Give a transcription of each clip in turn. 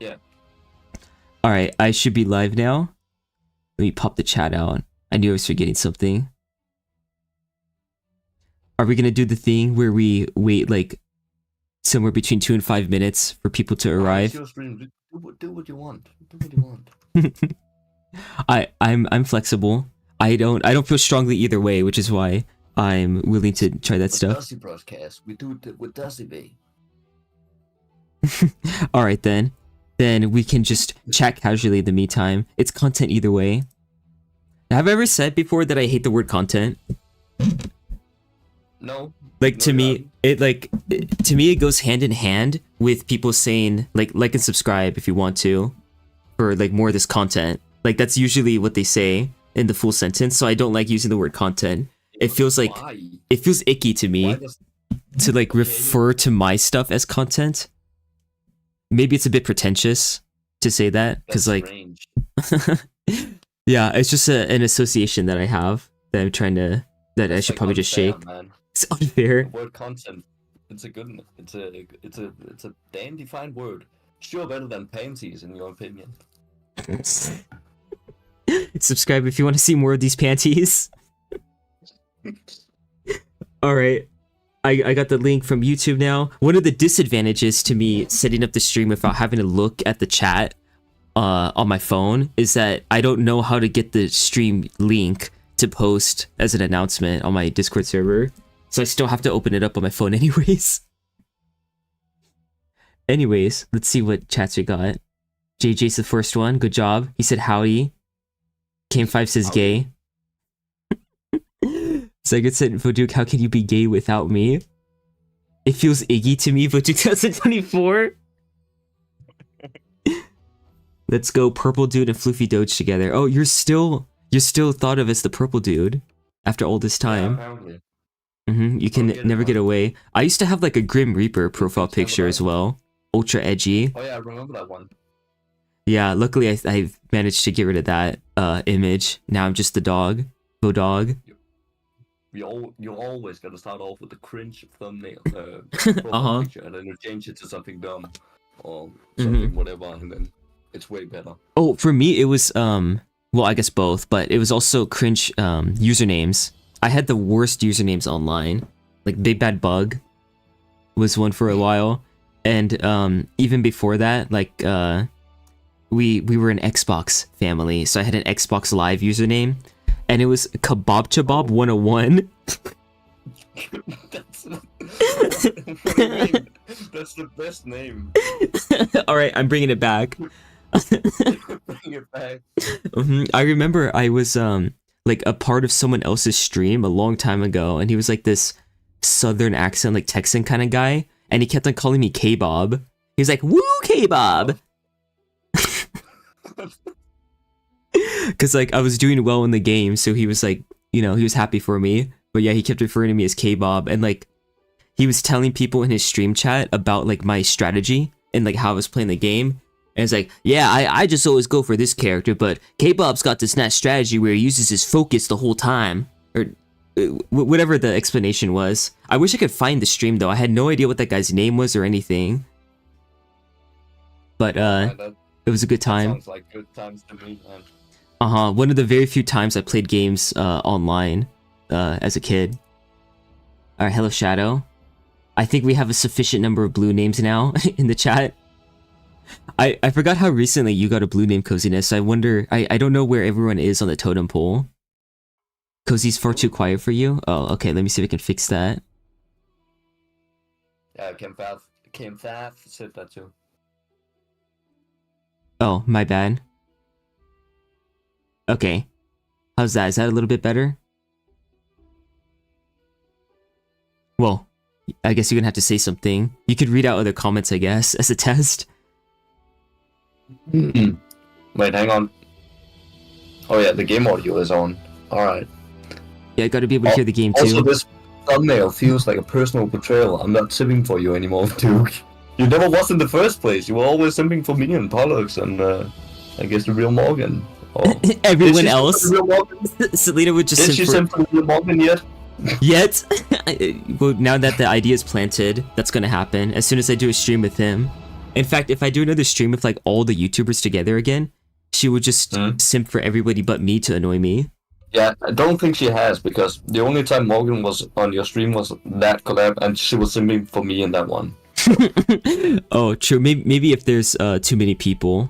Yeah. Alright, I should be live now. Let me pop the chat out. I knew I was forgetting something. Are we gonna do the thing where we wait like somewhere between 2 and 5 minutes for people to arrive? It's your stream. Do what you want. Do what you want. I'm flexible. I don't feel strongly either way, which is why I'm willing to try that stuff. Dusty broadcast. We do it with Dusty Bay. Alright then. Then we can just chat casually in the meantime. It's content either way. Have I ever said before that I hate the word content? No. Like No, to me, to me it goes hand in hand with people saying like and subscribe if you want to, for like more of this content. Like that's usually what they say in the full sentence. So I don't like using the word content. It feels like it feels icky to me to like refer to my stuff as content. Maybe it's a bit pretentious to say that because like yeah, it's just an association that I have that I'm trying to I should probably just shake. Man. It's unfair. The word content. It's a good. It's a damn defined word. Sure, better than panties in your opinion. Subscribe if you want to see more of these panties. Alright. I got the link from YouTube now. One of the disadvantages to me setting up the stream without having to look at the chat on my phone is that I don't know how to get the stream link to post as an announcement on my Discord server. So I still have to open it up on my phone anyways. Anyways, let's see what chats we got. JJ's the first one. Good job. He said howdy. Came5 says gay. Sega said, Voduk, how can you be gay without me? It feels iggy to me, but 2024? Let's go Purple Dude and Floofy Doge together. Oh, you're still thought of as the Purple Dude after all this time. Yeah, You can never get away. I used to have like a Grim Reaper profile picture as well. Ultra edgy. Oh yeah, I remember that one. Yeah, luckily I've managed to get rid of that image. Now I'm just the dog. Bodog. You always gotta start off with the cringe thumbnail, profile picture, and then you change it to something dumb or something whatever, and then it's way better. Oh, for me it was well, I guess both, but it was also cringe usernames. I had the worst usernames online. Like Big Bad Bug was one for a while, and even before that, like we were an Xbox family, so I had an Xbox Live username. And it was Kebab Chabab 101. That's what do you mean? That's the best name. Alright, I'm bringing it back. Bring it back. I remember I was like a part of someone else's stream a long time ago, and he was like this southern accent, like Texan kind of guy, and he kept on calling me K-Bob. He was like, woo K-Bob! Because like I was doing well in the game, so he was like, you know, he was happy for me. But yeah, he kept referring to me as K-Bob, and like he was telling people in his stream chat about like my strategy and like how I was playing the game. And it's like, yeah, I just always go for this character, but K-Bob's got this nice strategy where he uses his focus the whole time, or whatever the explanation was. I wish I could find the stream though. I had no idea what that guy's name was or anything. But it was a good time. Sounds like good times to me, man. One of the very few times I played games online as a kid. Alright, hello Shadow. I think we have a sufficient number of blue names now in the chat. I forgot how recently you got a blue name, Cozynez, so I wonder, I don't know where everyone is on the totem pole. Cozy's far too quiet for you? Oh, okay, let me see if I can fix that. Yeah, Cam5 said that too. Oh, my bad. Okay. How's that? Is that a little bit better? Well, I guess you're gonna have to say something. You could read out other comments, I guess, as a test. Wait, hang on. Oh yeah, the game audio is on. Alright. Yeah, I gotta be able to hear the game too. Also, this thumbnail feels like a personal betrayal. I'm not sipping for you anymore, Duke. You never was in the first place. You were always simping for me and Pollux and I guess the real Morgan. Everyone else. Selena would just. Did she simp for the real Morgan yet? Yet? Well, now that the idea is planted, that's gonna happen. As soon as I do a stream with him, In fact, if I do another stream with like all the YouTubers together again, she would just simp for everybody but me to annoy me. Yeah, I don't think she has, because the only time Morgan was on your stream was that collab, and she was simping for me in that one. Oh, true. Maybe if there's too many people.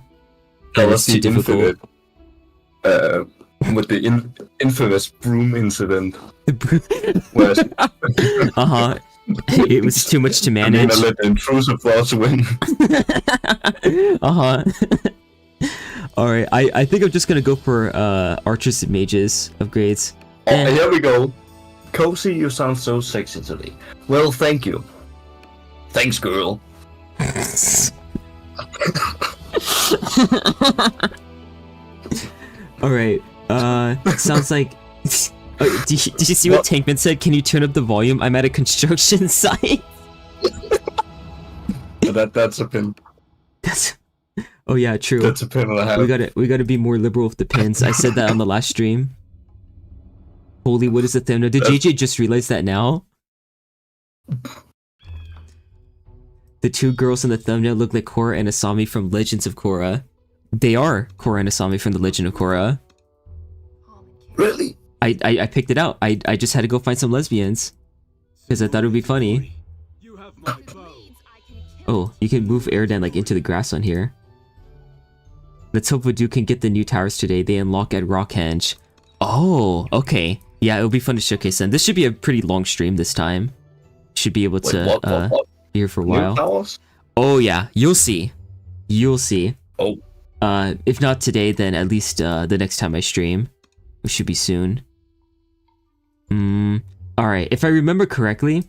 That was the difficult. With the infamous broom incident. It was too much to manage. And then I let the intrusive boss win. Alright, I think I'm just gonna go for archers and mages upgrades. Oh, here we go. Cozy, you sound so sexy today. Well, thank you. Thanks, girl. Alright, sounds like... Oh, did you see what Tankman said? Can you turn up the volume? I'm at a construction site. That's a pin. Oh yeah, true. That's a pin and a half. We gotta be more liberal with the pins. I said that on the last stream. Holy, what is the thumbnail? Did JJ just realize that now? The two girls in the thumbnail look like Korra and Asami from Legends of Korra. They are Korra and Asami from the Legend of Korra. Really? I picked it out. I just had to go find some lesbians. Because I thought it would be funny. Oh, you can move Airdan like into the grass on here. Let's hope Voodoo can get the new towers today. They unlock at Rockhenge. Oh, okay. Yeah, it'll be fun to showcase them. This should be a pretty long stream this time. Should be able to be here for a while. Towers? Oh yeah, you'll see. You'll see. Oh. If not today, then at least the next time I stream, which should be soon. Alright, if I remember correctly,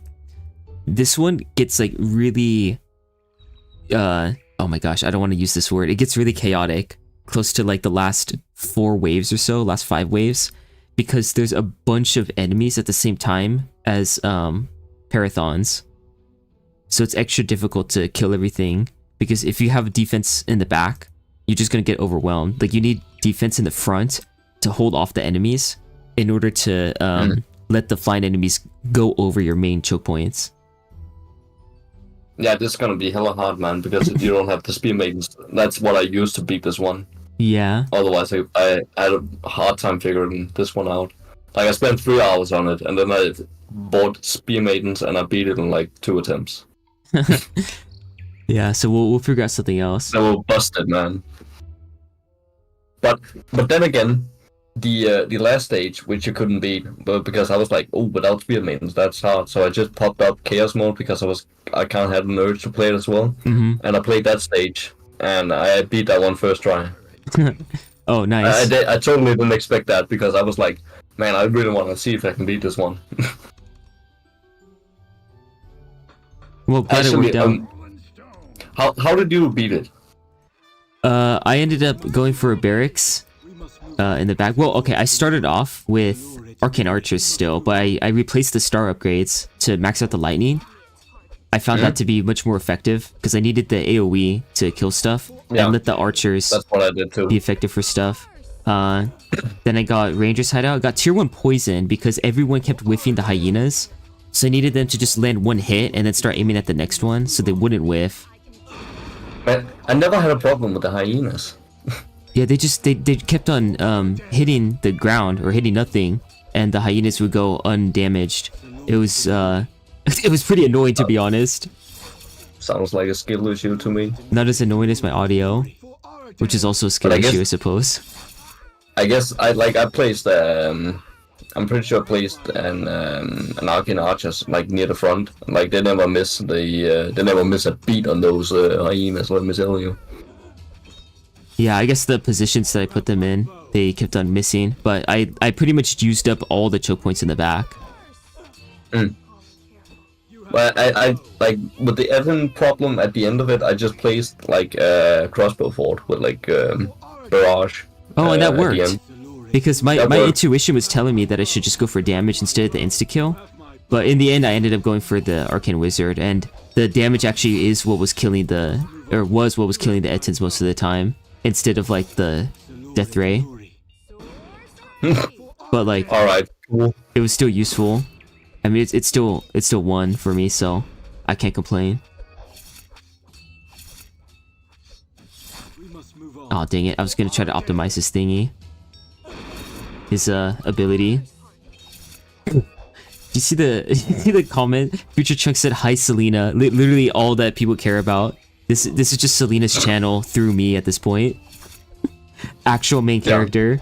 this one gets like really oh my gosh, I don't want to use this word. It gets really chaotic, close to like the last 4 waves or so, last 5 waves, because there's a bunch of enemies at the same time as Parathons. So it's extra difficult to kill everything, because if you have defense in the back, you're just gonna get overwhelmed. Like, you need defense in the front to hold off the enemies in order to let the flying enemies go over your main choke points. Yeah, this is gonna be hella hard, man, because if you don't have the spear maidens, that's what I used to beat this one. Yeah. Otherwise, I had a hard time figuring this one out. Like, I spent 3 hours on it, and then I bought spear maidens, and I beat it in like 2 attempts. Yeah, so we'll figure out something else. They were busted, man. But then again, the last stage, which you couldn't beat, but because I was like, oh, without spear maidens, that's hard. So I just popped up chaos mode because I can't have an urge to play it as well. And I played that stage, and I beat that one first try. Oh, nice. I totally didn't expect that, because I was like, man, I really want to see if I can beat this one. Well, glad it worked out. How did you beat it? I ended up going for a barracks in the back. Well, okay, I started off with Arcane Archers still, but I replaced the star upgrades to max out the lightning. I found that to be much more effective, because I needed the AoE to kill stuff, and let the archers That's what I did too. be effective for stuff. Then I got Ranger's Hideout. I got tier 1 poison because everyone kept whiffing the hyenas. So I needed them to just land one hit and then start aiming at the next one so they wouldn't whiff. Man, I never had a problem with the hyenas. Yeah, they kept on hitting the ground or hitting nothing, and the hyenas would go undamaged. It was it was pretty annoying, to be honest. Sounds like a skill issue to me. Not as annoying as my audio, which is also a skill issue, I suppose. I guess I placed I'm pretty sure I placed an Arcane Archers like near the front. Like, they never miss a beat on those hyenas, let me tell you. Yeah, I guess the positions that I put them in, they kept on missing, but I pretty much used up all the choke points in the back. But I like, with the Evan problem at the end of it, I just placed like a crossbow fort with like barrage. Oh, and that worked. Because my intuition was telling me that I should just go for damage instead of the insta-kill. But in the end, I ended up going for the Arcane Wizard, and the damage actually is what was killing the Ettins most of the time, instead of like the Death Ray. But like, alright, cool. It was still useful. I mean, it's still 1 for me, so I can't complain. Oh dang it! I was gonna try to optimize his thingy. His ability. You see the you see the comment? Future Chunk said, "Hi Selena." Literally all that people care about. This is just Selena's channel through me at this point. Actual main character.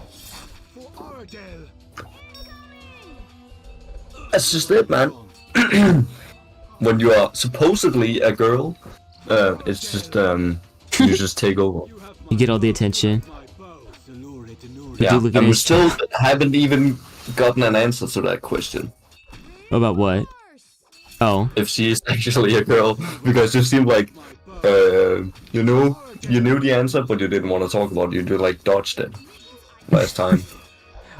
That's just it, man. When you are supposedly a girl, it's just you just take over. You get all the attention. Yeah, and we still haven't even gotten an answer to that question. About what? Oh. If she is actually a girl, because you seem like, you knew the answer, but you didn't want to talk about it. You like dodged it last time.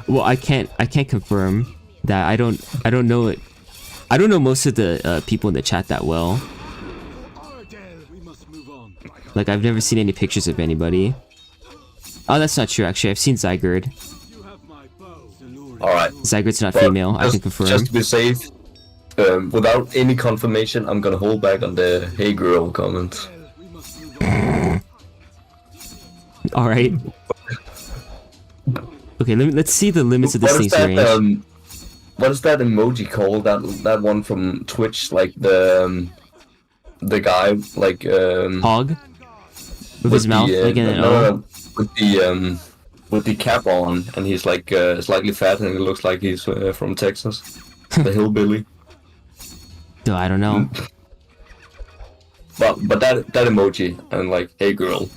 Well, I can't confirm that. I don't know it. I don't know most of the people in the chat that well. Like, I've never seen any pictures of anybody. Oh, that's not true, actually. I've seen Zygerd. Alright. Zygerd's not female, I can confirm. Just to be safe, without any confirmation, I'm gonna hold back on the "hey girl" comment. Alright. Okay, let's see the limits of this thing's range. What is that emoji called? That one from Twitch, like the guy, like Hog? With his mouth, like in an O? With the cap on, and he's like slightly fat, and it looks like he's from Texas, the hillbilly. Duh, I don't know. But that emoji, and like, "hey girl."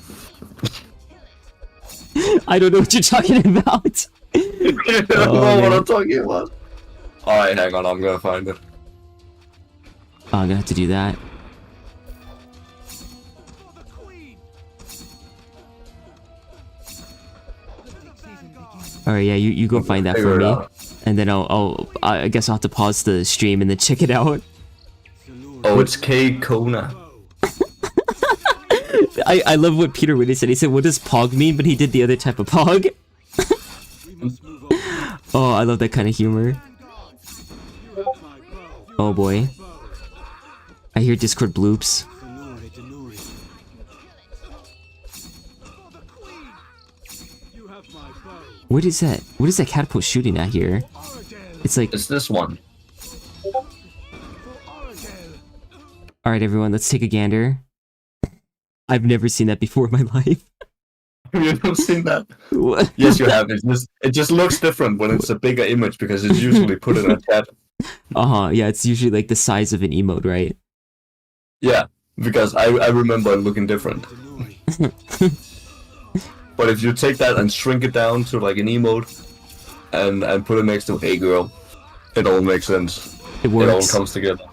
I don't know what you're talking about. You don't know what I'm talking about. Alright, hang on, I'm gonna find it. Oh, I'm gonna have to do that. Alright, yeah, you go find that for me. And then I guess I'll have to pause the stream and then check it out. Oh, it's K Kona. I love what Peter Whitney said. He said, "What does Pog mean?" But he did the other type of Pog. Oh, I love that kind of humor. Oh boy. I hear Discord bloops. What is that? What is that catapult shooting at here? It's like... It's this one. Alright everyone, let's take a gander. I've never seen that before in my life. You haven't seen that? What? Yes, you have. It just looks different when it's a bigger image because it's usually put in a chat. Yeah, it's usually like the size of an emote, right? Yeah, because I remember it looking different. But if you take that and shrink it down to like an emote and put it next to "hey girl," it all makes sense. It works. It all comes together.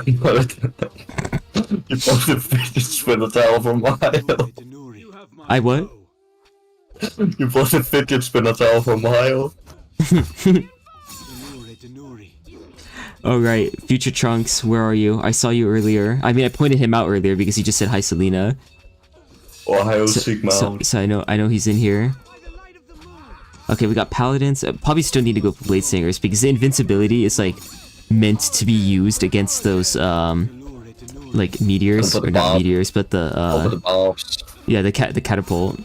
You bought a fidget spinner tower for Mile. I what? You bought a fidget spinner tower for Mile. Alright, Future Trunks, where are you? I saw you earlier. I mean, I pointed him out earlier because he just said hi, Selena. Ohio Sigma. So I know he's in here. Okay, we got Paladins. Probably still need to go for Blade Singers because the invincibility is like meant to be used against those like meteors, or not meteors, but the Go for the barbs. Yeah, the catapult.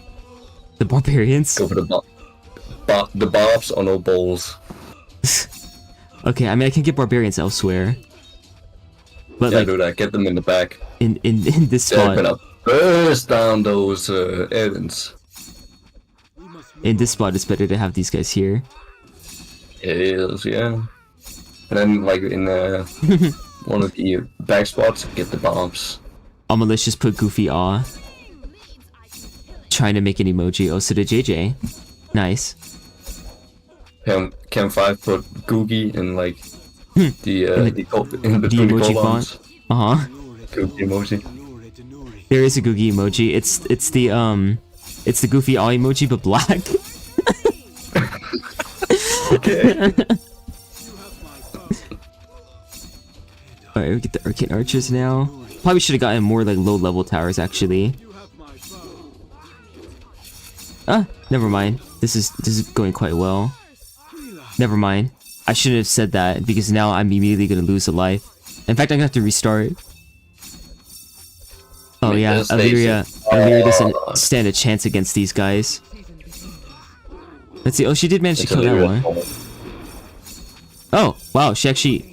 The barbarians. Go for the barbs or no balls. Okay, I mean I can get barbarians elsewhere. But yeah, like do that. Get them in the back. In this spot. They're gonna burst down those Evans. In this spot, it's better to have these guys here. It is, yeah. And then, like, in one of the back spots, get the bombs. Let's just put Goofy Aw. Trying to make an emoji. Oh, so did JJ. Nice. Cam 5 put Googie in, like, in between the emoji colons. font. Uh-huh. Googie emoji. There is a Googie emoji. It's the Goofy Aw emoji, but black. Okay. Alright, we get the Arcane Archers now. Probably should have gotten more like low level towers actually. Ah, never mind. This is going quite well. Never mind. I shouldn't have said that because now I'm immediately gonna lose a life. In fact, I'm gonna have to restart. Oh yeah, this stage Illyria doesn't stand a chance against these guys. Let's see. Oh, she did manage to it's kill that Illyria's one. fault. Oh, wow, she actually...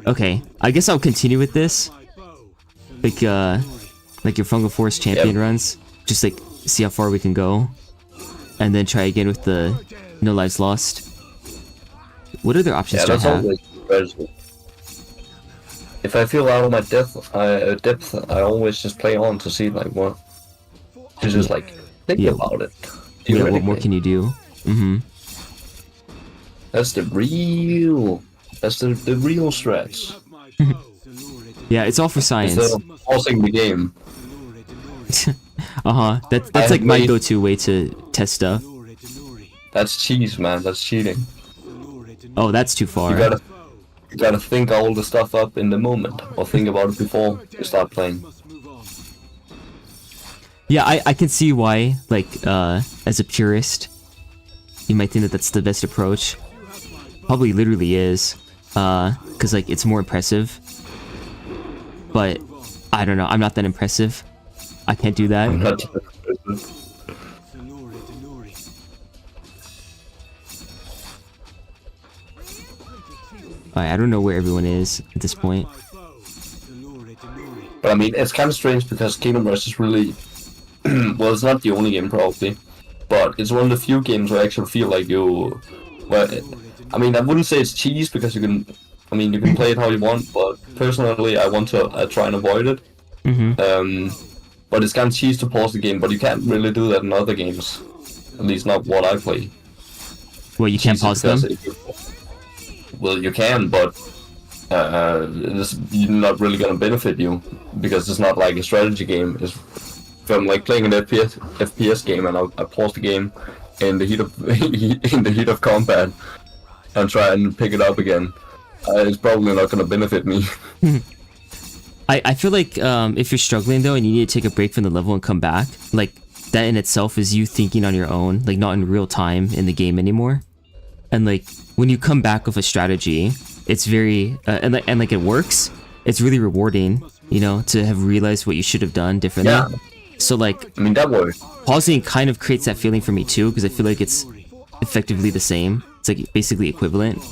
Okay, I guess I'll continue with this. Like your Fungal Force champion runs. Just like, see how far we can go. And then try again with the no lives lost. What other options do I that's have? always stressful. If I feel out of my depth, I always just play on to see like what... To just like, think about it. Yeah, what more can you do? Mm-hmm. That's the real stretch. Yeah, it's all for science. Instead of pausing the game. That's like my go-to way to test stuff. That's cheese, man. That's cheating. Oh, that's too far. You gotta think all the stuff up in the moment, or think about it before you start playing. Yeah, I can see why, like, as a purist, you might think that that's the best approach. Probably literally is, cause like, it's more impressive. But, I don't know, I'm not that impressive. I can't do that. I'm not I don't know where everyone is at this point. But I mean, it's kind of strange because Kingdom Rush is really... well, it's not the only game, probably. But it's one of the few games where I actually feel like you... Well, I mean, I wouldn't say it's cheese because you can... I mean, you can play it how you want, but personally, I want to try and avoid it. But it's kind of cheese to pause the game, but you can't really do that in other games. At least not what I play. Well, you can't pause them? Well, you can, but it's not really gonna benefit you because it's not like a strategy game. It's from like playing an FPS game, and I pause the game in the heat of combat and try and pick it up again. It's probably not gonna benefit me. I feel like if you're struggling though and you need to take a break from the level and come back, like that in itself is you thinking on your own, like not in real time in the game anymore. And like when you come back with a strategy, it's very and like it works. It's really rewarding, you know, to have realized what you should have done differently. Yeah. So like, I mean, that works. Pausing kind of creates that feeling for me too, because I feel like it's effectively the same. It's like basically equivalent.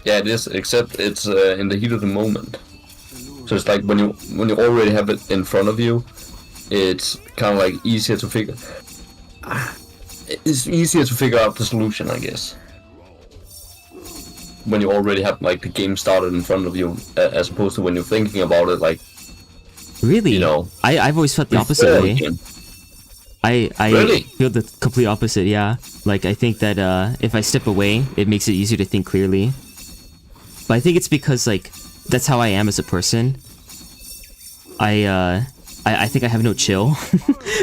Yeah, it is, except it's in the heat of the moment. So it's like when you already have it in front of you, it's kind of like easier to figure. It's easier to figure out the solution, I guess. When you already have like the game started in front of you, as opposed to when you're thinking about it, like. Really? You know. I've always felt the opposite way. I really? feel the complete opposite. Yeah. Like I think that if I step away, it makes it easier to think clearly. But I think it's because like that's how I am as a person. I think I have no chill,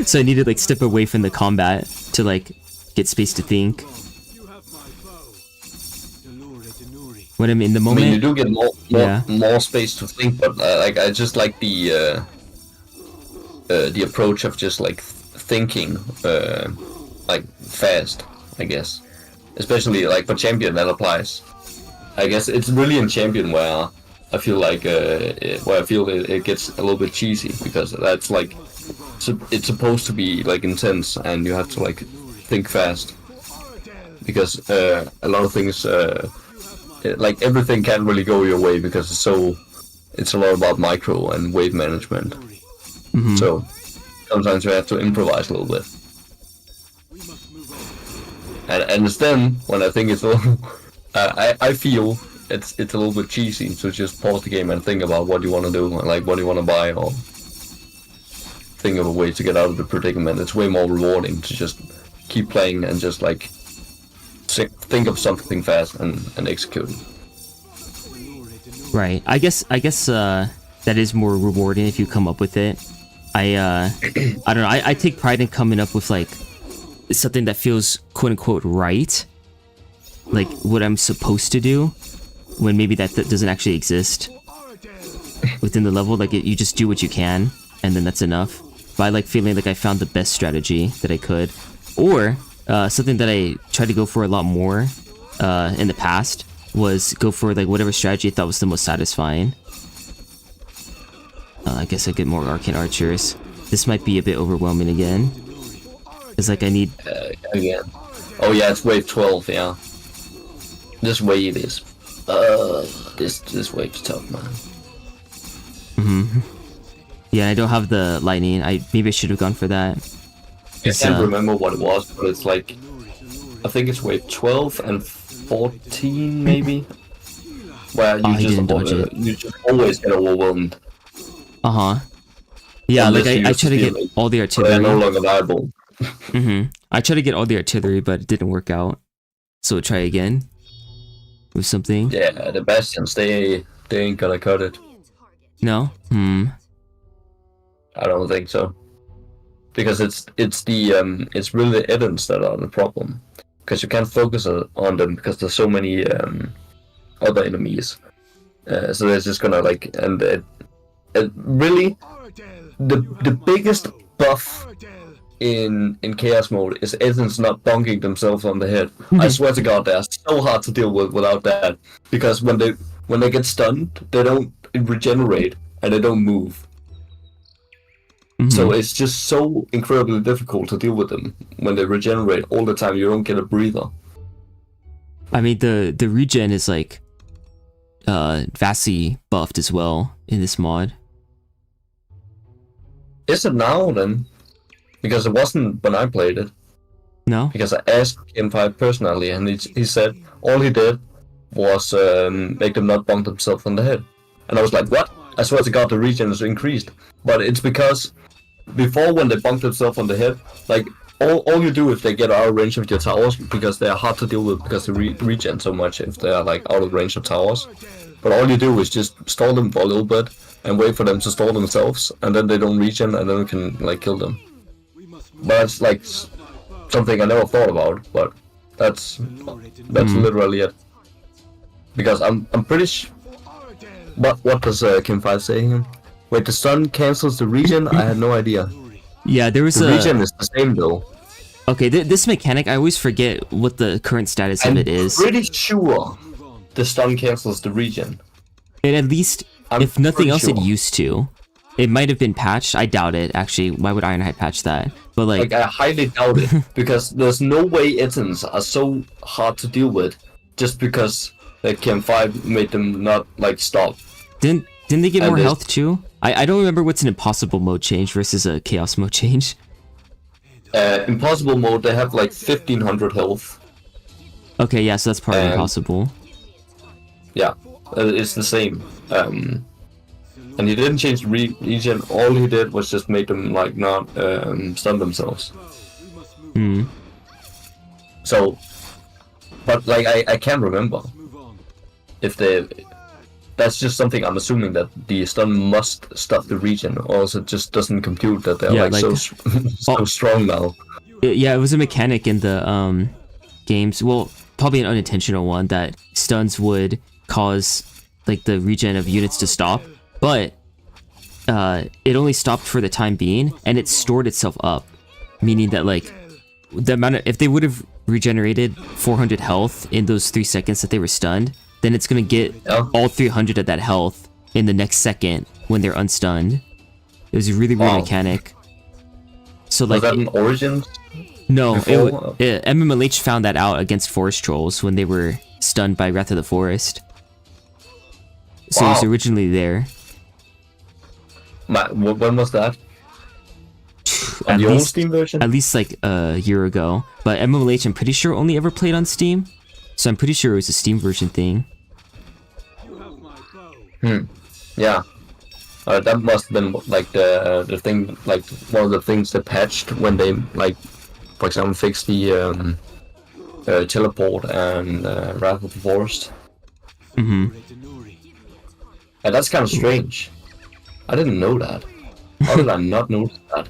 so I need to like step away from the combat to like get space to think. When I'm in the moment, I mean, you do get more space to think, but like I just like the approach of just like thinking like fast, I guess. Especially like for champion that applies. I guess it's really in champion where I feel like it gets a little bit cheesy, because that's like it's supposed to be like intense and you have to like think fast, because a lot of things like everything can't really go your way because it's a lot about micro and wave management. So sometimes you have to improvise a little bit, and it's then when I think it's a little I feel it's a little bit cheesy to just pause the game and think about what you want to do, like what you want to buy, or think of a way to get out of the predicament. It's way more rewarding to just keep playing and just like think of something fast and execute it. Right. I guess that is more rewarding if you come up with it. I don't know. I take pride in coming up with like something that feels quote unquote right, like what I'm supposed to do, when maybe that doesn't actually exist within the level. Like you just do what you can, and then that's enough. But I like feeling like I found the best strategy that I could, or something that I tried to go for a lot more in the past was go for like whatever strategy I thought was the most satisfying. I guess I get more arcane archers. This might be a bit overwhelming again. It's like I need... Again. Oh yeah, it's wave 12, yeah. This wave is... this wave's tough, man. Yeah, I don't have the lightning. Maybe I should have gone for that. I can't remember what it was, but it's like... I think it's wave 12 and 14, maybe? Where you just always get overwhelmed. Yeah, Unless like I try to get all the artillery. They're no longer viable. I try to get all the artillery, but it didn't work out. So we'll try again. With something. Yeah, the Bastions, they ain't gonna cut it. No? I don't think so. Because it's really the Edens that are the problem. Because you can't focus on them because there's so many other enemies. So they're just gonna like, and really the biggest buff in chaos mode is Edens not bonking themselves on the head. I swear to God, they're so hard to deal with without that. Because when they get stunned, they don't regenerate and they don't move. So it's just so incredibly difficult to deal with them when they regenerate all the time. You don't get a breather. I mean, the regen is like vastly buffed as well in this mod. Is it now then? Because it wasn't when I played it. No? Because I asked Kim5 personally, and he said all he did was make them not bonk themselves on the head. And I was like, what? I swear to God, the regen is increased. But it's because before, when they bonk themselves on the head, like all you do if they get out of range of your towers, because they're hard to deal with because they regen so much if they're like out of range of towers. But all you do is just stall them for a little bit and wait for them to stall themselves, and then they don't regen, and then we can like kill them. But it's like something I never thought about, but that's literally it. Because I'm pretty sure. What does Kim5 say here? Wait, the sun cancels the regen? I had no idea. Yeah, there was the regen is the same though. Okay, this mechanic, I always forget what the current status of it is. I'm pretty sure the stun cancels the regen. And at least, if nothing else, it used to. It might have been patched. I doubt it, actually. Why would Ironhide patch that? But like I highly doubt it, because there's no way Ettins are so hard to deal with just because the Kim5 made them not like stop. Didn't they get more health too? I don't remember what's an impossible mode change versus a chaos mode change. Impossible mode, they have like 1500 health. Okay, yeah, so that's part of impossible. Yeah, it's the same. And he didn't change the regen, all he did was just make them like not stun themselves. So, but like I can't remember if they... That's just something I'm assuming, that the stun must stop the regen, or else it just doesn't compute that they're like so strong now. Yeah, it was a mechanic in the games, well, probably an unintentional one, that stuns would cause like the regen of units to stop, but it only stopped for the time being, and it stored itself up, meaning that like the amount of, if they would have regenerated 400 health in those 3 seconds that they were stunned, then it's gonna get all 300 of that health in the next second when they're unstunned. It was a really weird mechanic. So like, was that an Origins? No, MMLH found that out against forest trolls when they were stunned by Wrath of the Forest. So it was originally there. When was that? On the old Steam version? At least like a year ago. But MMLH, I'm pretty sure, only ever played on Steam. So I'm pretty sure it was a Steam version thing. Yeah. That must have been like the thing, like one of the things they patched when they, like, for example, fixed the teleport and Wrath of the Forest. And that's kind of strange. I didn't know that. How did I not notice that?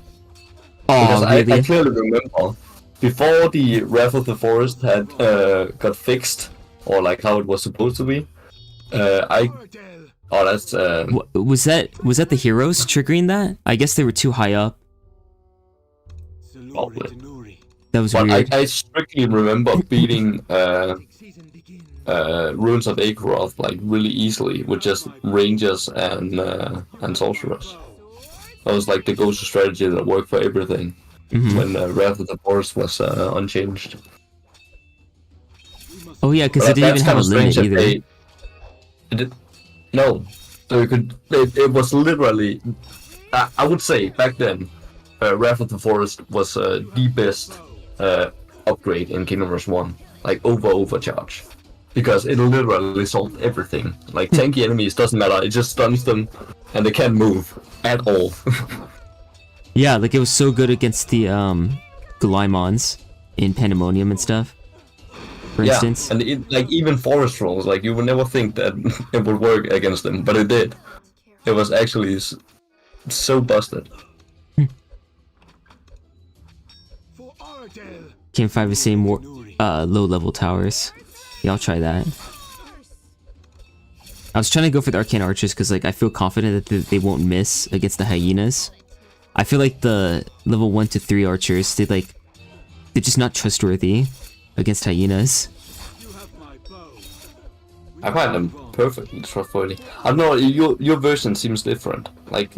Because really? I clearly remember before the Wrath of the Forest had got fixed, or like how it was supposed to be. That's was that the heroes triggering that? I guess they were too high up. Probably. That was weird. I strictly remember beating Ruins of Akeroth like really easily with just rangers and sorcerers. That was like the go-to strategy that worked for everything when Wrath of the Forest was unchanged. Oh yeah, because it didn't even have a limit either. No, so you could. It was literally. I would say back then, Wrath of the Forest was the best upgrade in Kingdom Hearts 1, like overcharge, because it literally solved everything. Like tanky enemies doesn't matter; it just stuns them, and they can't move at all. Yeah, like it was so good against the Glyamons in Pandemonium and stuff. For instance. And like even forest trolls, like you would never think that it would work against them, but it did. It was actually so busted. Can't find the same more low-level towers. Yeah, I'll try that. I was trying to go for the Arcane Archers because like I feel confident that they won't miss against the hyenas. I feel like the level 1 to 3 archers, they're just not trustworthy against hyenas. I find them perfectly trustworthy. I don't know, your version seems different. Like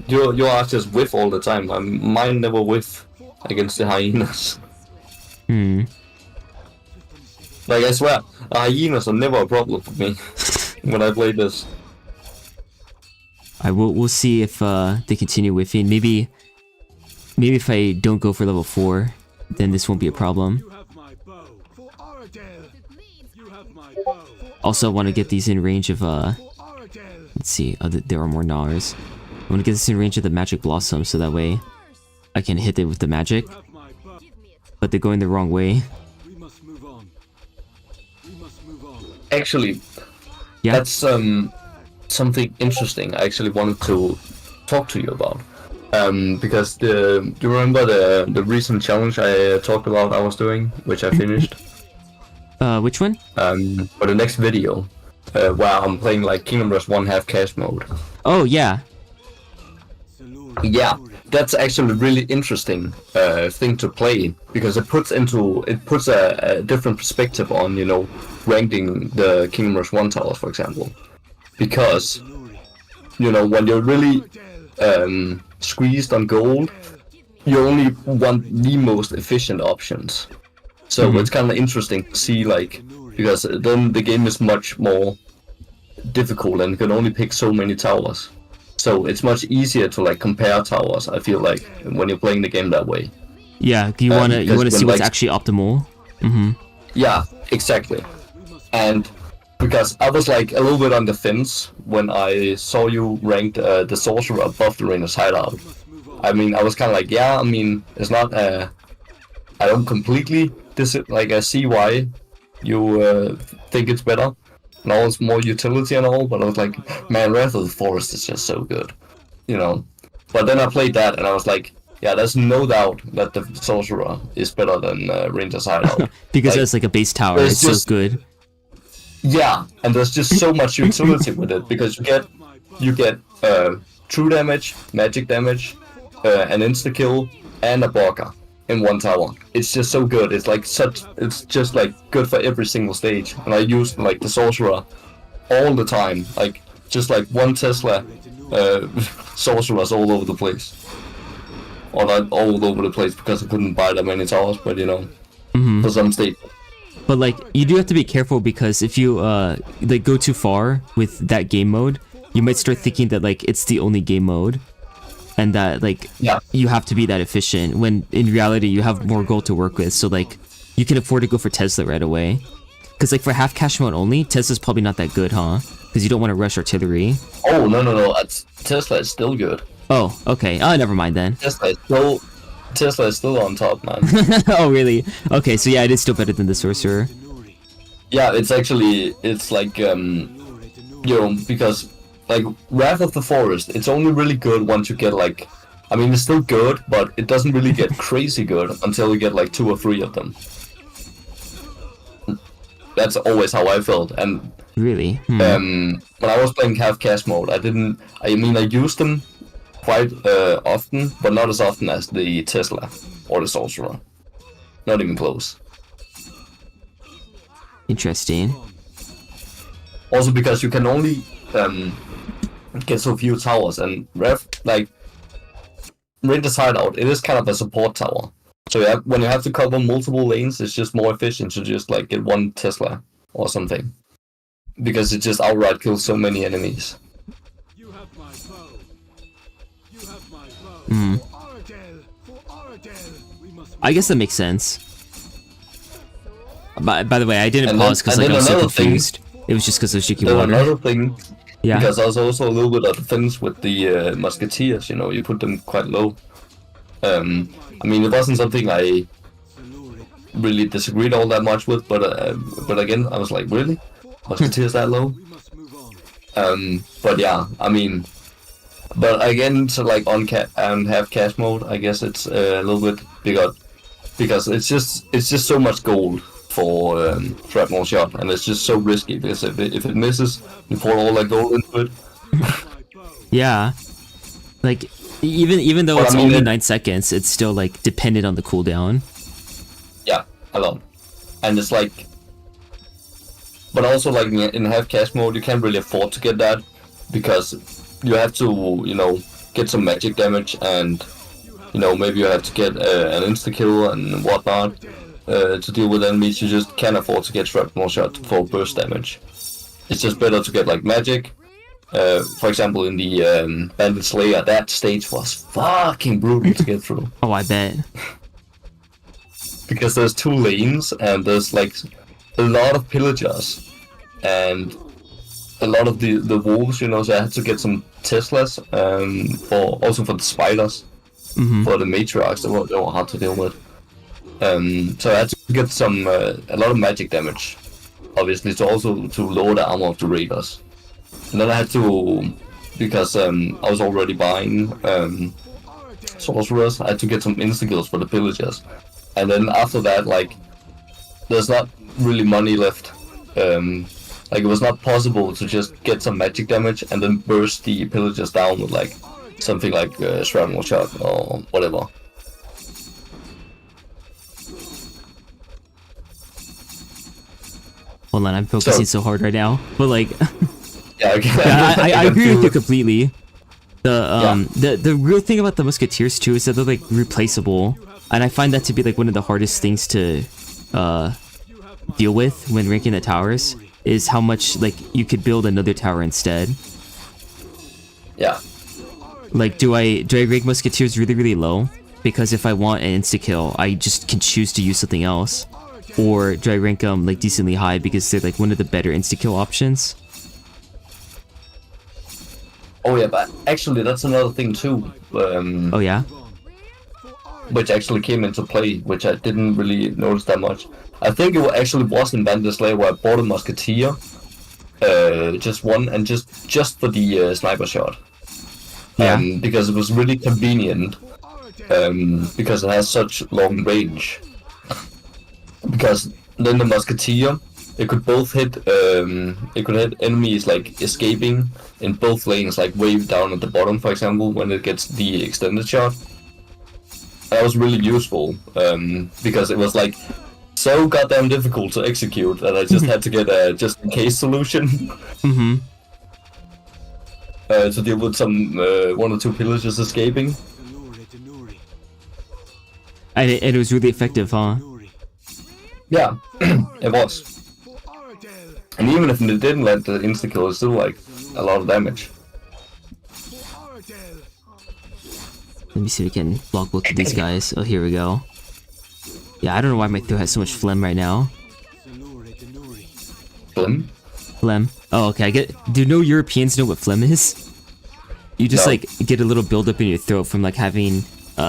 your archers whiff all the time. Mine never whiff against the hyenas. Like I swear, hyenas are never a problem for me when I play this. We'll see if they continue whiffing. Maybe if I don't go for level 4, then this won't be a problem. Also, I want to get these in range of let's see, there are more Nars. I want to get this in range of the Magic Blossom so that way I can hit it with the magic. But they're going the wrong way. Actually, yeah, that's something interesting I actually wanted to talk to you about. Because do you remember the recent challenge I talked about I was doing, which I finished? Which one? For the next video, where I'm playing like Kingdom Hearts 1 half cash mode. Oh yeah. Yeah, that's actually a really interesting thing to play, because it puts a different perspective on, you know, ranking the Kingdom Hearts 1 towers, for example. Because, you know, when you're really squeezed on gold, you only want the most efficient options. So it's kind of interesting to see, like, because then the game is much more difficult and you can only pick so many towers. So it's much easier to like compare towers, I feel like, when you're playing the game that way. Yeah, you wanna see what's actually optimal. Yeah, exactly. And because I was like a little bit on the fence when I saw you ranked the sorcerer above the Rainer's hideout. I mean, I was kind of like, yeah, I mean, it's not I don't completely I see why you think it's better. And all it's more utility and all, but I was like, man, Wrath of the Forest is just so good, you know. But then I played that and I was like, yeah, there's no doubt that the sorcerer is better than Ranger's hideout. Because it's like a base tower, it's just so good. Yeah, and there's just so much utility with it, because you get true damage, magic damage, an insta kill, and a blocker in one tower. It's just so good. It's just like good for every single stage. And I used like the sorcerer all the time, like just like one Tesla sorcerers all over the place. Or not all over the place because I couldn't buy that many towers, but you know, for some state. But like, you do have to be careful, because if you like go too far with that game mode, you might start thinking that like it's the only game mode, and that like you have to be that efficient, when in reality you have more gold to work with. So like, you can afford to go for Tesla right away, because like for half cash mode only, Tesla's probably not that good, huh? Because you don't want to rush artillery. Oh no, Tesla is still good. Oh, okay. Oh, never mind then. Tesla is still on top, man. Oh, really? Okay, so yeah, it is still better than the sorcerer. Yeah, it's like, you know, because, like, Wrath of the Forest, it's only really good once you get, like, I mean, it's still good, but it doesn't really get crazy good until you get, like, 2 or 3 of them. That's always how I felt, and... Really? When I was playing half cash mode, I used them quite often, but not as often as the Tesla or the sorcerer. Not even close. Interesting. Also because you can only get so few towers, and like read the side out, it is kind of a support tower. So when you have to cover multiple lanes, it's just more efficient to just like get one Tesla or something, because it just outright kills so many enemies. I guess that makes sense. By the way, I didn't pause because like, I was so confused. It was just because of Shiki Water. Another thing, yeah. Because there's also a little bit of defense with the Musketeers, you know, you put them quite low. I mean, it wasn't something I really disagreed all that much with, but again, I was like, really? Musketeers that low? But yeah, I mean, but again, so like on half cash mode, I guess it's a little bit bigger, because it's just so much gold for shrapnel shot, and it's just so risky, because if it misses, you pour all that gold into it. Yeah, like even though it's only 9 seconds, it's still like dependent on the cooldown. Yeah, a lot, and it's like, but also like in half cash mode, you can't really afford to get that, because you have to, you know, get some magic damage, and you know, maybe you have to get an insta kill and whatnot to deal with enemies. You just can't afford to get shrapnel shot for burst damage. It's just better to get like magic. For example, in the Bandit Slayer, that stage was fucking brutal to get through. Oh, I bet. Because there's 2 lanes, and there's like a lot of pillagers, and a lot of the wolves, you know, so I had to get some Teslas, for the spiders, for the matriarchs, they were hard to deal with. So I had to get some a lot of magic damage, obviously, to lower the armor of the raiders. And then I had to, because I was already buying sorcerers, I had to get some insta-kills for the pillagers. And then after that, like, there's not really money left. Like, it was not possible to just get some magic damage and then burst the pillagers down with like something like shrapnel shot or whatever. Hold on, I'm focusing so hard right now. But like, yeah, okay. Yeah, I agree with you completely. The real thing about the Musketeers too is that they're like replaceable, and I find that to be like one of the hardest things to deal with when ranking the towers, is how much like you could build another tower instead. Yeah. Like, do I rank Musketeers really low? Because if I want an insta kill, I just can choose to use something else. Or do I rank them like decently high because they're like one of the better insta kill options? Oh yeah, but actually that's another thing too. Oh yeah? Which actually came into play, which I didn't really notice that much. I think it actually was in Bandit Slayer where I bought a Musketeer, just one, and just for the sniper shot. Yeah. Because it was really convenient, because it has such long range. Because then the Musketeer, it could both hit, it could hit enemies like escaping in both lanes, like way down at the bottom, for example, when it gets the extended shot. That was really useful, because it was like so goddamn difficult to execute that I just had to get a just in case solution. To deal with some 1 or 2 pillagers escaping. And it was really effective, huh? Yeah, it was. And even if it didn't let the insta kill, it's still like a lot of damage. Let me see if we can block both of these guys. Oh, here we go. Yeah, I don't know why my throat has so much phlegm right now. Phlegm? Phlegm. Oh, okay. Do no Europeans know what phlegm is? You just like get a little buildup in your throat from like having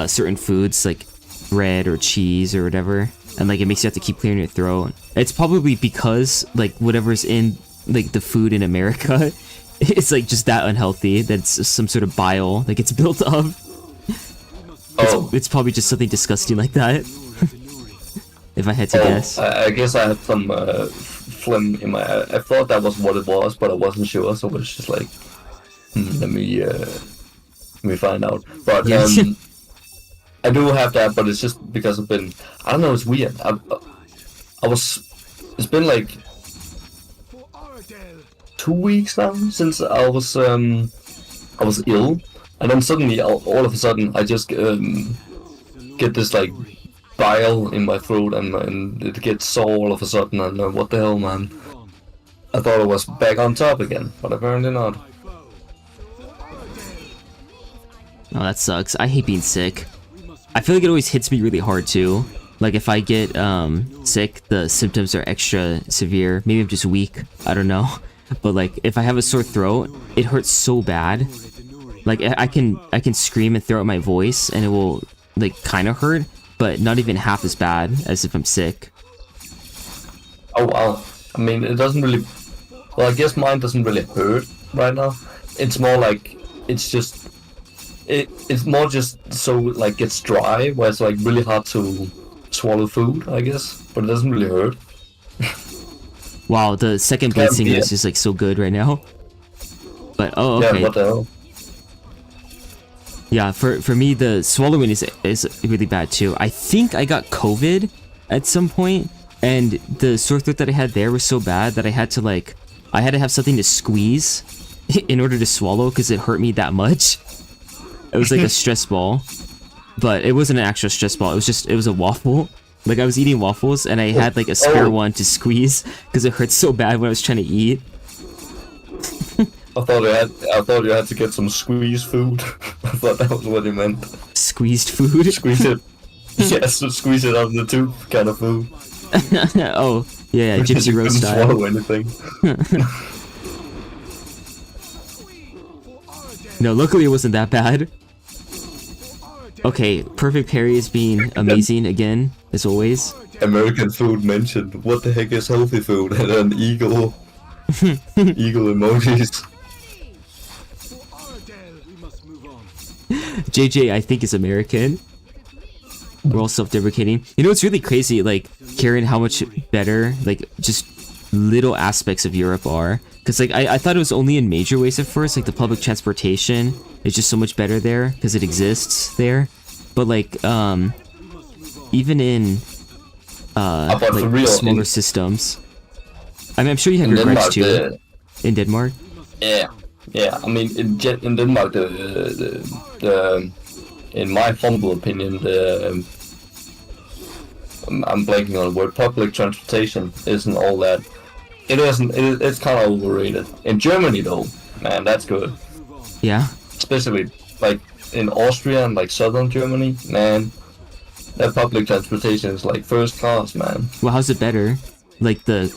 certain foods like bread or cheese or whatever, and like it makes you have to keep clearing your throat. It's probably because like whatever's in like the food in America, it's like just that unhealthy. That's some sort of bile that gets built up. It's probably just something disgusting like that. If I had to guess. I guess I had some phlegm in my. I thought that was what it was, but I wasn't sure, so it's just like, let me find out. But I do have that, but it's just because I've been. I don't know. It's weird. It's been like 2 weeks now since I was I was ill, and then suddenly, all of a sudden, I just get this like bile in my throat, and it gets sore all of a sudden. And what the hell, man? I thought I was back on top again, but apparently not. Oh, that sucks. I hate being sick. I feel like it always hits me really hard too. Like if I get sick, the symptoms are extra severe. Maybe I'm just weak. I don't know. But like if I have a sore throat, it hurts so bad. Like I can scream and throw out my voice, and it will like kind of hurt, but not even half as bad as if I'm sick. Oh wow. I mean, it doesn't really. Well, I guess mine doesn't really hurt right now. It's more like it's just. It's more just so like it's dry, where it's like really hard to swallow food, I guess, but it doesn't really hurt. Wow, the second Blade Singer is just like so good right now. But oh, okay. Yeah, what the hell? Yeah, for me the swallowing is really bad too. I think I got COVID at some point, and the sore throat that I had there was so bad that I had to have something to squeeze in order to swallow because it hurt me that much. It was like a stress ball, but it wasn't an actual stress ball. It was a waffle. Like I was eating waffles and I had like a spare one to squeeze because it hurt so bad when I was trying to eat. I thought you had to get some squeeze food. I thought that was what you meant. Squeezed food? Squeeze it. Yes, squeeze it out of the tube kind of food. Oh, yeah, gypsy road style. You couldn't swallow anything. No, luckily it wasn't that bad. Okay, perfect parry is being amazing again, as always. American food mentioned. What the heck is healthy food? And then eagle. Eagle emojis. JJ, I think, is American. We're all self-deprecating. You know, it's really crazy, like, hearing how much better, like, just little aspects of Europe are. Because, like, I thought it was only in major ways at first, like, the public transportation is just so much better there, because it exists there. But, like, even in, like, smaller systems. I mean, I'm sure you have your gripes too. In Denmark? Yeah. I mean, in Denmark, in my humble opinion, I'm blanking on the word. Public transportation isn't all that. It isn't. It's kind of overrated. In Germany, though, man, that's good. Yeah. Especially like in Austria and like southern Germany, man, that public transportation is like first class, man. Well, how's it better? Like the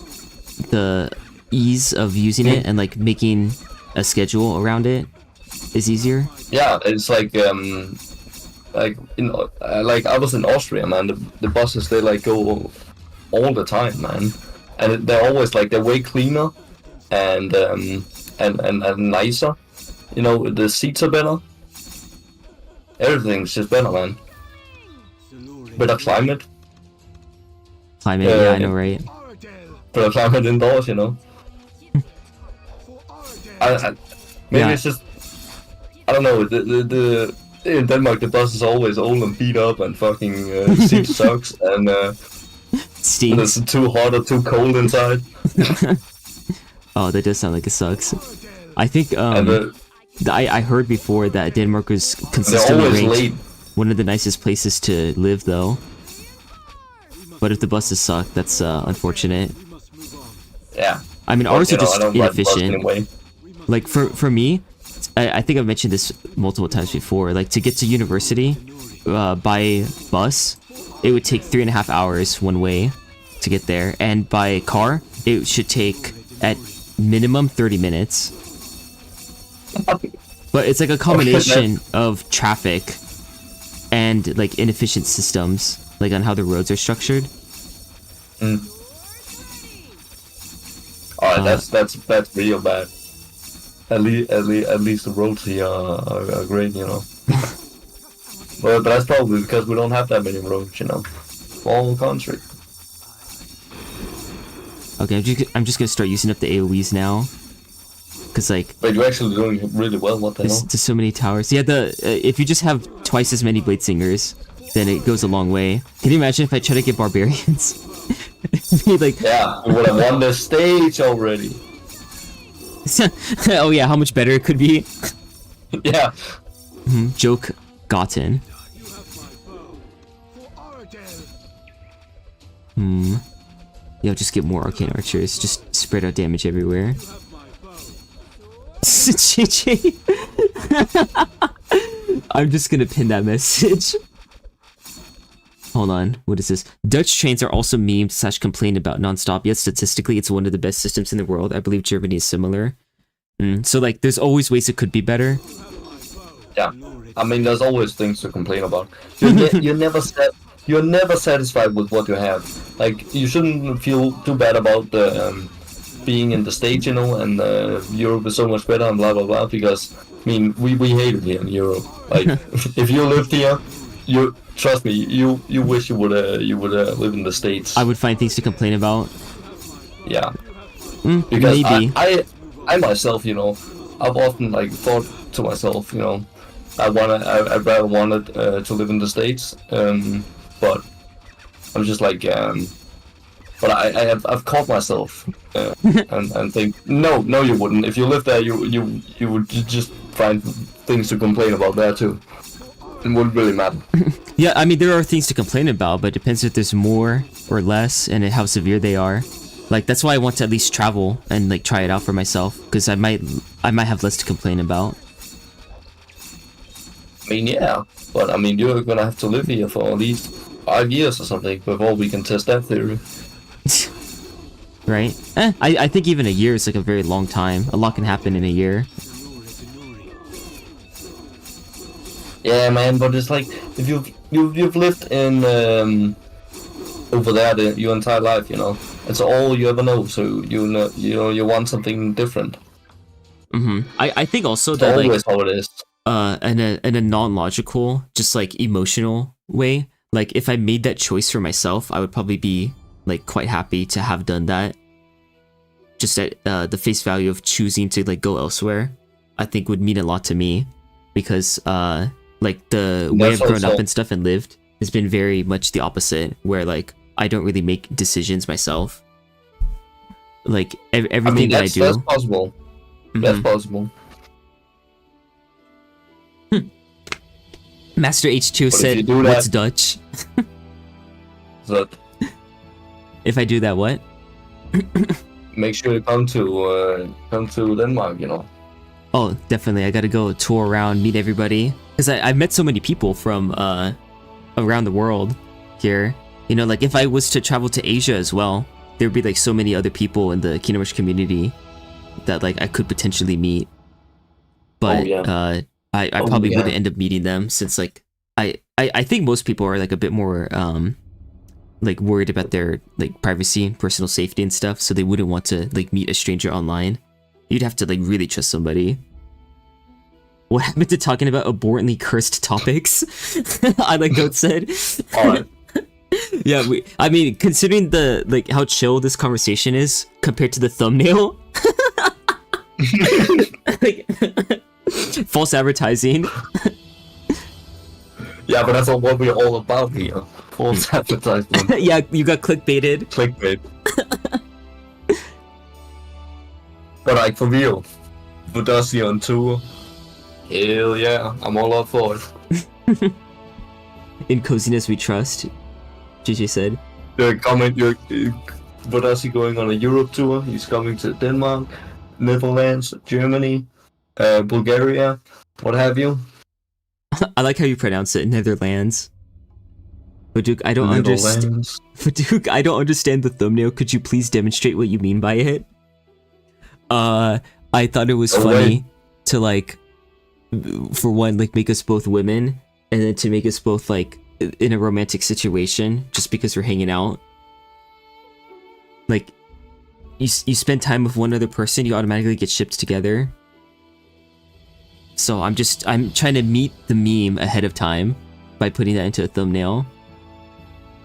ease of using it and like making a schedule around it is easier. Yeah, it's like in like I was in Austria, man. The buses, they like go all the time, man, and they're always like they're way cleaner and nicer. You know, the seats are better. Everything's just better, man. Better climate. Yeah, I know, right? Better climate indoors, you know. Maybe it's just I don't know. The in Denmark the bus is always old and beat up and fucking seat sucks and stinks. It's too hot or too cold inside. Oh, that does sound like it sucks. I think I heard before that Denmark was consistently ranked late. One of the nicest places to live, though. But if the buses suck, that's unfortunate. Yeah. I mean, ours are just inefficient. Like for me, I think I've mentioned this multiple times before. Like to get to university by bus, it would take 3.5 hours one way to get there, and by car, it should take at minimum 30 minutes. But it's like a combination of traffic and like inefficient systems, like on how the roads are structured. Alright, that's real bad. At least the roads here are great, you know. but that's probably because we don't have that many roads, you know. Small country. Okay, I'm just gonna start using up the AoEs now. Cause like. But you're actually doing really well. What the hell? There's so many towers. Yeah, if you just have twice as many Blade Singers, then it goes a long way. Can you imagine if I try to get barbarians? Like. Yeah, we would have won this stage already. Oh yeah, how much better it could be. Yeah. Joke gotten. Yo, just get more arcane archers. Just spread out damage everywhere. GG. I'm just gonna pin that message. Hold on, what is this? Dutch trains are also memed / complained about nonstop, yet statistically it's one of the best systems in the world. I believe Germany is similar. So like, there's always ways it could be better. Yeah, I mean, there's always things to complain about. You're never satisfied with what you have. Like, you shouldn't feel too bad about being in the States, you know, and Europe is so much better and blah blah blah. Because I mean, we hate it here in Europe. Like, if you lived here, you trust me, you wish you would live in the States. I would find things to complain about. Yeah, because maybe. I myself, you know, I've often like thought to myself, you know, I rather wanted to live in the States, but I'm just like, but I've caught myself and think, no, you wouldn't. If you lived there, you would just find things to complain about there too. It wouldn't really matter. Yeah, I mean, there are things to complain about, but it depends if there's more or less and how severe they are. Like, that's why I want to at least travel and like try it out for myself, because I might have less to complain about. I mean, yeah, but I mean, you're gonna have to live here for at least 5 years or something before we can test that theory. Right? I think even a year is like a very long time. A lot can happen in a year. Yeah, man, but it's like if you've lived in over there your entire life, you know, it's all you ever know. So you want something different. I think also It's that always like how it is. in a non-logical, just like emotional way, like if I made that choice for myself, I would probably be like quite happy to have done that. Just at the face value of choosing to like go elsewhere, I think would mean a lot to me, because like the way I've grown up and stuff and lived has been very much the opposite, where like I don't really make decisions myself. Like everything that I do. That's possible. That's possible. Master H2 said, "What's Dutch?" That. If I do that, what? Make sure you come to Denmark, you know. Oh, definitely. I gotta go tour around, meet everybody. Because I've met so many people from around the world here. You know, like if I was to travel to Asia as well, there'd be like so many other people in the Kingdom Rush community that like I could potentially meet. But I probably wouldn't end up meeting them, since like I think most people are like a bit more like worried about their like privacy and personal safety and stuff, so they wouldn't want to like meet a stranger online. You'd have to like really trust somebody. What happened to talking about abhorrently cursed topics? I like Goat said. Yeah, I mean, considering the like how chill this conversation is compared to the thumbnail. Like, false advertising. Yeah, but that's not what we're all about here. False advertisement. Yeah, you got clickbaited. Clickbait. But like, for real, Budussi on tour, hell yeah, I'm all up for it. In Cozynez we trust, GG said. Budussi going on a Europe tour. He's coming to Denmark, Netherlands, Germany, Bulgaria, what have you. I like how you pronounce it, Netherlands. But Duke, I don't understand. But Duke, I don't understand the thumbnail. Could you please demonstrate what you mean by it? I thought it was funny to like, for one, like make us both women, and then to make us both like in a romantic situation just because we're hanging out. Like, you spend time with one other person, you automatically get shipped together. So I'm trying to meet the meme ahead of time by putting that into a thumbnail.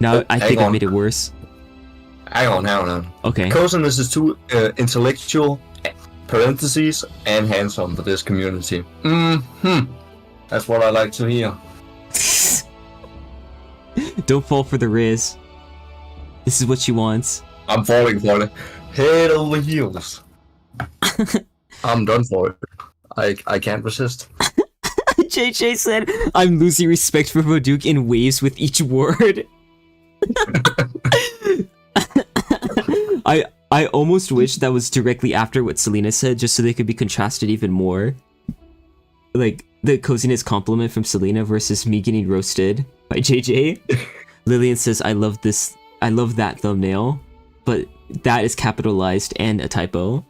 Now I think I made it worse. Hang on. Okay. Cozynez is too intellectual, parentheses, and handsome for this community. That's what I like to hear. Don't fall for the Riz. This is what she wants. I'm falling for it. Head over heels. I'm done for it. I can't resist. JJ said, I'm losing respect for Moduke in waves with each word. I almost wish that was directly after what Selena said, just so they could be contrasted even more. Like, the Cozynez compliment from Selena versus me getting roasted by JJ. Lillian says, I love that thumbnail, but that is capitalized and a typo.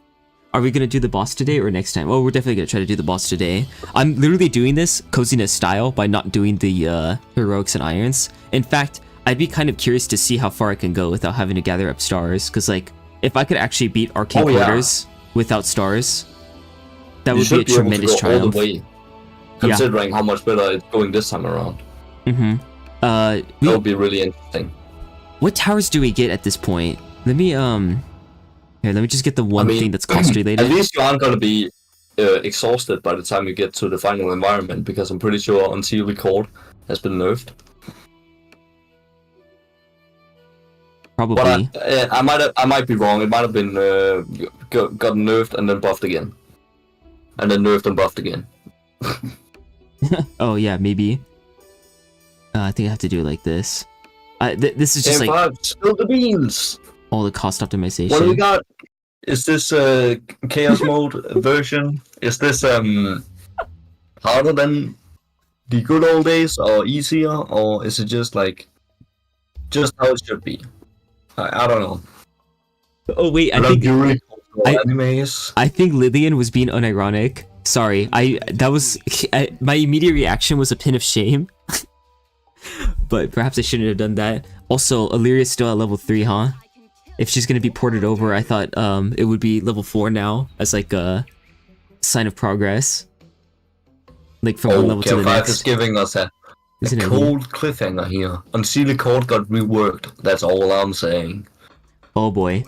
Are we gonna do the boss today or next time? Oh, we're definitely gonna try to do the boss today. I'm literally doing this Cozynez style by not doing the heroics and irons. In fact, I'd be kind of curious to see how far I can go without having to gather up stars, because like, if I could actually beat Arcane Quarters without stars, that would be a tremendous triumph. All the way, considering how much better it's going this time around. That would be really interesting. What towers do we get at this point? Let me here, let me just get the one thing that's cost related. At least you aren't gonna be exhausted by the time you get to the final environment, because I'm pretty sure Until Record has been nerfed. Probably. But I might be wrong. It might have been gotten nerfed and then buffed again, and then nerfed and buffed again. Oh yeah, maybe. I think I have to do it like this. This is just like spill the beans. All the cost optimization. What do we got? Is this chaos mode version? Is this harder than the good old days, or easier, or is it just like how it should be? I don't know. Oh wait, I think Lillian was being unironic. Sorry, my immediate reaction was a pin of shame. But perhaps I shouldn't have done that. Also, Illyria's still at level 3, huh? If she's gonna be ported over, I thought it would be level 4 now, as like a sign of progress. Like from one level to the next. Is giving us a cold cliffhanger here. Until the Court got reworked. That's all I'm saying. Oh boy.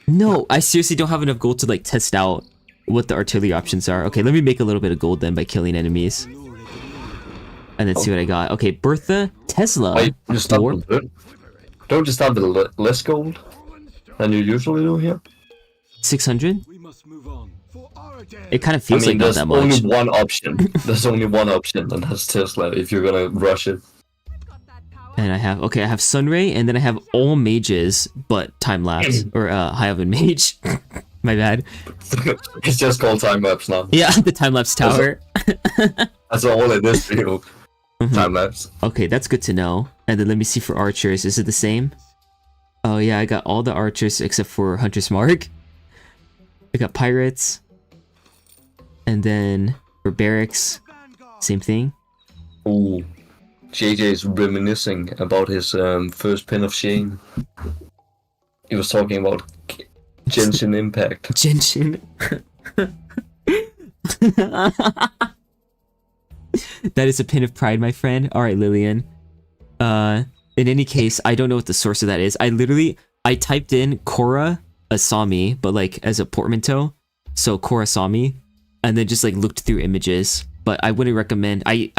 No, I seriously don't have enough gold to like test out what the artillery options are. Okay, let me make a little bit of gold then by killing enemies. And then see what I got. Okay, Bertha, Tesla. Wait, don't you start with less gold than you usually do here? 600? It kind of feels like not that much. There's only one option. There's only one option, and that's Tesla, if you're gonna rush it. And I have Sunray, and then I have all mages, but time-lapse, or High Oven Mage. My bad. It's just called time-lapse now. Yeah, the time-lapse tower. That's all it is for you. Time-lapse. Okay, that's good to know. And then let me see for archers. Is it the same? Oh yeah, I got all the archers except for Hunter's Mark. I got pirates. And then for barracks, same thing. Ooh. JJ's reminiscing about his first pin of shame. He was talking about Genshin Impact. Genshin. That is a pin of pride, my friend. Alright, Lillian. In any case, I don't know what the source of that is. I typed in Korra Asami, but like as a portmanteau. So Korra Asami. And then just like looked through images. But I wouldn't recommend... I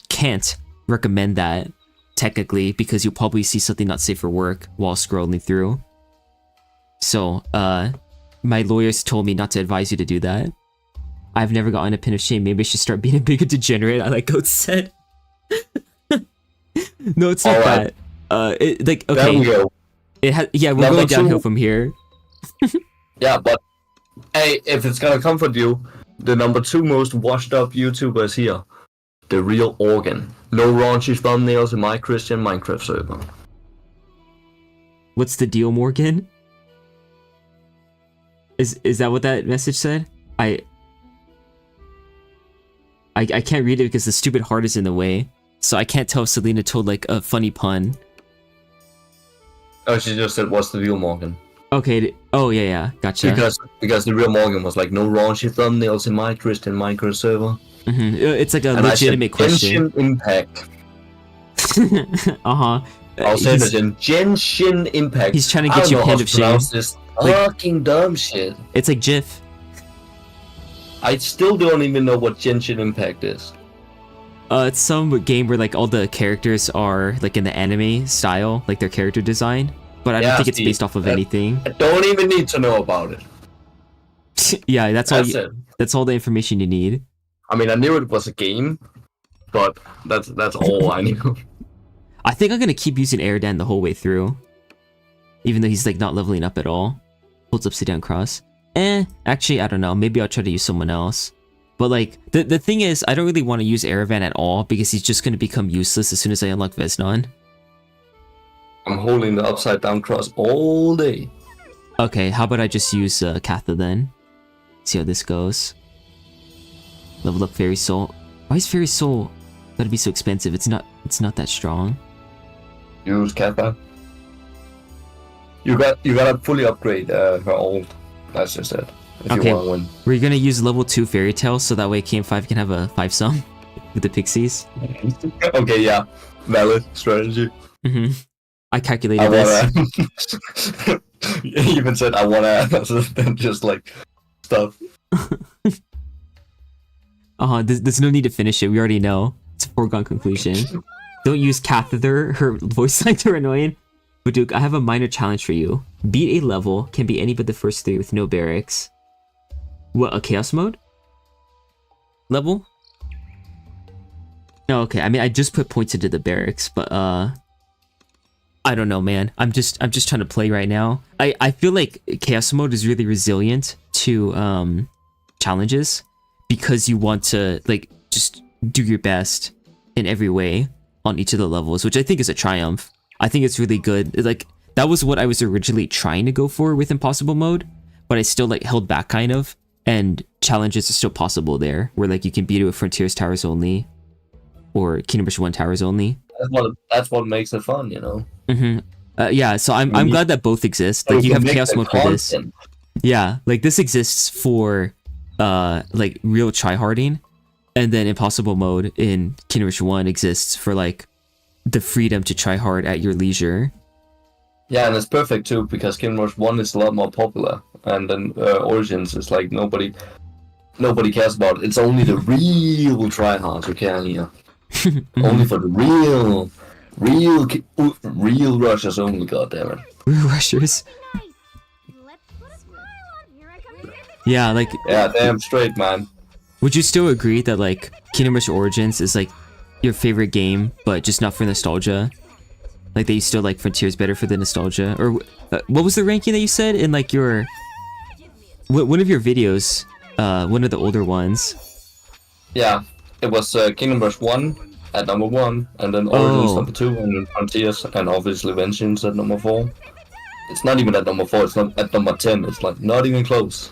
can't recommend that, technically, because you'll probably see something not safe for work while scrolling through. So, my lawyers told me not to advise you to do that. I've never gotten a pin of shame. Maybe I should start being a bigger degenerate. I like Goat said. No, it's not that. Okay. There we go. We're going downhill from here. Yeah, but hey, if it's gonna comfort you, the number 2 most washed up YouTubers here, the real organ. No raunchy thumbnails in my Christian Minecraft server. What's the deal, Morgan? Is that what that message said? I can't read it because the stupid heart is in the way. So I can't tell if Selena told like a funny pun. Oh, she just said, what's the deal, Morgan? Okay, oh yeah, gotcha. Because the real Morgan was like, no raunchy thumbnails in my Christian Minecraft server. It's like a legitimate question. Genshin Impact. Uh-huh. I'll say that in Genshin Impact. He's trying to get you pinned of shame. This fucking dumb shit. It's like GIF. I still don't even know what Genshin Impact is. It's some game where like all the characters are like in the anime style, like their character design. But I don't think it's based off of anything. I don't even need to know about it. Yeah, that's all the information you need. I mean, I knew it was a game, but that's all I knew. I think I'm gonna keep using Airdan the whole way through. Even though he's like not leveling up at all. Holds upside down cross. Actually, I don't know. Maybe I'll try to use someone else. But like, the thing is, I don't really want to use Erevan at all because he's just gonna become useless as soon as I unlock Vesnon. I'm holding the upside down cross all day. Okay, how about I just use Katha then? See how this goes. Level up Fairy Soul. Why is Fairy Soul gotta be so expensive? It's not that strong. Use Kappa. You gotta fully upgrade her ult. That's just it. If Okay, you wanna win. we're gonna use level 2 Fairy Tail so that way KM5 can have a 5-sum with the Pixies. Okay, yeah. Valid strategy. I calculated this. You even said I wanna than just like stuff. There's no need to finish it. We already know. It's a foregone conclusion. Don't use Catheter. Her voice lines are annoying. But Duke, I have a minor challenge for you. Beat a level can be any but the first 3 with no barracks. What, a chaos mode? Level? No, okay. I mean, I just put points into the barracks, but I don't know, man. I'm just trying to play right now. I feel like chaos mode is really resilient to challenges because you want to like just do your best in every way on each of the levels, which I think is a triumph. I think it's really good. Like, that was what I was originally trying to go for with impossible mode, but I still like held back kind of, and challenges are still possible there, where like you can beat it with Frontiers Towers only, or Kingdom Rush 1 Towers only. That's what makes it fun, you know? Yeah, so I'm glad that both exist. Like, you have chaos mode for this. Yeah, like this exists for like real tryharding, and then impossible mode in Kingdom Rush 1 exists for like the freedom to try hard at your leisure. Yeah, and it's perfect too because Kingdom Rush 1 is a lot more popular, and then Origins is like nobody cares about. It's only the real tryhards who care here. Only for the real rushers only. Goddammit. Real rushers. Yeah, like. Yeah, damn straight, man. Would you still agree that like Kingdom Rush Origins is like your favorite game, but just not for nostalgia? Like that you still like Frontiers better for the nostalgia? Or what was the ranking that you said in like your one of your videos? One of the older ones. Yeah, it was Kingdom Rush 1 at number 1, and then Origins number 2, and then Frontiers, and obviously Vengeance at number 4. It's not even at number 4, it's not at number 10, it's like not even close.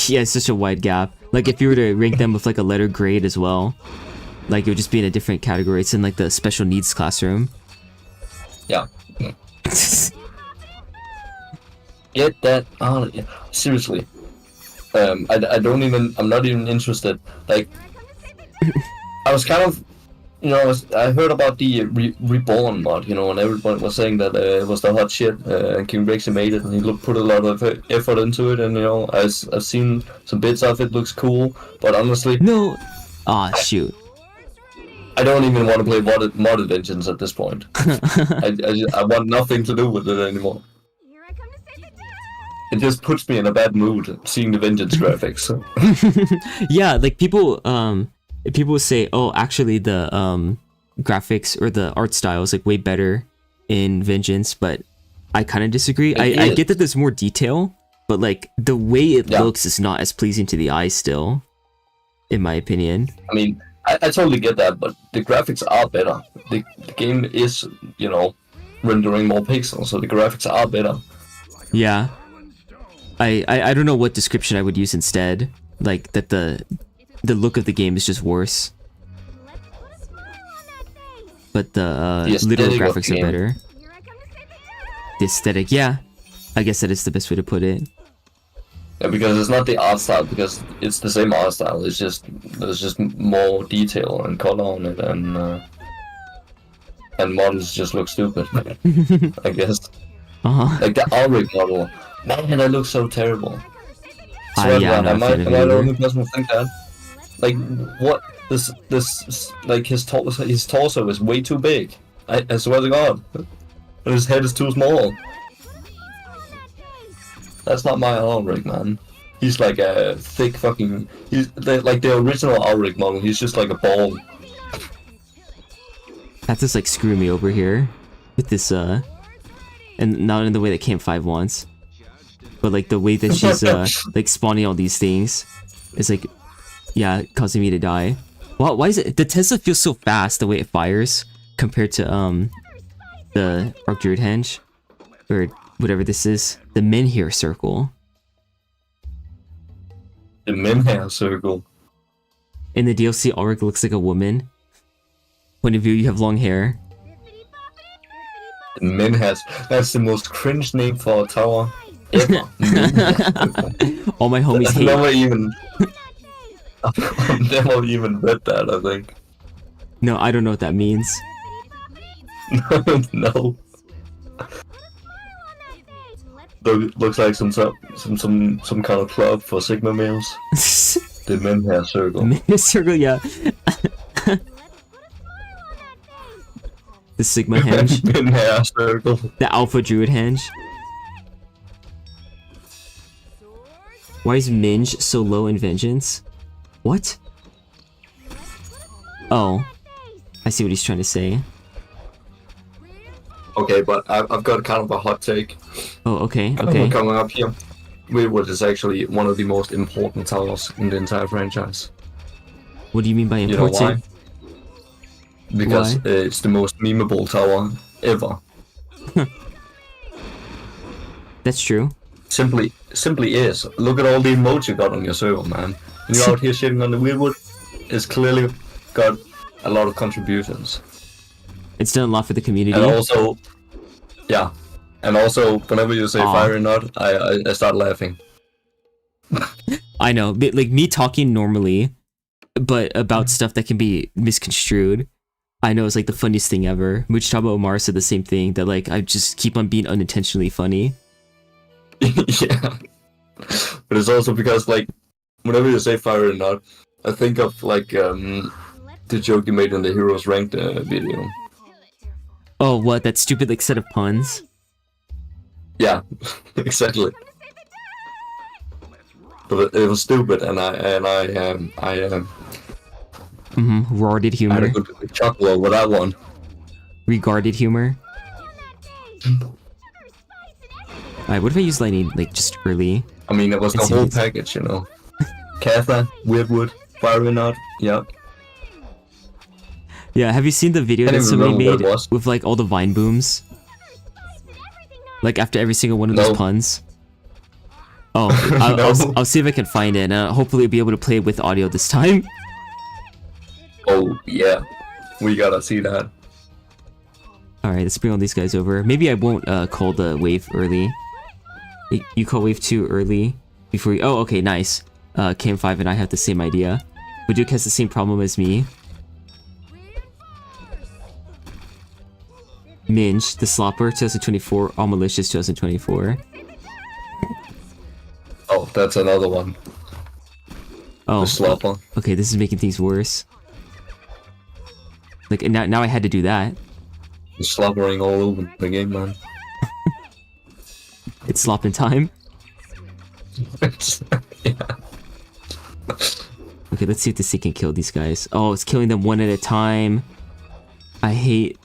Yeah, it's such a wide gap. Like if you were to rank them with like a letter grade as well, like it would just be in a different category. It's in like the special needs classroom. Yeah. Get that out of here. Seriously. I'm not even interested. Like, I was kind of, you know, I heard about the Reborn mod, you know, and everyone was saying that it was the hot shit, and King Brexy made it, and he put a lot of effort into it, and, you know, I've seen some bits of it, looks cool, but honestly... No! Aw, shoot. I don't even want to play modded Vengeance at this point. I want nothing to do with it anymore. It just puts me in a bad mood seeing the Vengeance graphics. Yeah, like people say, oh, actually the graphics or the art style is like way better in Vengeance, but I kind of disagree. I get that there's more detail, but like the way it looks is not as pleasing to the eye still, in my opinion. I mean, I totally get that, but the graphics are better. The game is, you know, rendering more pixels, so the graphics are better. Yeah. I don't know what description I would use instead. Like, that the look of the game is just worse. But the literal graphics are better. The aesthetic, yeah. I guess that is the best way to put it. Yeah, because it's not the art style, because it's the same art style. It's just there's just more detail and color on it, and models just look stupid. I guess. Like the Ulrich model, man, that looks so terrible. Yeah, am I the only person who think that? Like, what? This like his torso is way too big. I swear to God, and his head is too small. That's not my Ulrich, man. He's like a thick fucking. Like the original Auric model. He's just like a ball. That's just like screwing me over here with this and not in the way that Camp 5 wants, but like the way that she's like spawning all these things is like, yeah, causing me to die. Well, why is it the Tesla feels so fast the way it fires compared to the Arc Druid Henge or whatever this is, the Menhir Circle. The Menhir Circle. In the DLC, Ulrich looks like a woman. Point of view, you have long hair. Menhir. That's the most cringe name for a tower ever. All my homies I've hate. I've never even read that, I think. No, I don't know what that means. No. Looks like some kind of club for Sigma males. The Menhir Circle. Menhir Circle, yeah. The Sigma Henge. Menhir Circle. The Alpha Druid Henge. Why is Minge so low in Vengeance? What? Oh. I see what he's trying to say. Okay, but I've got kind of a hot take. Oh, okay, okay. Coming up here. Weirwood is actually one of the most important towers in the entire franchise. What do you mean by important? You know why? Because it's the most memeable tower ever. That's true. Simply is. Look at all the emotes you got on your server, man. And you're out here shitting on the Weirwood. It's clearly got a lot of contributions. It's done a lot for the community. And also, yeah. And also, whenever you say fire or not, I start laughing. I know, but like me talking normally, but about stuff that can be misconstrued, I know it's like the funniest thing ever. Mujtaba Omar said the same thing, that like I just keep on being unintentionally funny. Yeah. But it's also because like, whenever you say fire or not, I think of like the joke you made in the Heroes Ranked video. Oh, what? That stupid like set of puns? Yeah, exactly. But it was stupid, and I Roared humor. I had a good chuckle over that one. Regarded humor. Alright, what if I use lightning like just early? I mean, it was the whole package, you know. Katha, Weirdwood, Fire or not, yeah. Yeah, have you seen the video that somebody made with like all the vine booms? Like after every single one of those puns? Oh, I'll see if I can find it, and hopefully I'll be able to play it with audio this time. Oh, yeah. We gotta see that. Alright, let's bring all these guys over. Maybe I won't call the wave early. You call wave 2 early before you... Oh, okay, nice. Cam5 and I have the same idea. Baduk has the same problem as me. Minge, the Slopper, 2024. All Malicious, 2024. Oh, that's another one. Oh, the Slopper. Okay, this is making things worse. Like, now I had to do that. The slobbering all over the game, man. It's slopping time. Yeah. Okay, let's see if this thing can kill these guys. Oh, it's killing them one at a time. I hate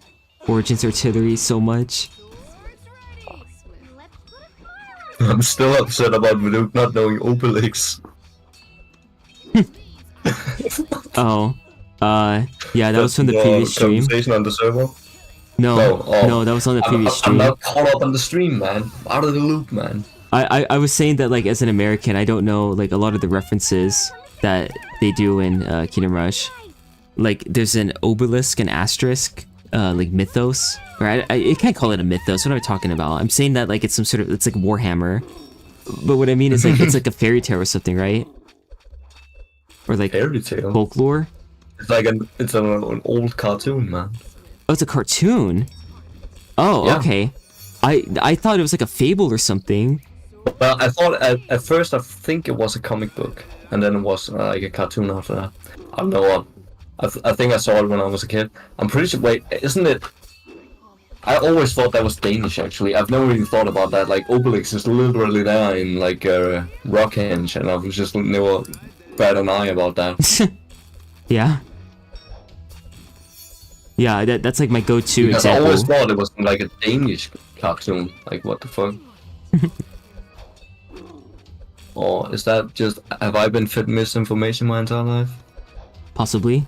Origins Artillery so much. I'm still upset about Baduk not knowing Obelix. Oh. Yeah, that was from the previous stream. Conversation on the server? No, that was on the previous stream. I'm not caught up on the stream, man. Out of the loop, man. I was saying that, like, as an American, I don't know, like, a lot of the references that they do in Kingdom Rush. Like, there's an obelisk, an asterisk, like, mythos. Or I can't call it a mythos. What am I talking about? I'm saying that, like, it's some sort of... It's like Warhammer. But what I mean is, like, it's like a fairy tale or something, right? Or, like, fairy tale? Folklore? It's like an old cartoon, man. Oh, it's a cartoon? Oh, yeah. Okay. I thought it was like a fable or something. Well, I thought at first I think it was a comic book, and then it was like a cartoon after that. I don't know what. I think I saw it when I was a kid. I'm pretty sure. Wait, isn't it? I always thought that was Danish. Actually, I've never even thought about that. Like Obelix is literally there in like Rockhenge, and I was just never bat an eye about that. Yeah. Yeah, that's like my go-to Because example. I always thought it was like a Danish cartoon. Like, what the fuck? Or is that just... Have I been fed misinformation my entire life? Possibly.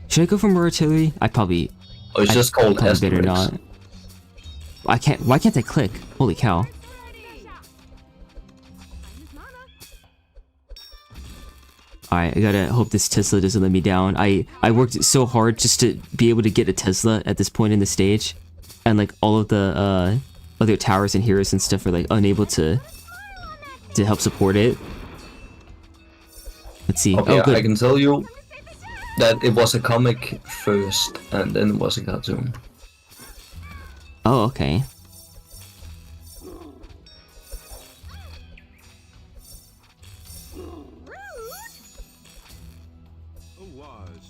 Should I go for more artillery? I probably... Or it's just called better Asterix? not. I can't... Why can't I click? Holy cow. Alright, I gotta hope this Tesla doesn't let me down. I worked so hard just to be able to get a Tesla at this point in the stage. And like all of the other towers and heroes and stuff are like unable to help support it. Let's see. Okay, oh, good. I can tell you that it was a comic first, and then it was a cartoon. Oh, okay.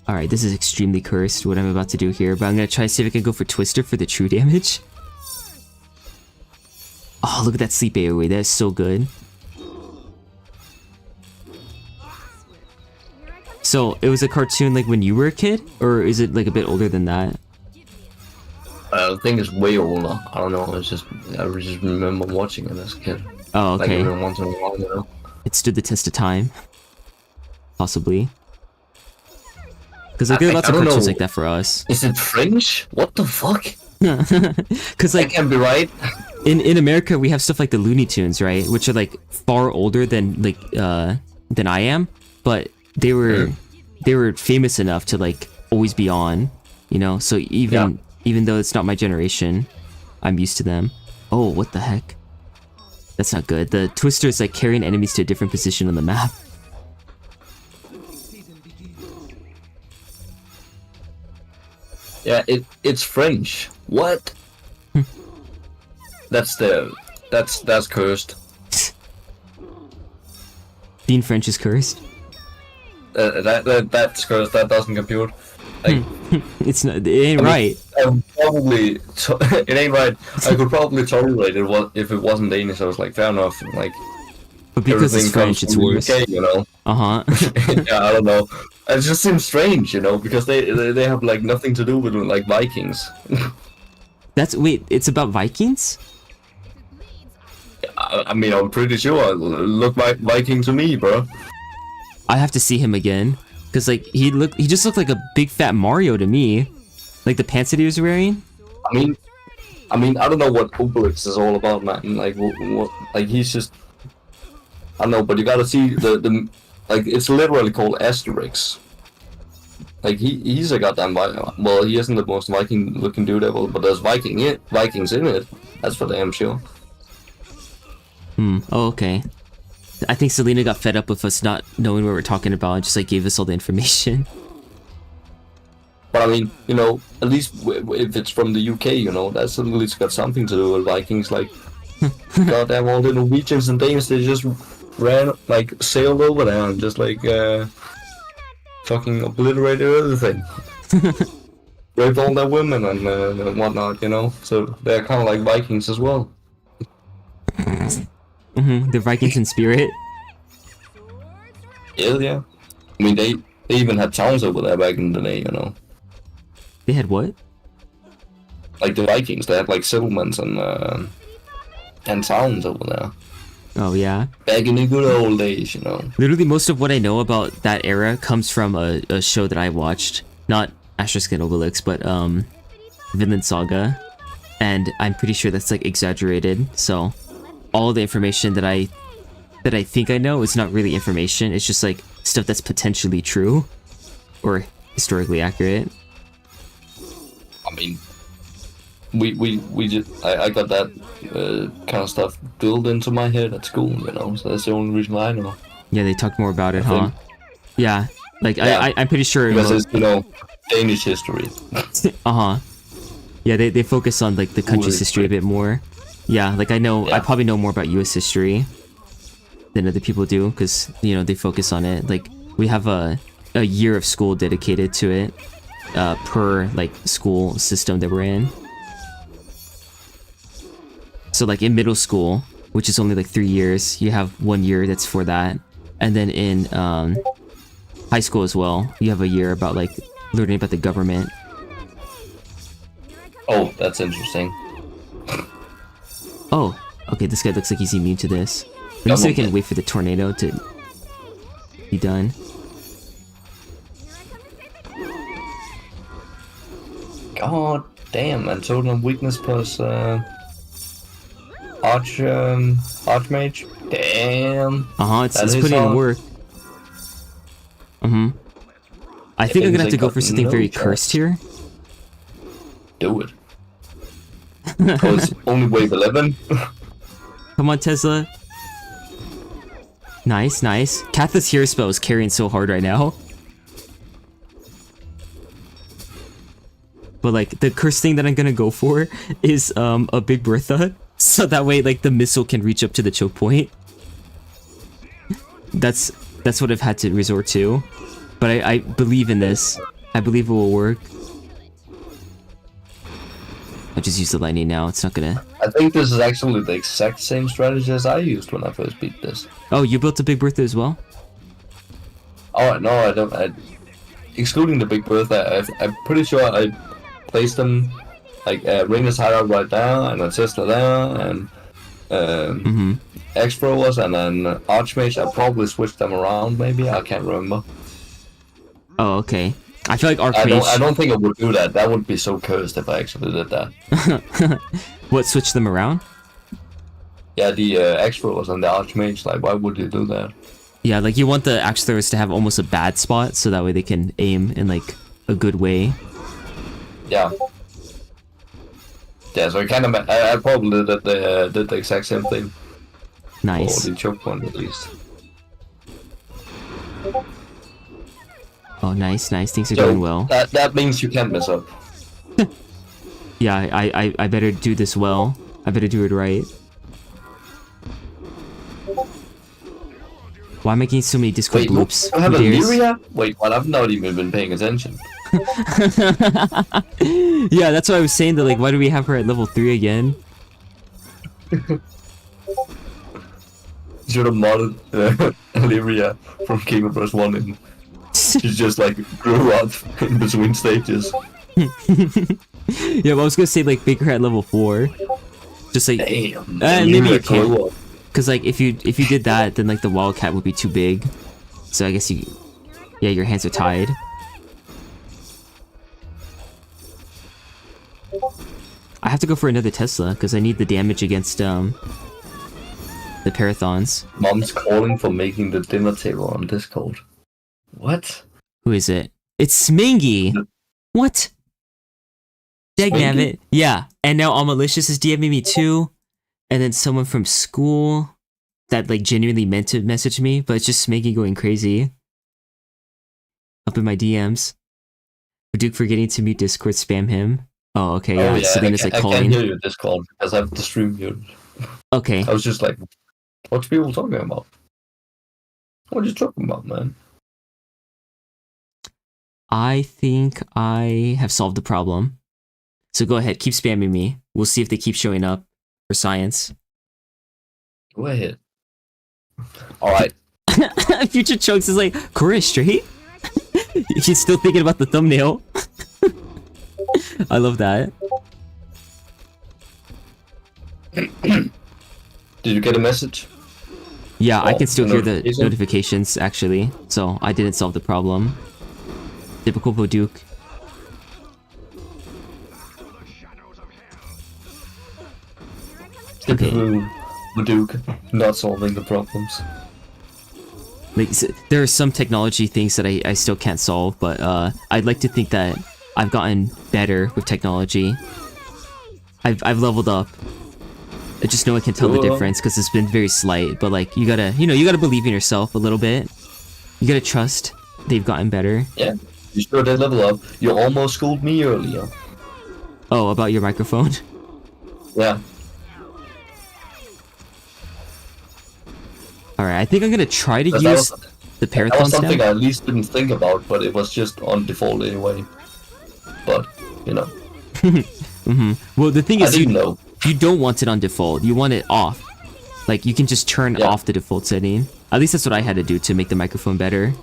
Alright, this is extremely cursed, what I'm about to do here, but I'm gonna try to see if I can go for Twister for the true damage. Oh, look at that sleep AoE, that is so good. So, it was a cartoon like when you were a kid? Or is it like a bit older than that? I think it's way older. I don't know, it's just... I just remember watching it as a kid. Oh, Like okay. every once in a while, you know? It stood the test of time. Possibly. Because like, there are lots of cartoons like that for us. Is it French? What the fuck? Because That like can't be right. in America we have stuff like the Looney Tunes, right? Which are like far older than like than I am, but they were famous enough to like always be on, you know. So even though it's not my generation, I'm used to them. Oh, what the heck? That's not good. The Twister is like carrying enemies to a different position on the map. Yeah, it's French. What? That's cursed. Being French is cursed. That's cursed. That doesn't compute. Like, It's not. It ain't right. It ain't right. I could probably tolerate it if it wasn't Danish. I was like, fair enough. Like, But because it's everything French, comes it's from the worse. UK, you know. Uh-huh. Yeah, I don't know. It just seems strange, you know, because they have like nothing to do with like Vikings. Wait, it's about Vikings? I mean, I'm pretty sure. Look like Viking to me, bro. I have to see him again. Cause like he just looked like a big fat Mario to me. Like the pants that he was wearing. I mean, I don't know what Obelix is all about, man. Like, what like he's just. I don't know, but you gotta see the like it's literally called Asterix. Like he's a goddamn well, he isn't the most Viking looking dude ever, but there's Vikings in it. That's for damn sure. Oh, okay. I think Selena got fed up with us not knowing what we're talking about and just like gave us all the information. But I mean, you know, at least if it's from the UK, you know, that's at least got something to do with Vikings. Like, goddamn, all the Norwegians and Danes, they just sailed over there and just fucking obliterated everything. Raped all their women and whatnot, you know. So they're kind of like Vikings as well. The Vikings in spirit. Yeah. I mean, they even had towns over there back in the day, you know. They had what? Like the Vikings, they had like settlements and towns over there. Oh yeah. Back in the good old days, you know. Literally most of what I know about that era comes from a show that I watched. Not Asterisk and Obelix, but Vinland Saga. And I'm pretty sure that's like exaggerated, so all the information that I think I know is not really information, it's just like stuff that's potentially true or historically accurate. I mean, we just I got that kind of stuff drilled into my head at school, you know. So that's the only reason I know. Yeah, they talked more about it, huh? Yeah, like Yeah. I'm pretty sure. Because it's, you know, Danish history. Uh-huh. Yeah, they focus on like the country's history a bit more. Yeah, like I probably know more about US history than other people do, because, you know, they focus on it. Like, we have a year of school dedicated to it, per, like, school system that we're in. So like in middle school, which is only like 3 years, you have 1 year that's for that. And then in high school as well, you have a year about like learning about the government. Oh, that's interesting. Oh, okay, this guy looks like he's immune to this. Let me see if I can wait for the tornado to be done. God damn, and total weakness plus Archmage. Damn. It's putting in work. I think I'm gonna have to go for something very cursed here. Do it. Oh, it's only wave 11. Come on, Tesla. Nice, nice. Katha's hero spell is carrying so hard right now. But like the curse thing that I'm gonna go for is a Big Bertha, so that way like the missile can reach up to the choke point. That's what I've had to resort to. But I believe in this. I believe it will work. I'll just use the lightning now. It's not gonna... I think this is actually the exact same strategy as I used when I first beat this. Oh, you built a Big Bertha as well? Oh, no, I don't. Excluding the Big Bertha, I'm pretty sure I placed them like Ringer's Hideout right there, and a Tesla there, and X-Throwers, and then Archmage. I probably switched them around, maybe. I can't remember. Oh, okay. I feel like Archmage... I don't think I would do that. That would be so cursed if I actually did that. What, switch them around? Yeah, the X-Throwers and the Archmage, like, why would you do that? Yeah, like, you want the axe throwers to have almost a bad spot, so that way they can aim in, like, a good way. Yeah. Yeah, so I kind of... I probably did the exact same thing. Nice. Or the choke point, at least. Oh, nice, nice. Things are going well. That means you can't mess up. Yeah, I better do this well. I better do it right. Why am I getting so many Discord bloops? You have a Lyria? Wait, what? I've not even been paying attention. Yeah, that's why I was saying that, like, why do we have her at level 3 again? Should have modded Lyria from King of Bros 1 in. She just like grew up in between stages. Yeah, but I was gonna say like make her at level 4. Just like damn. Maybe you can't. Cause like if you did that, then like the wildcat would be too big. So I guess yeah, your hands are tied. I have to go for another Tesla because I need the damage against the Parathons. Mom's calling for making the dinner table on Discord. What? Who is it? It's Smingy! What? Dagnabbit. Yeah, and now All Malicious is DMing me too. And then someone from school that like genuinely meant to message me, but it's just Smingy going crazy. Up in my DMs. Duke forgetting to mute Discord, spam him. Oh, okay, yeah. Selena's like calling. I can't hear you Discord because I have the stream muted. Okay. I was just like, what's people talking about? What are you talking about, man? I think I have solved the problem. So go ahead, keep spamming me. We'll see if they keep showing up for science. Go ahead. Alright. Future Chunks is like, Korea straight? He's still thinking about the thumbnail. I love that. Did you get a message? Yeah, I can still hear the notifications, actually. So I didn't solve the problem. Typical Voduk. Typical Voduk, not solving the problems. Like, there are some technology things that I still can't solve, but I'd like to think that I've gotten better with technology. I've leveled up. I just know I can tell the difference because it's been very slight, but like you gotta believe in yourself a little bit. You gotta trust they've gotten better. Yeah. You sure did level up. You almost schooled me earlier. Oh, about your microphone? Yeah. Alright, I think I'm gonna try to use the Parathon That was something stem. I at least didn't think about, but it was just on default anyway. But, you know. Well, the thing is, I didn't know. you don't want it on default. You want it off. Like, you can just turn off the default setting. At least that's what I had to do to make the microphone better.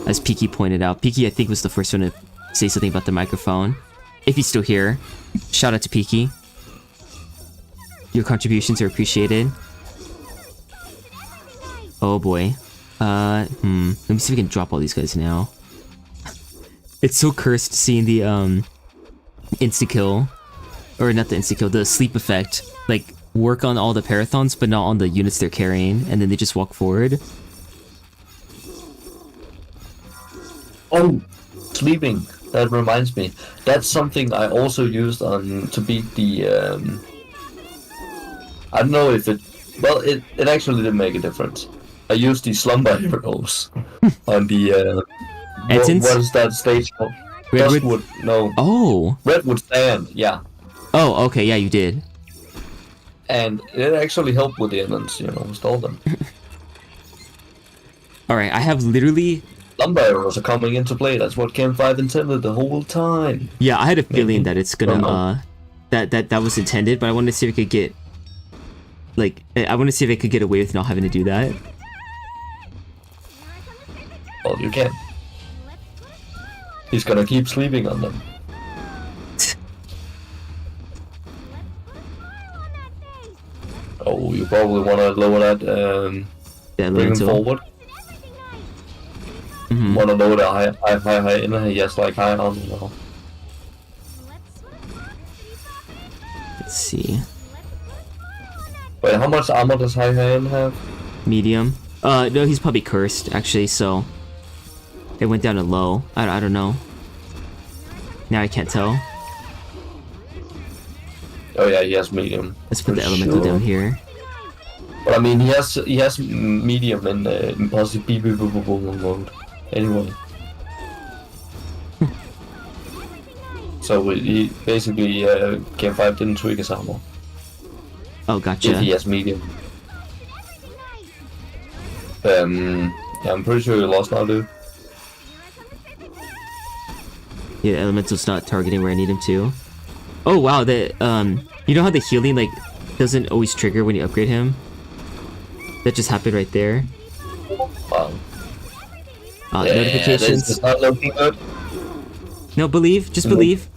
As Peaky pointed out. Peaky, I think, was the first one to say something about the microphone. If he's still here, shout out to Peaky. Your contributions are appreciated. Oh boy. Let me see if we can drop all these guys now. It's so cursed seeing the, insta-kill. Or not the insta-kill, the sleep effect. Like, work on all the parathons, but not on the units they're carrying. And then they just walk forward. Oh, sleeping. That reminds me. That's something I also used on to beat the. I don't know if it. Well, it actually didn't make a difference. I used the slumber arrows on the. What is that stage called? Redwood? No. Oh. Redwood Stand. Yeah. Oh, okay. Yeah, you did. And it actually helped with the innings, stall them. All right, I have literally. Slumber arrows are coming into play. That's what Cam 5 intended the whole time. Yeah, I had a feeling that it's gonna that was intended, but I wanted to see if I could get I want to see if I could get away with not having to do that. Well, you can. He's gonna keep sleeping on them. Oh, you probably wanna lower that. Bring him forward. Wanna lower the high inner, yes, like high on as well. Let's see. Wait, how much armor does high end have? Medium. No, he's probably cursed actually, so it went down to low. I don't know. Now I can't tell. Oh yeah, he has medium. Let's put the elemental down here. But I mean, he has medium in impossible mode. Anyway. So he basically Cam 5 didn't tweak his armor. Oh, gotcha. If he has medium. Yeah, I'm pretty sure you lost now, dude. Yeah, the elemental's not targeting where I need him to. Oh wow, the you know how the healing doesn't always trigger when you upgrade him? That just happened right there. Wow. Yeah, notifications. It's not looking good. No, believe. Just believe.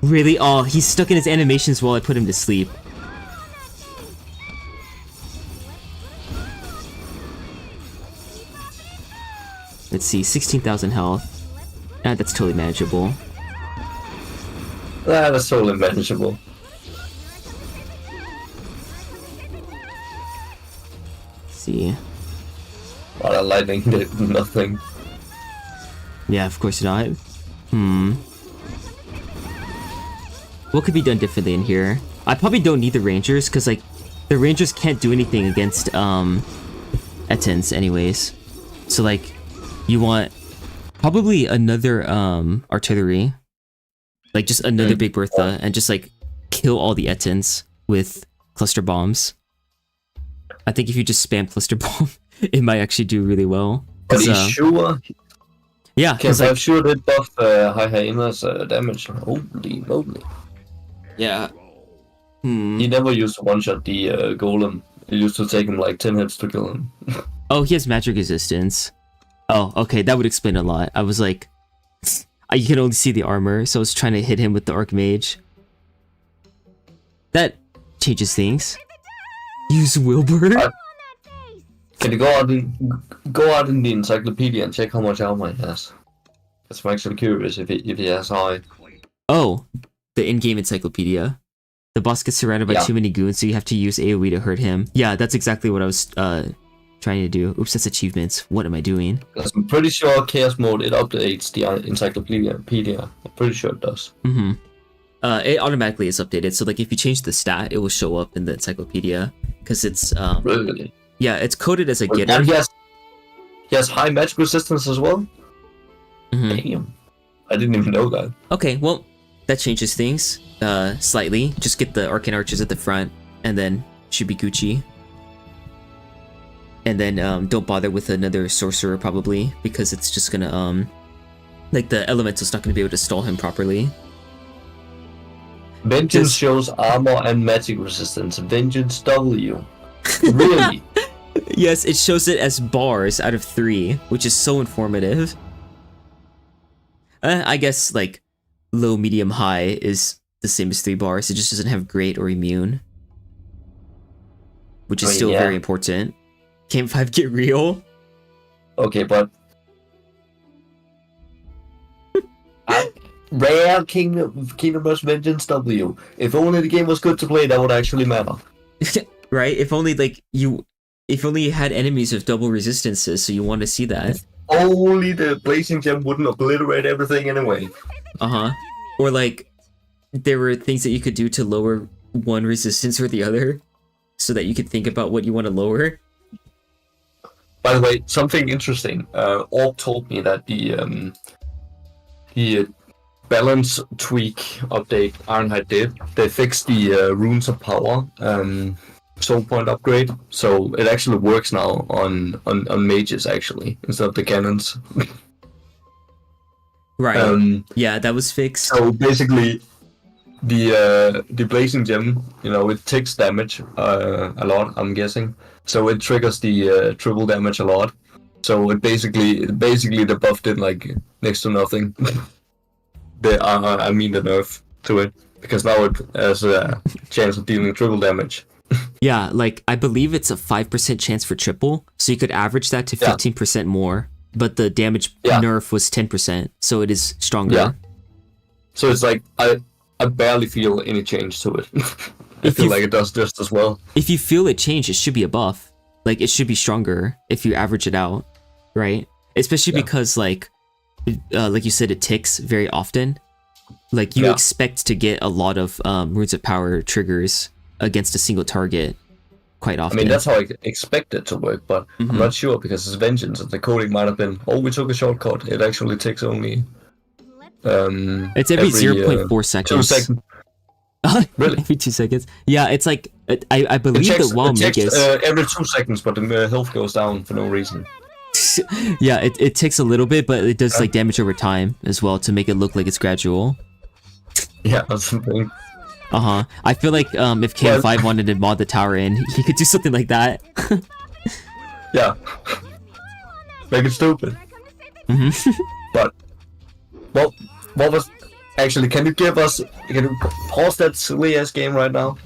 Really? Oh, he's stuck in his animations while I put him to sleep. Let's see, 16,000 health. That's totally manageable. That's totally manageable. Let's see. Well, that lightning did nothing. Yeah, of course not. What could be done differently in here? I probably don't need the rangers, because the rangers can't do anything against Ettins anyways. So you want probably another artillery. Just another Big Bertha, and just kill all the Ettins with cluster bombs. I think if you just spam cluster bomb, it might actually do really well. But he's sure? Yeah, because I'm sure they buff high hyena's damage. Holy moly. Yeah. He never used to one-shot the golem. It used to take him 10 hits to kill him. Oh, he has magic resistance. Oh, okay, that would explain a lot. I was like, you can only see the armor, so I was trying to hit him with the Archmage. That changes things. Use Wilbur? Can you go out in the encyclopedia and check how much armor he has? Because I'm actually curious if he has high. Oh, the in-game encyclopedia. The boss gets surrounded by too many goons, so you have to use AoE to hurt him. Yeah, that's exactly what I was trying to do. Oops, that's achievements. What am I doing? Because I'm pretty sure Chaos Mode, it updates the encyclopedia. I'm pretty sure it does. It automatically is updated, so if you change the stat, it will show up in the encyclopedia. Because it's, Really? Yeah, it's coded as a getter. And he has high magic resistance as well? Damn. I didn't even know that. Okay, well, that changes things slightly. Just get the Arcane Archers at the front, and then should be Gucci. And then don't bother with another Sorcerer, probably, because it's just gonna Like the elemental's not going to be able to stall him properly. Vengeance Just- shows armor and magic resistance. Vengeance W. Really? Yes, it shows it as bars out of 3, which is so informative. I guess like low, medium, high is the same as 3 bars. It just doesn't have great or immune, which is still very important. Game 5 get real. Okay, but rare Kingdom Rush Vengeance W. If only the game was good to play, that would actually matter. Right? If only if only you had enemies with double resistances, so you want to see that. Only the Blazing Gem wouldn't obliterate everything anyway. Or like there were things that you could do to lower one resistance or the other, so that you could think about what you want to lower. By the way, something interesting. Orb told me that the balance tweak update Ironhide did. They fixed the runes of power soul point upgrade, so it actually works now on mages actually instead of the cannons. Right. Yeah, that was fixed. So basically, the blazing gem, it takes damage a lot. I'm guessing, so it triggers the triple damage a lot. So it basically the buff did like next to nothing. The nerf to it, because now it has a chance of dealing triple damage. Yeah, like I believe it's a 5% chance for triple, so you could average that to 15% more. But the damage nerf was 10%, so it is stronger. Yeah. So it's like I barely feel any change to it. I feel like it does just as well. If you feel it change, it should be a buff. Like it should be stronger if you average it out, right? Especially because like you said, it ticks very often. Like you expect to get a lot of runes of power triggers against a single target quite often. I mean, that's how I expect it to work, but I'm not sure because it's Vengeance and the coding might have been, we took a shortcut. It actually takes only it's every 0.4 seconds. 2 seconds. Really? Every 2 seconds. Yeah, it's like I believe the WoW Megas every 2 seconds, but the health goes down for no reason. Yeah, it takes a little bit, but it does like damage over time as well to make it look like it's gradual. Yeah, that's something. I feel like if KM5 wanted to mod the tower in, he could do something like that. Yeah. Make it stupid. But what was actually? Can you pause that silly ass game right now?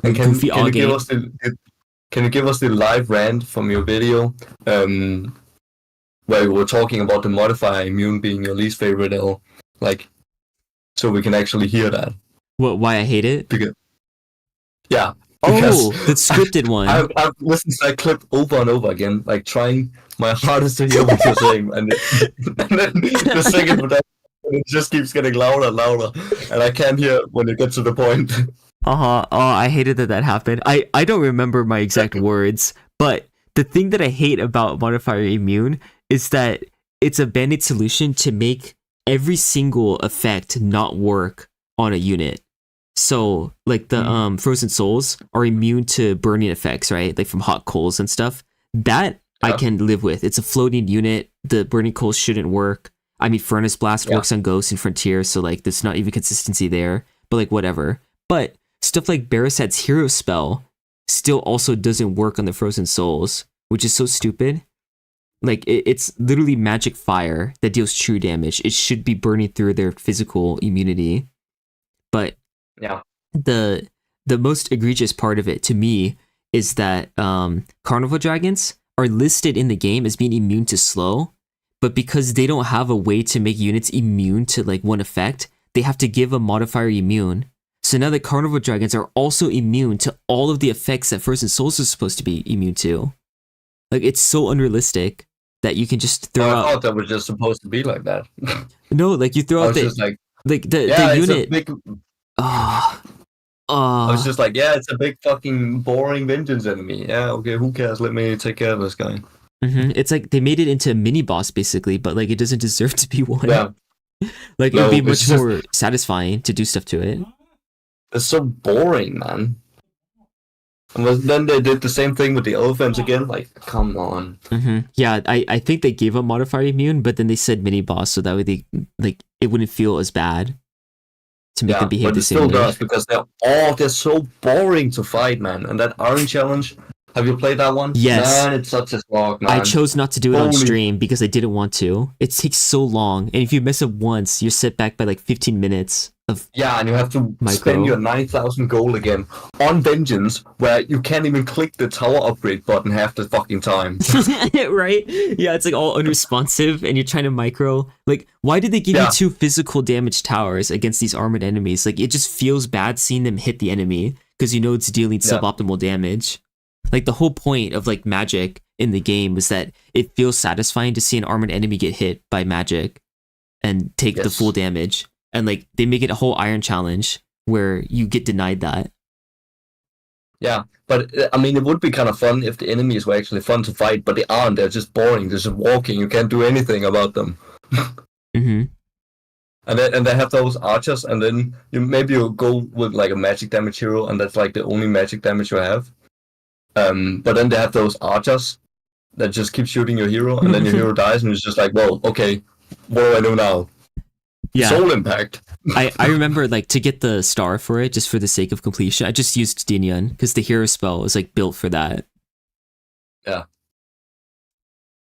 And can you give us the live rant from your video, where you were talking about the modifier immune being your least favorite L, like, so we can actually hear that. Why I hate it? Because the scripted one. I've listened to that clip over and over again, like trying my hardest to hear what you're saying, and then the second of that, it just keeps getting louder and louder, and I can't hear when it gets to the point. Oh, I hated that happened. I don't remember my exact words, but the thing that I hate about modifier immune is that it's a band-aid solution to make every single effect not work on a unit. So, like the Frozen Souls are immune to burning effects, right? Like from hot coals and stuff. That I can live with. It's a floating unit. The burning coals shouldn't work. I mean, Furnace Blast works on Ghosts and Frontier, so like there's not even consistency there. But like whatever. But stuff like Barasad's hero spell still also doesn't work on the Frozen Souls, which is so stupid. Like it's literally magic fire that deals true damage. It should be burning through their physical immunity. But the most egregious part of it to me is that Carnival Dragons are listed in the game as being immune to slow, but because they don't have a way to make units immune to like one effect, they have to give a modifier immune. So now the Carnival Dragons are also immune to all of the effects that Frozen Souls is supposed to be immune to. Like it's so unrealistic that you can just throw out. I thought that was just supposed to be like that. No, like you throw out the unit. I was just like, it's a big fucking boring vengeance enemy. Yeah, okay, who cares? Let me take care of this guy. It's like they made it into a mini boss basically, but like it doesn't deserve to be one. Yeah. Like it would be much more satisfying to do stuff to it. It's so boring, man. Then they did the same thing with the elephants again. Like, come on. Yeah, I think they gave up modifier immune, but then they said mini boss, so that way they like it wouldn't feel as bad to make them behave but the it still same way. does because they're so boring to fight, man. And that Iron Challenge, have you played that one? Yes. Man, it's such a slog, man. I chose not to do it on Holy- stream because I didn't want to. It takes so long, and if you mess up once, you're set back by like 15 minutes of Yeah, and you have to Micro. spend your 9,000 gold again on Vengeance, where you can't even click the tower upgrade button half the fucking time. right? Yeah, it's like all unresponsive, and you're trying to micro. Like, why did they give you 2 physical damage towers against these armored enemies? Like, it just feels bad seeing them hit the enemy because you know it's dealing suboptimal damage. Like, the whole point of like magic in the game was that it feels satisfying to see an armored enemy get hit by magic and take the full damage. And like they make it a whole iron challenge where you get denied that. Yeah, but I mean, it would be kind of fun if the enemies were actually fun to fight, but they aren't. They're just boring. They're just walking. You can't do anything about them. Mm-hmm. And they have those archers, and then you'll go with like a magic damage hero, and that's like the only magic damage you have. But then they have those archers that just keep shooting your hero, and then your hero dies, and it's just like, well, okay, what do I do now? Yeah. Soul Impact. I remember like to get the star for it, just for the sake of completion, I just used Dinyan because the hero spell was like built for that. Yeah.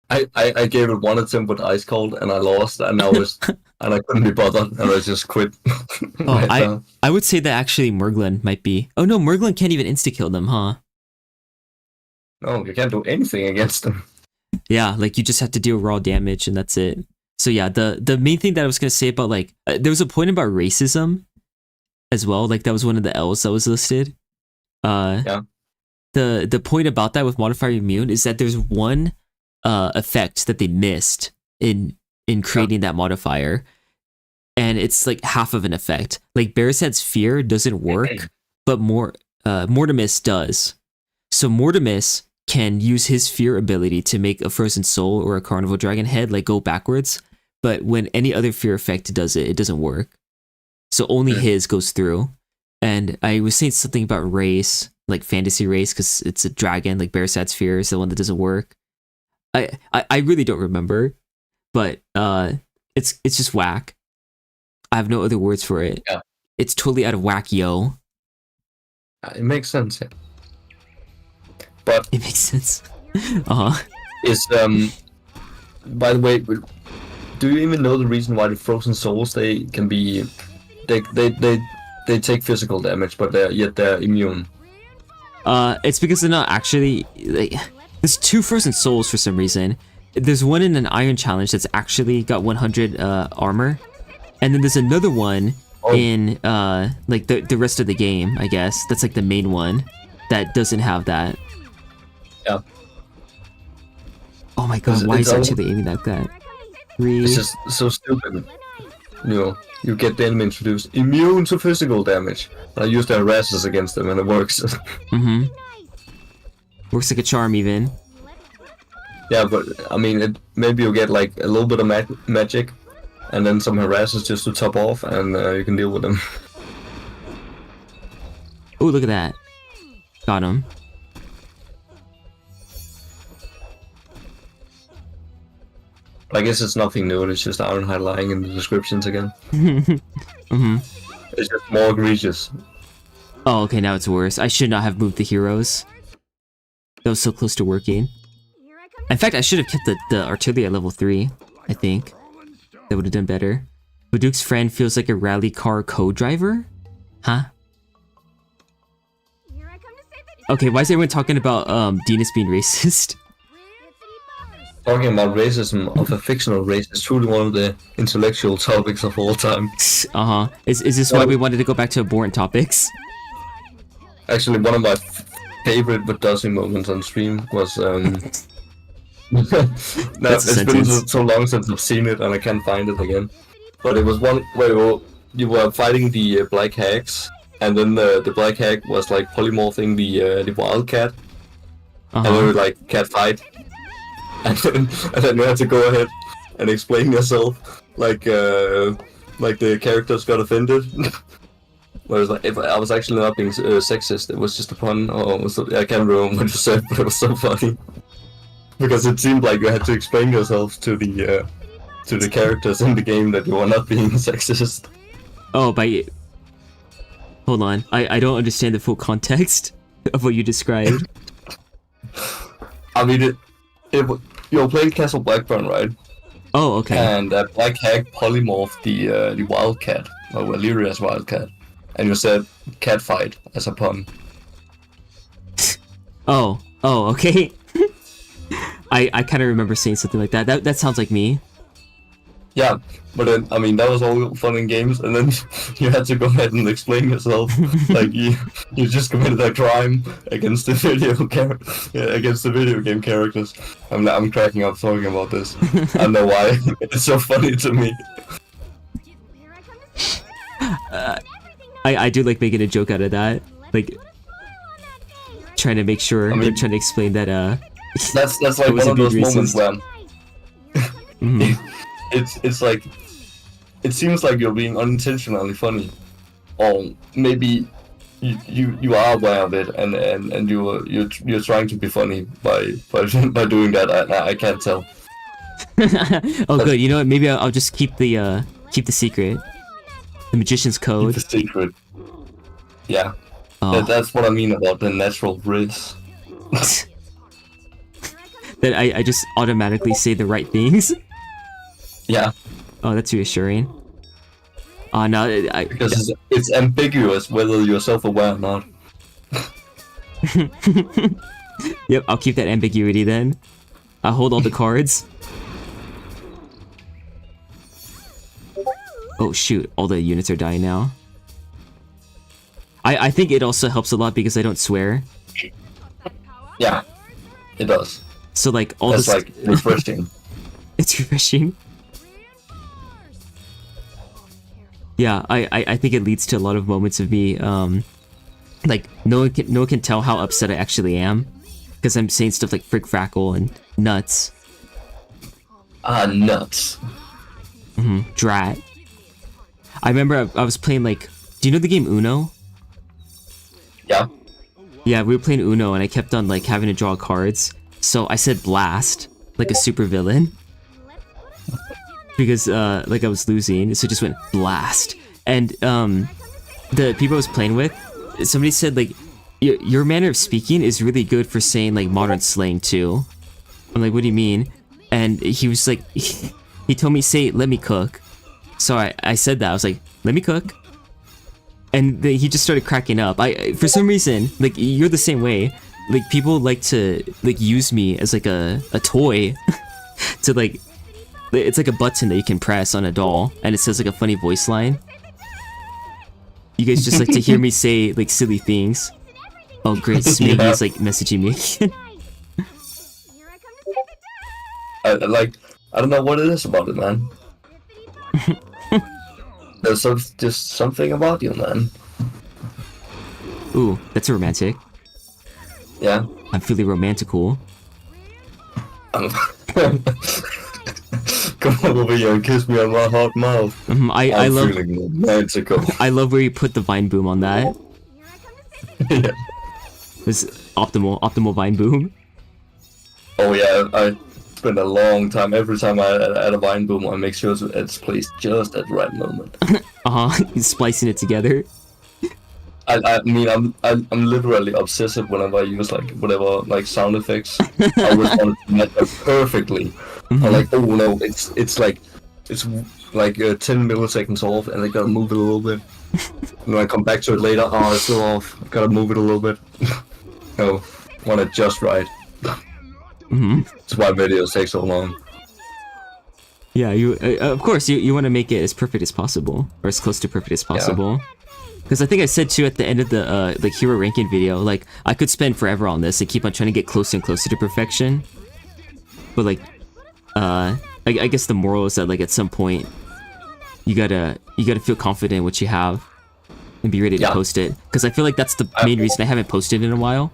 I gave it one attempt with Ice Cold and I lost, and I couldn't be bothered, and I just quit. I would say that actually Murglin might be. Oh no, Murglin can't even insta kill them, huh? No, you can't do anything against them. Yeah, like you just have to deal raw damage and that's it. So yeah, the main thing that I was gonna say about like there was a point about racism as well. Like that was one of the L's that was listed. Yeah. The point about that with modifier immune is that there's one effect that they missed in creating that modifier, and it's like half of an effect. Like Barrisad's fear doesn't work, but Mortimus does. So Mortimus can use his fear ability to make a frozen soul or a carnival dragon head like go backwards, but when any other fear effect does it, it doesn't work. So only his goes through. And I was saying something about race, like fantasy race, because it's a dragon, like Barrisad's fear is the one that doesn't work. I really don't remember, but it's just whack. I have no other words for it. Yeah. It's totally out of whack, yo. It makes sense. Yeah. But it makes sense. Is by the way, do you even know the reason why the frozen souls they can be they take physical damage, but they're immune? It's because they're not actually like. There's 2 frozen souls for some reason. There's one in an iron challenge that's actually got 100 armor, and then there's another one in like the rest of the game, I guess. That's like the main one that doesn't have that. Yeah. Oh my god, why is actually aiming like that? It's just so stupid. You get the enemy introduced immune to physical damage. I use the harassers against them and it works. Works like a charm even. Yeah, but I mean, maybe you get like a little bit of magic and then some harassers just to top off, and you can deal with them. Oh, look at that. Got him. I guess it's nothing new, it's just Ironhide lying in the descriptions again. It's just more egregious. Oh, okay, now it's worse. I should not have moved the heroes. That was so close to working. In fact, I should have kept the artillery at level 3, I think. That would have done better. Baduk's friend feels like a rally car co-driver? Huh? Okay, why is everyone talking about Dinas being racist? Talking about racism of a fictional race is truly one of the intellectual topics of all time. Is this why we wanted to go back to abhorrent topics? Actually, one of my favorite but dozen moments on stream was it's been so long since I've seen it and I can't find it again. But it was one where you were fighting the black hags, and then the black hag was like polymorphing the wildcat, and they were like cat fight. And then you had to go ahead and explain yourself, like the characters got offended. Whereas like, if I was actually not being sexist, it was just a pun. Or was it, I can't remember what you said, but it was so funny because it seemed like you had to explain yourself to the characters in the game that you were not being sexist. Oh, hold on. I don't understand the full context of what you described. I mean, you're playing Castle Blackburn, right? Oh, okay. And Black Hag polymorphed the Wildcat, or Valeria's Wildcat, and you said cat fight as a pun. Oh, okay. I kind of remember saying something like that. That sounds like me. Yeah, but then, I mean, that was all fun and games, and then you had to go ahead and explain yourself. Like, you just committed a crime against the video game characters. I'm cracking up talking about this. I don't know why. It's so funny to me. I do like making a joke out of that. Like, trying to make sure, trying to explain that, That's like one of those moments where... It's like, it seems like you're being unintentionally funny, or maybe you are aware of it, and you're trying to be funny by doing that. I can't tell. Oh, good. You know what? Maybe I'll just keep the secret, the magician's code. Keep the secret. Yeah, that's what I mean about the natural risk. That I just automatically say the right things. Yeah. Oh, that's reassuring. Oh, no, because it's ambiguous whether you're self-aware or not. Yep, I'll keep that ambiguity then. I'll hold all the cards. Oh shoot, all the units are dying now. I think it also helps a lot because I don't swear. Yeah, it does. So like all that's this... like refreshing. It's refreshing. Yeah, I think it leads to a lot of moments of me, like, no one can tell how upset I actually am, because I'm saying stuff like frick frackle and nuts. Nuts. Drat. I remember I was playing, like, do you know the game Uno? Yeah. Yeah, we were playing Uno and I kept on, like, having to draw cards, so I said blast, like a super villain. Because, like, I was losing, so it just went blast. And, the people I was playing with, somebody said, like, your manner of speaking is really good for saying, like, modern slang, too. I'm like, what do you mean? And he was like, he told me, say, let me cook. So I said that, I was like, let me cook. And he just started cracking up. For some reason, like, you're the same way. Like, people like to, like, use me as, like, a toy to, like... It's like a button that you can press on a doll, and it says like a funny voice line. You guys just like to hear me say like silly things. Oh great, Smiggy is like messaging me again. I don't know what it is about it, man. There's just something about you, man. Ooh, that's romantic. Yeah. I'm feeling romantical. Come over here and kiss me on my hot mouth. I love. Feeling romantical. I love where you put the vine boom on that. Yeah. This optimal vine boom. Oh yeah, I spend a long time. Every time I add a vine boom, I make sure it's placed just at the right moment. Splicing it together. I mean, I'm literally obsessive whenever I use like whatever like sound effects. I always want it to match up perfectly. I'm like, oh no, it's like 10 milliseconds off, and I gotta move it a little bit. And when I come back to it later, oh, it's still off. Gotta move it a little bit. No, want it just right. That's why videos take so long. Yeah, you of course you want to make it as perfect as possible, or as close to perfect as possible. Because I think I said too at the end of the like hero ranking video, like I could spend forever on this and keep on trying to get closer and closer to perfection. But like, I guess the moral is that like at some point, you gotta feel confident in what you have, and be ready to post it. Because I feel like that's the main reason I haven't posted in a while.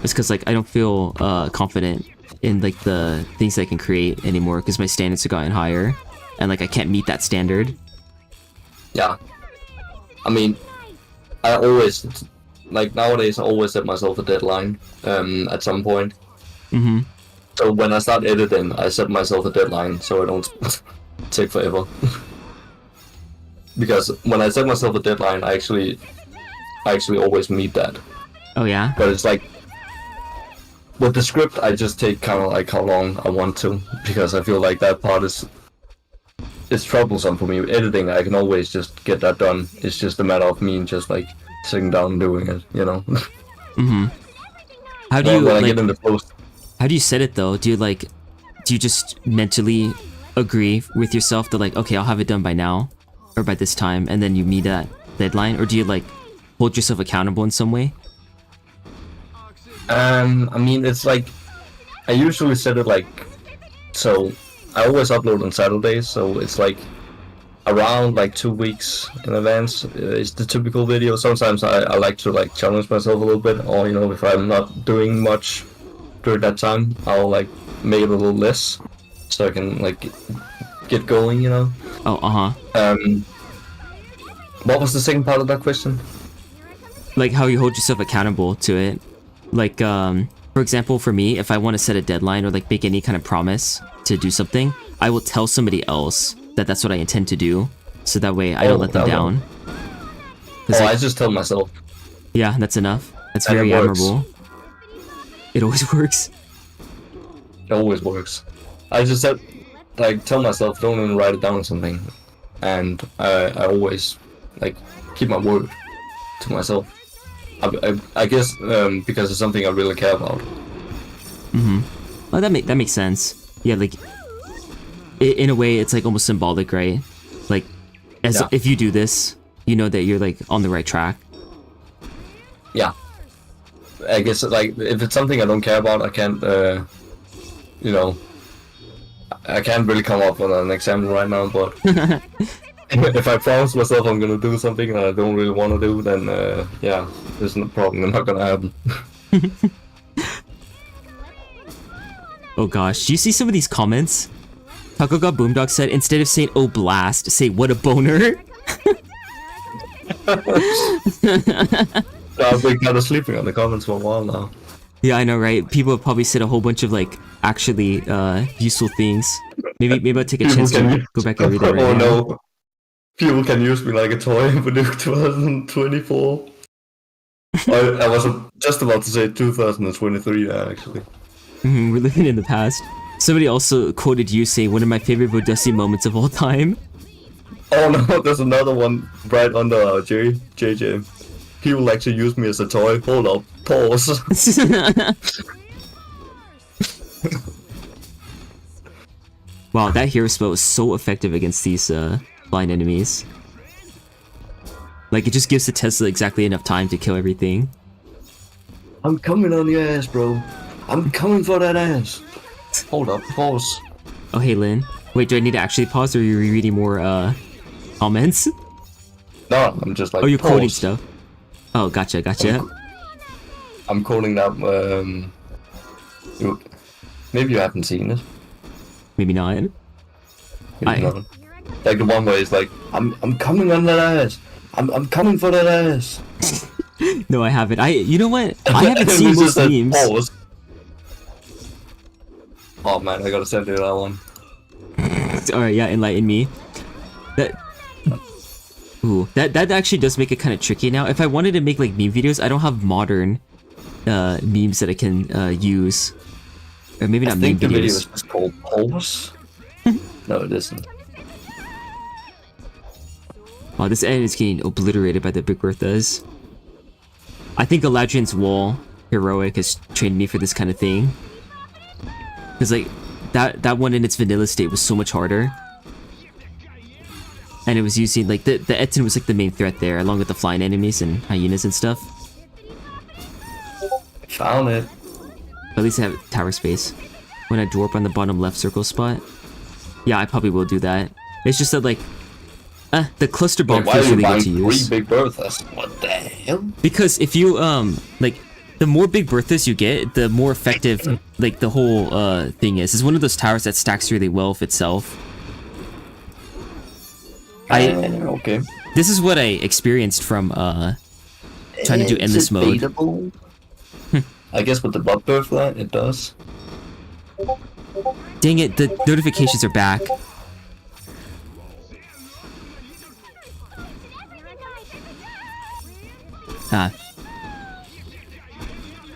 It's because like I don't feel confident in like the things I can create anymore, because my standards have gotten higher, and like I can't meet that standard. Yeah. I mean, I always, like nowadays, I always set myself a deadline at some point. Mm-hmm. So when I start editing, I set myself a deadline so I don't take forever. Because when I set myself a deadline, I actually always meet that. Oh yeah. But it's like with the script, I just take kind of like how long I want to, because I feel like that part is troublesome for me. Editing, I can always just get that done. It's just a matter of me just like sitting down and doing it, you know. Mm-hmm. How do you when I like? get in the post? How do you set it though? Do you just mentally agree with yourself that like, okay, I'll have it done by now or by this time, and then you meet that deadline, or do you like hold yourself accountable in some way? I mean, it's like I usually set it like so. I always upload on Saturdays, so it's like around like 2 weeks in advance. It's the typical video. Sometimes I like to like challenge myself a little bit, or you know, if I'm not doing much during that time, I'll like make it a little less, so I can like get going, you know. Oh, What was the second part of that question? like how you hold yourself accountable to it. Like, for example, for me, if I want to set a deadline or like make any kind of promise to do something, I will tell somebody else that that's what I intend to do, so that way I don't let them down. Oh, I just tell myself. Yeah, that's enough. That's And it very works. admirable. It always works. It always works. I just said, like, tell myself, don't even write it down or something, and I always like keep my word to myself. I guess because it's something I really care about. Mm-hmm. Well, that makes sense. Yeah, like in a way, it's like almost symbolic, right? Like, as if you do this, you know that you're like on the right track. Yeah. I guess like if it's something I don't care about, I can't. You know, I can't really come up with an example right now, but. If I promise myself I'm gonna do something that I don't really want to do, then yeah, there's no problem. Not gonna happen. Oh gosh, do you see some of these comments? Taco God Boomdog said, instead of saying "oh blast," say "what a boner." I've been kind of sleeping on the comments for a while now. Yeah, I know, right? People have probably said a whole bunch of like actually useful things. Maybe I'll take a chance to go back and read that right now. No. People can use me like a toy for 2024. I was just about to say 2023 actually. We're living in the past. Somebody also quoted you saying, one of my favorite Vodussi moments of all time. Oh no, there's another one right under JJ. People like to use me as a toy. Hold up, pause. Wow, that hero spell was so effective against these blind enemies. Like, it just gives the Tesla exactly enough time to kill everything. I'm coming on your ass, bro. I'm coming for that ass. Hold up, pause. Oh, hey, Lynn. Wait, do I need to actually pause, or are you reading more comments? No, I'm just like. Oh, you're pause. quoting stuff. Oh, gotcha. I'm quoting that. Maybe you haven't seen it. Maybe not. Maybe not. Like the one where it's like, I'm coming on that ass. I'm coming for that ass. No, I haven't. You know what? I haven't seen most memes. Pause. Oh man, I gotta send you that one. Alright, yeah, enlighten me. That actually does make it kind of tricky now. If I wanted to make like meme videos, I don't have modern memes that I can use. Or maybe not meme I think the video videos. is just called Pause. No, it isn't. Wow, this end is getting obliterated by the Big Berthas. I think Galadriel's Wall Heroic has trained me for this kind of thing. Because like, that one in its vanilla state was so much harder. And it was using, like, the Etten was like the main threat there, along with the flying enemies and hyenas and stuff. Found it. But at least I have tower space. When I dwarf on the bottom left circle spot. Yeah, I probably will do that. It's just that, like, the cluster bomb feels really good to use. 3 Big Berthas? What the hell? Because if you, like, the more Big Berthas you get, the more effective, like, the whole, thing is. It's one of those towers that stacks really well with itself. Okay. This is what I experienced from, trying to do endless mode. Debatable. I guess with the butt birthright, it does. Dang it, the notifications are back. Ah.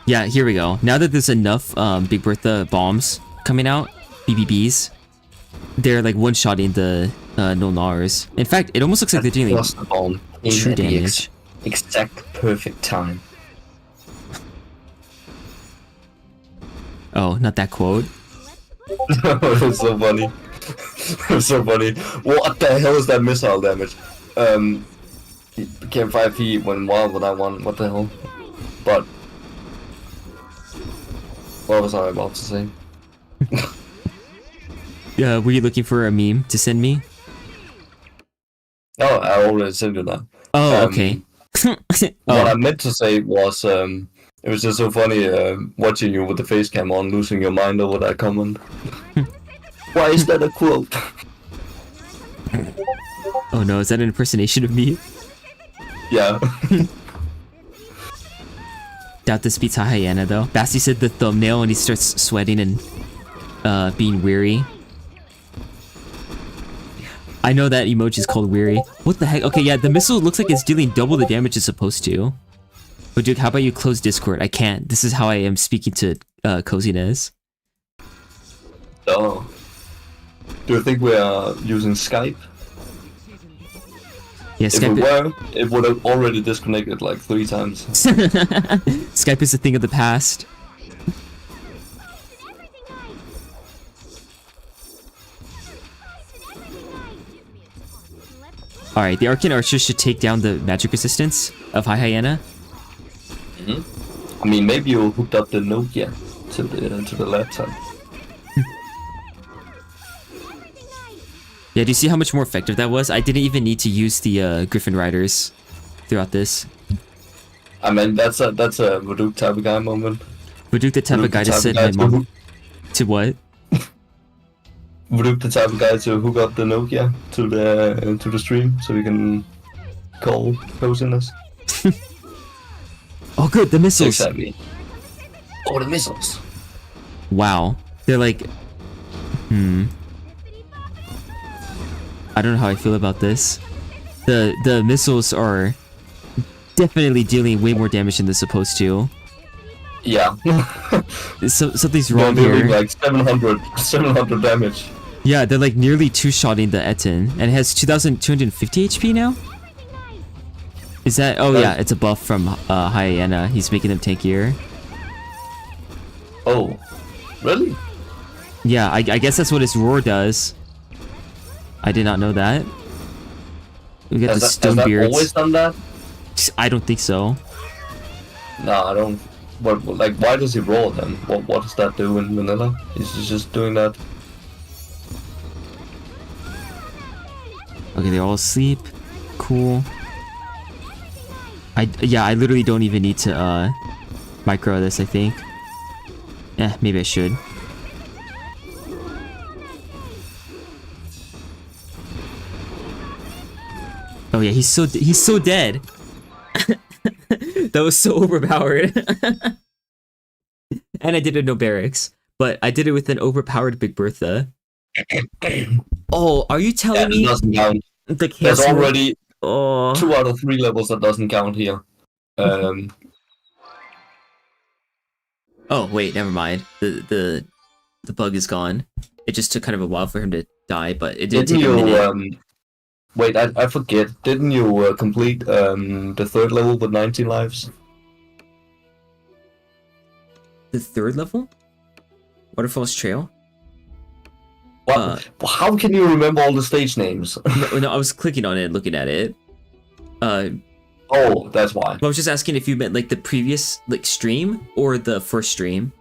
Yeah, here we go. Now that there's enough Big Bertha bombs coming out, BBBs, they're like one-shotting the Nolnars. In fact, it almost looks like they're doing like the bomb true in the damage. exact perfect time. Oh, not that quote. It's so funny. It's so funny. What the hell is that missile damage? It became 5 feet when wild when I won. What the hell? But what was I about to say? Were you looking for a meme to send me? Oh, I already sent you that. Oh, okay. What I meant to say was, it was just so funny watching you with the face cam on, losing your mind over that comment. Why is that a quote? Oh no, is that an impersonation of me? Yeah. Doubt this beats Hyena though. Basti said the thumbnail and he starts sweating and being weary. I know that emoji is called weary. What the heck? Okay, yeah, the missile looks like it's dealing double the damage it's supposed to. But Duke, how about you close Discord? I can't. This is how I am speaking to Cozynez. Oh. Do you think we are using Skype? Yeah, If Skype. we were, it would have already disconnected like 3 times. Skype is a thing of the past. Alright, the Arcane Archer should take down the magic resistance of High Hyena. I mean, maybe you hooked up the Nokia to the laptop. Yeah, do you see how much more effective that was? I didn't even need to use the Griffin Riders throughout this. I mean, that's a Vuduk type of guy moment. Vuduk the type of guy to send my mom. To what? Vuduk the type of guy to hook up the Nokia to the stream so we can call Cozynez. Oh good, the missiles! Exactly. Oh, the missiles! Wow. They're like... I don't know how I feel about this. The missiles are definitely dealing way more damage than they're supposed to. Yeah. Something's wrong They're here. doing like 700 damage. Yeah, they're like nearly two-shotting the Etten, and it has 2,250 HP now? Is that... Oh yeah, it's a buff from Hyena. He's making them tankier. Oh. Really? Yeah, I guess that's what his roar does. I did not know that. We got the stone has beards. that always done that? I don't think so. No, I don't. But like, why does he roar then? What does that do in vanilla? Is he just doing that? Okay, they're all asleep. Cool. I literally don't even need to micro this, I think. Maybe I should. Oh yeah, he's so dead. That was so overpowered. And I did it no barracks, but I did it with an overpowered Big Bertha. Oh, are you telling me it doesn't count. the There's cancel? already 2 Oh, out of 3 levels that doesn't count here. oh wait, never mind. The bug is gone. It just took kind of a while for him to die, but it did Didn't take a minute. you wait, I forget. Didn't you complete the 3rd level with 19 lives? The 3rd level? Waterfall's Trail? What? How can you remember all the stage names? No, I was clicking on it, looking at it. Oh, that's why. I was just asking if you meant like the previous like stream or the first stream.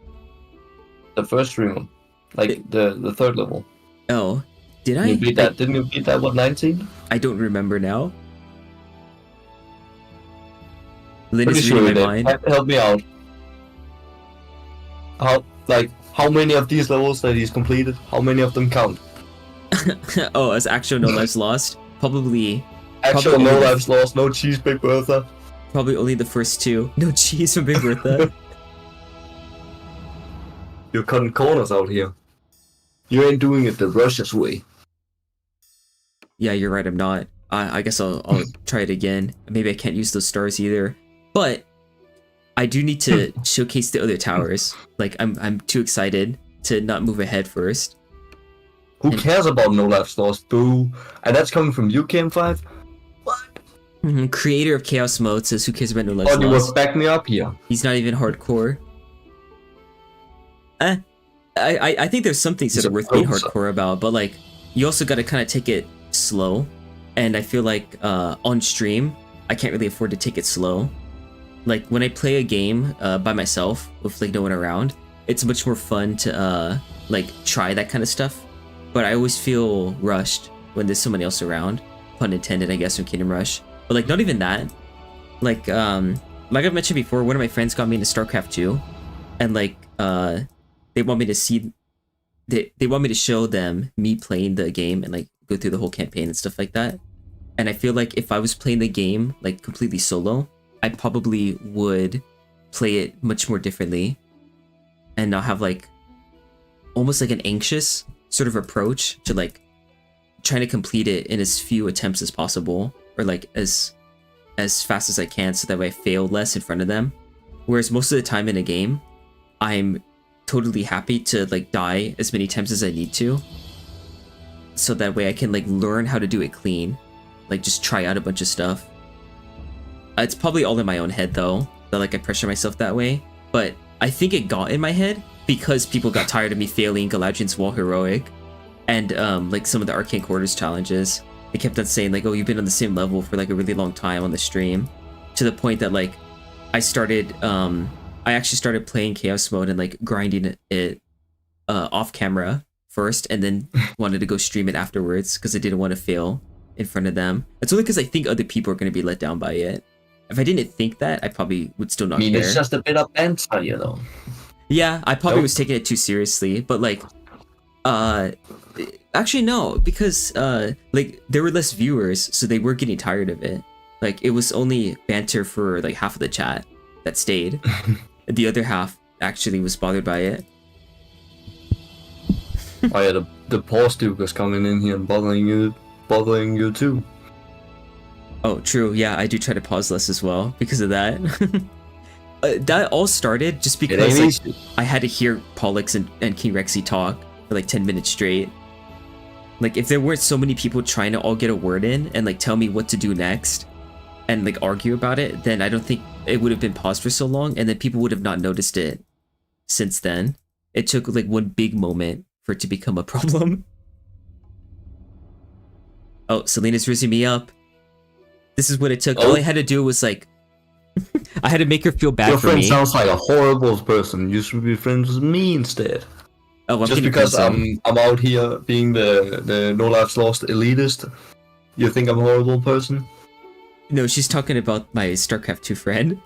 The first stream, like the 3rd level. Oh, did I? You beat that? Didn't you beat that with 19? I don't remember now. Lynn Pretty is sure reading you my did. mind. Help me out. How many of these levels that he's completed? How many of them count? Oh, as actual no lives lost? Probably. Actual Probably no the- lives lost, no cheese, Big Bertha. Probably only the first two. No cheese from Big Bertha. You're cutting corners out here. You ain't doing it the Russia's way. Yeah, you're right, I'm not. I guess I'll try it again. Maybe I can't use those stars either. But I do need to showcase the other towers. Like, I'm too excited to not move ahead first. Who cares about No Lives Lost? Boo. And that's coming from you, KM5? What? Creator of Chaos Mode says, who cares about No Lives Lost? Oh, you will back me up here. He's not even hardcore. I think there's some things that are worth being hardcore about, but like, you also gotta kind of take it slow. And I feel like on stream, I can't really afford to take it slow. Like, when I play a game by myself with like no one around, it's much more fun to like try that kind of stuff. But I always feel rushed when there's someone else around. Pun intended, I guess, from Kingdom Rush. But like, not even that. Like I've mentioned before, one of my friends got me into StarCraft 2, and like they want me to see, they want me to show them me playing the game and like go through the whole campaign and stuff like that. And I feel like if I was playing the game like completely solo, I probably would play it much more differently and not have like almost like an anxious sort of approach to like trying to complete it in as few attempts as possible, or like as fast as I can, so that way I fail less in front of them. Whereas most of the time in a game, I'm totally happy to like die as many times as I need to, so that way I can like learn how to do it clean, like just try out a bunch of stuff. It's probably all in my own head though, that like I pressure myself that way, but I think it got in my head because people got tired of me failing Galadriel's Wall Heroic and like some of the Arcane Quarters challenges. They kept on saying like, oh, you've been on the same level for like a really long time on the stream, to the point that like I actually started playing Chaos Mode and like grinding it off camera first, and then wanted to go stream it afterwards because I didn't want to fail in front of them. It's only because I think other people are going to be let down by it. If I didn't think that, I probably would still not care. It's just a bit of banter, you know. Yeah, I probably was taking it too seriously, but like, actually no, because like there were less viewers, so they were getting tired of it. Like, it was only banter for like half of the chat that stayed. The other half actually was bothered by it. Oh yeah, the pause dude was coming in here and bothering you too. Oh, true. Yeah, I do try to pause less as well because of that. That all started just because like, I had to hear Pollux and King Rexy talk for like 10 minutes straight. Like, if there weren't so many people trying to all get a word in and like tell me what to do next and like argue about it, then I don't think it would have been paused for so long, and then people would have not noticed it since then. It took like one big moment for it to become a problem. Oh, Selena's raising me up. This is what it took. All I had to do was like, I had to make her feel bad for me. Your friend sounds like a horrible person. You should be friends with me instead. Oh, well, just because I'm out here being the No Lives Lost elitist, you think I'm a horrible person? No, she's talking about my StarCraft 2 friend.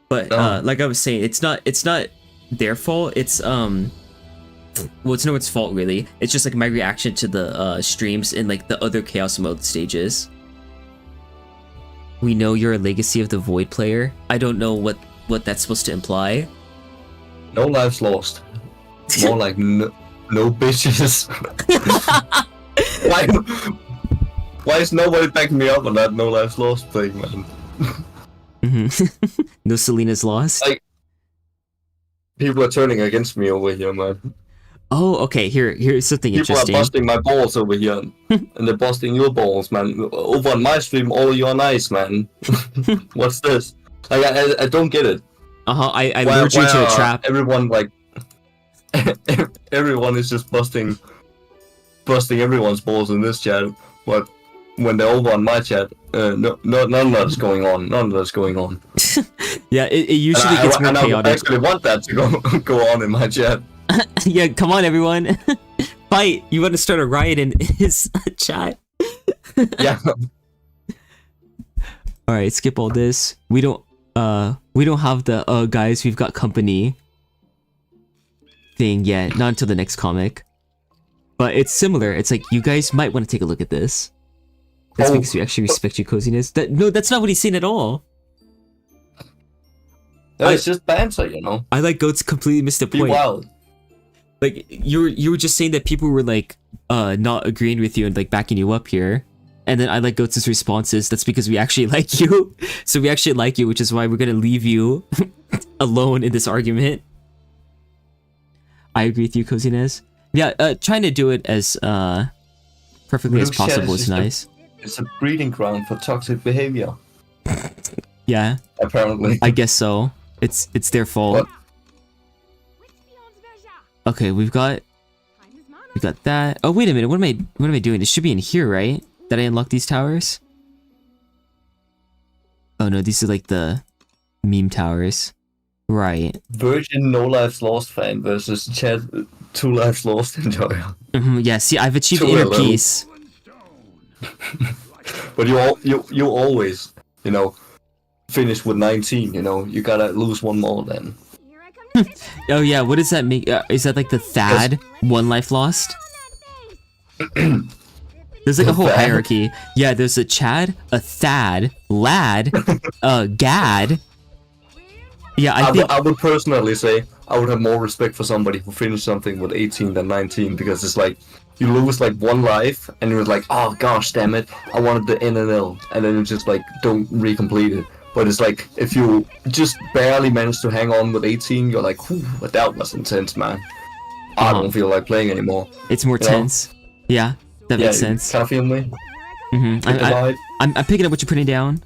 But like I was saying, it's not their fault. It's well, it's no one's fault really. It's just like my reaction to the streams in like the other Chaos Mode stages. We know you're a Legacy of the Void player. I don't know what that's supposed to imply. No Lives Lost. More like no bitches. Why is nobody backing me up on that No Lives Lost thing, man? No Selena's lost? Like, people are turning against me over here, man. Oh, okay. Here's something interesting. People are busting my balls over here, and they're busting your balls, man. Over on my stream, all of you are nice, man. What's this? Like, I don't get it. I lured you into a trap. Everyone like, everyone is just busting everyone's balls in this chat, but when they're over on my chat, none of that's going on. None of that's going on. Yeah, it usually gets more chaotic. I actually want that to go on in my chat. Yeah, come on, everyone. Fight! You want to start a riot in his chat? Yeah. Alright, skip all this. We don't have the guys, we've got company thing yet. Not until the next comic. But it's similar. It's like, you guys might want to take a look at this. That's Oh, because we actually respect your coziness. No, that's not what he's saying at all. no, it's just banter, you know. I like Goats completely missed the Be point. wild. Like you were just saying that people were like not agreeing with you and like backing you up here. And then I like Goats' responses. That's because we actually like you. So we actually like you, which is why we're gonna leave you alone in this argument. I agree with you, Cozynez. Yeah, trying to do it as perfectly as Blue chat possible is is just nice. It's a breeding ground for toxic behavior. Yeah, Apparently. I guess so. It's their fault. What? Okay, we got that. Oh wait a minute, what am I doing? It should be in here, right? That I unlock these towers? Oh no, these are like the meme towers. Right. Virgin No Lives Lost fan versus Chat 2 Lives Lost enjoyer. Yeah, see, I've achieved Too inner low. peace. But you always, you know, finish with 19, you know. You gotta lose one more then. Oh yeah, what does that make? Is that like the Thad? One life lost? There's like a whole Thad? hierarchy. Yeah, there's a Chad, a Thad, Lad, Gad. Yeah, I think... I would personally say I would have more respect for somebody who finished something with 18 than 19, because it's like you lose like one life and you're like, oh gosh damn it, I wanted the NNL, and then you just like don't recomplete it. But it's like if you just barely manage to hang on with 18, you're like, whew, but that was intense, man. I don't feel like playing anymore. It's more tense. Yeah, that makes sense. Kind of feel me? I'm picking up what you're putting down.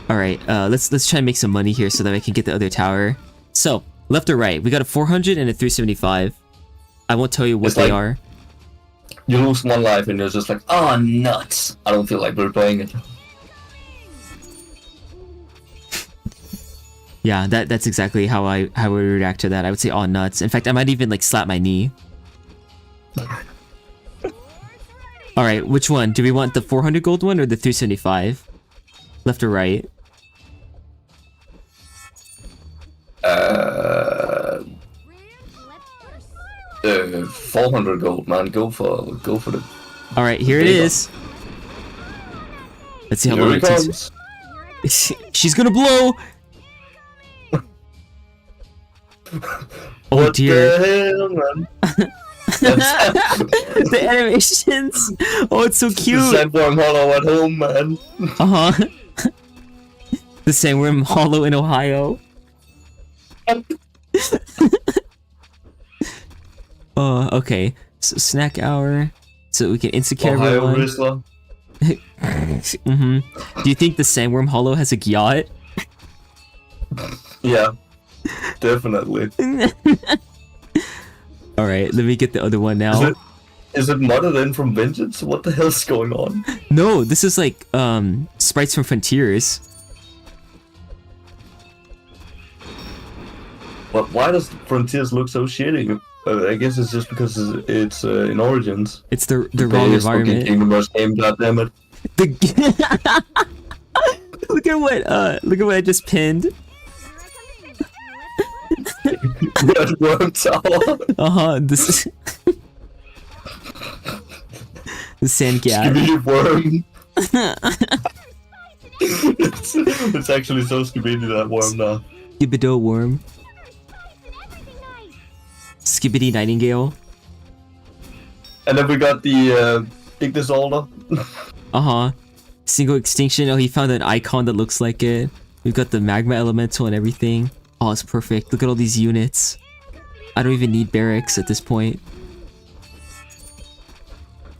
All right, let's try and make some money here so that I can get the other tower. So left or right, we got a 400 and a 375. I won't tell you what they are. You lose one life and you're just like, oh nuts! I don't feel like we're playing it. Yeah, that's exactly how I would react to that. I would say, "Oh nuts!" In fact, I might even like slap my knee. All right, which one? Do we want the 400 gold one or the 375? Left or right? 400 gold, man. Go for the. All right, here it is. Let's see how long it takes. She's gonna blow. Oh What dear. the hell, man? The animations. Oh, it's so cute. The Sandworm Hollow at home, man. The Sandworm Hollow in Ohio. Okay. So snack hour, so we can insecure Ohio everyone. Rizzler. Do you think the Sandworm Hollow has a yacht? Yeah, definitely. All right, let me get the other one now. Is it modded in from Vengeance? What the hell's going on? No, this is like sprites from Frontiers. But why does Frontiers look so shitty? I guess it's just because it's in Origins. It's the wrong environment. Kingdom Rush game, goddammit. Look at what I just pinned. Red Worm Tower. This is the sand cat. Skibidi worm. it's actually so skibidi, that worm now. Skibido worm. Skibidi Nightingale. And then we got the Ignis Alder. Single extinction. Oh, he found an icon that looks like it. We've got the magma elemental and everything. Oh, it's perfect. Look at all these units. I don't even need barracks at this point.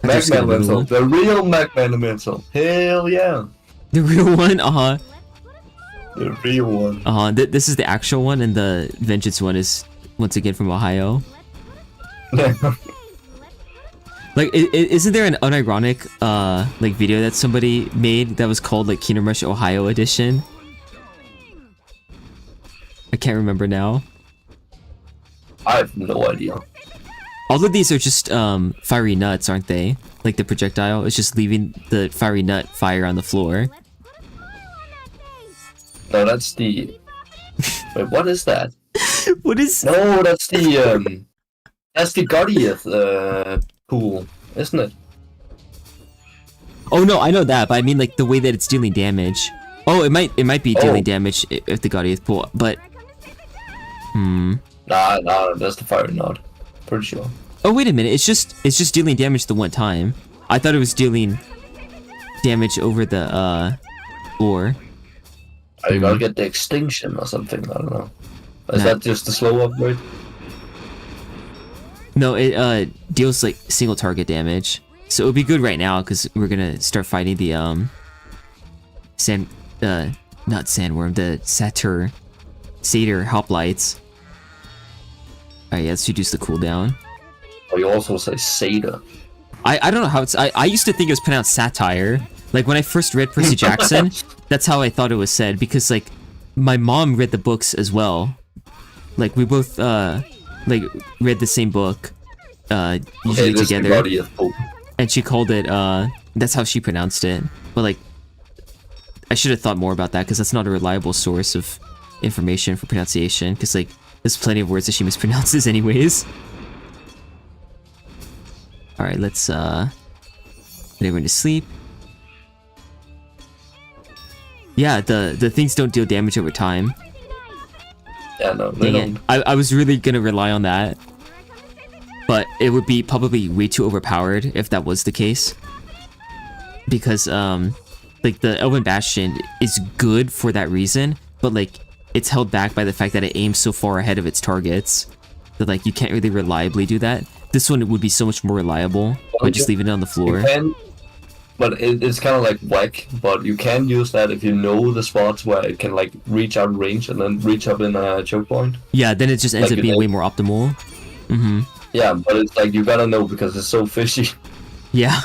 Magma elemental. The real magma elemental. Hell yeah. The real one? The real one. This is the actual one, and the Vengeance one is once again from Ohio. Like, isn't there an unironic like video that somebody made that was called like Kingdom Rush Ohio Edition? I can't remember now. I have no idea. All of these are just fiery nuts, aren't they? Like the projectile is just leaving the fiery nut fire on the floor. No, that's the. Wait, what is that? What is? No, that's the Goliath pool, isn't it? Oh no, I know that, but I mean like the way that it's dealing damage. Oh, it might be dealing damage if the God Eighth pull, but Nah, that's the fire nod. Pretty sure. oh wait a minute, it's just dealing damage the one time. I thought it was dealing damage over the floor. Are you gonna get the extinction or something? I don't know. Is that just the slow upgrade? No, it deals like single target damage. So it would be good right now because we're gonna start fighting the not sandworm, the satyr hoplites. Alright, yeah, let's reduce the cooldown. Oh, you also say satyr. I don't know how it's I used to think it was pronounced satire. Like when I first read Percy Jackson, that's how I thought it was said because like my mom read the books as well. Like we both like read the same book usually together. And she called it that's how she pronounced it. But like I should have thought more about that because that's not a reliable source of information for pronunciation because like there's plenty of words that she mispronounces anyways. Alright, let's put everyone to sleep. Yeah, the things don't deal damage over time. Yeah, no, they don't. I was really gonna rely on that. But it would be probably way too overpowered if that was the case. Because, like, the Elven Bastion is good for that reason, but, like, it's held back by the fact that it aims so far ahead of its targets that, like, you can't really reliably do that. This one would be so much more reliable by just leaving it on the floor. You can, but it's kind of like whack, but you can use that if you know the spots where it can, like, reach out range and then reach up in a choke point. Yeah, then it just ends up being way more optimal. Mm-hmm. Yeah, but it's like, you gotta know because it's so fishy. Yeah.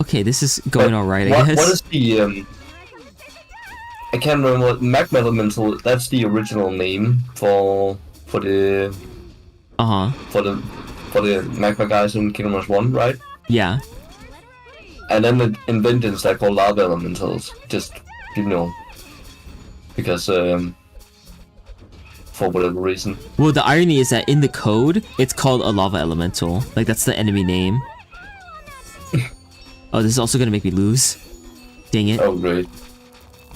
Okay, this is going alright, I guess. What is the, I can't remember what, Magma Elemental, that's the original name for the... For the Magma guys in Kingdom Hearts 1, right? Yeah. And then in Vengeance they're called Lava Elementals, just, you know, because, for whatever reason. Well, the irony is that in the code, it's called a lava elemental. Like, that's the enemy name. Oh, this is also gonna make me lose. Dang it. Oh, great.